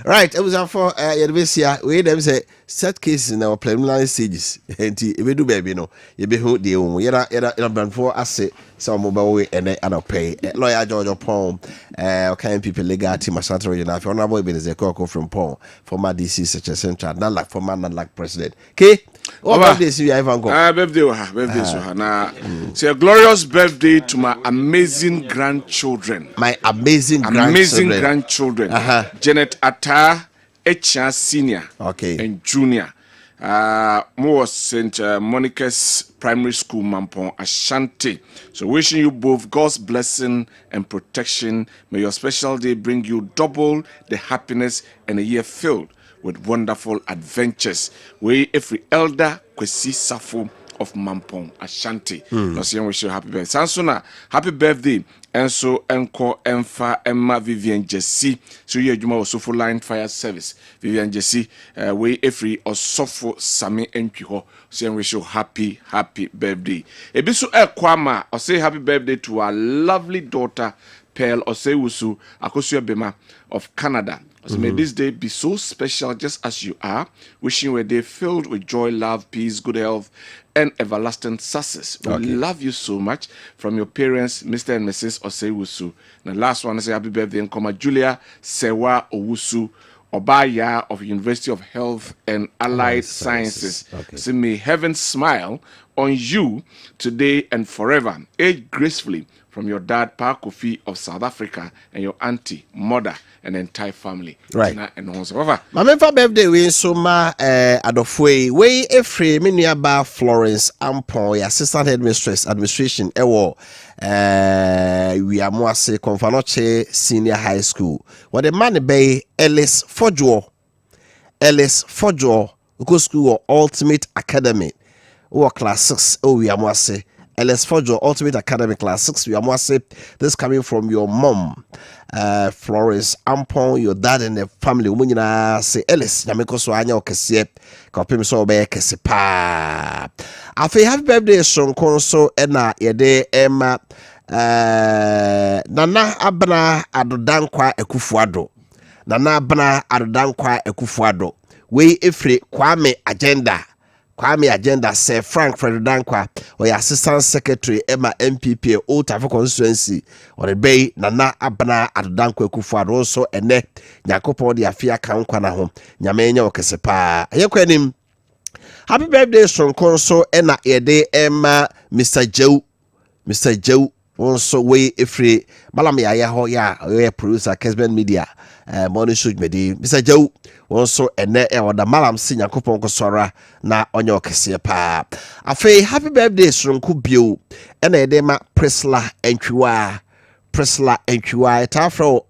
right it was for yebesia we dem say set cases in our preliminary stages enti e be do baby no ye be hu de o yera brandfo ase so mo ba we ene anopay lawyer George Pong okay people legal team Ashanti regional honorable Ebenezer Koko from Pong former DC Secretary Central not former not president okay what birthday see you Ivan go birthday so na say a glorious birthday to my amazing grandchildren Janet Atta Echia Senior and Junior more St. Monica's Primary School, Mampong, Ashanti. So wishing you both God's blessing and protection. May your special day bring you double the happiness and a year filled with wonderful adventures. We every elder Kwesi Safo of Mampong, Ashanti. No say wish you happy birthday. Sansona, happy birthday. And so Enko Emfa Emma Vivian Jesse. So you Juma Osofo Line Fire Service. Vivian Jesse, we every Osofo Sami Enkiho. So wish you happy birthday. Ebisu Kwama, or say happy birthday to our lovely daughter Pearl Osewusu Akosua Bema of Canada. So may this day be so special just as you are. Wishing you a day filled with joy, love, peace, good health, and everlasting success. We love you so much. From your parents, Mr. and Mrs. Osewusu. And the last one is happy birthday and Koma Julia Sewa Owusu Obaya of University of Health and Allied Sciences. So may heaven smile on you today and forever. Age gracefully from your dad, Pa Kofi of South Africa, and your auntie, mother, and entire family. Right. And also over. My birthday we so ma adofwe we efre me nuaba Florence Ampon, your assistant headmistress administration ewo we are Moase Konfanoche Senior High School. What the man be Ellis Fojo go school Ultimate Academy or class 6 we are Moase Ellis Fojo Ultimate Academy class 6 we are Moase. This coming from your mom Florence Ampon, your dad and the family umunyina say Ellis nyameko so anya okese kopim so be kese pa afi happy birthday sonko so na yede ema nana abna adodankwa ekufuado we efre Kwame agenda say Frank Fredankwa or your assistant secretary Emma MPP Old Tafu constituency or the bay Nana Abana Adodankwa Kufuado also ene Nyakopo di afia kankwa na ho nyamenya okesepa ayekwanim happy birthday from Konso ena yede Emma Mr. Joe also we efre malam ya ho ya producer Kessben Media morning show medi Mr. Joe also ene oda malam si Nyankopon kosora na onye okese pa afi happy birthday sonko bio ena ede ma Prisla Entwiwa etafro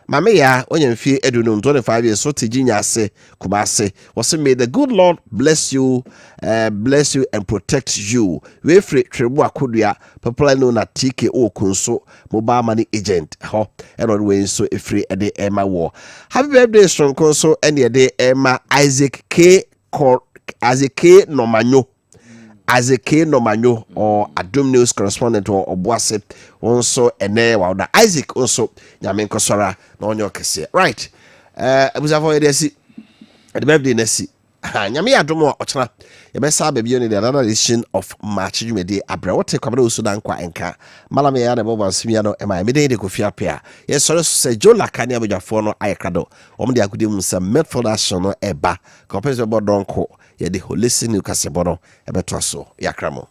mame ya onye mfie edunum 25 years so tijinya ase kubase was may the good Lord bless you and protect you we free trebu akodua popular known as TK Okunso mobile money agent ho and we so free ede Emma war happy birthday sonko so ene ede Emma Isaac K Nomanyo or Adum News correspondent or Obuase also ene wada Isaac also nyamenko sora na onyo kese right abusafo yedesi the birthday nesi nyame adom ochana yebesa baby on the another edition of Maakye Jumedi abra wote kwabra usudan kwa enka malame ya na boba simia no ema mede de Kofi Appiah yes so se jola kani abujafo no ayekado omde akudi mu se Medford action no eba compare bodonko ye de holistic new kasebono ebeto so yakramo.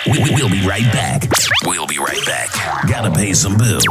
We'll be right back. Gotta pay some bills.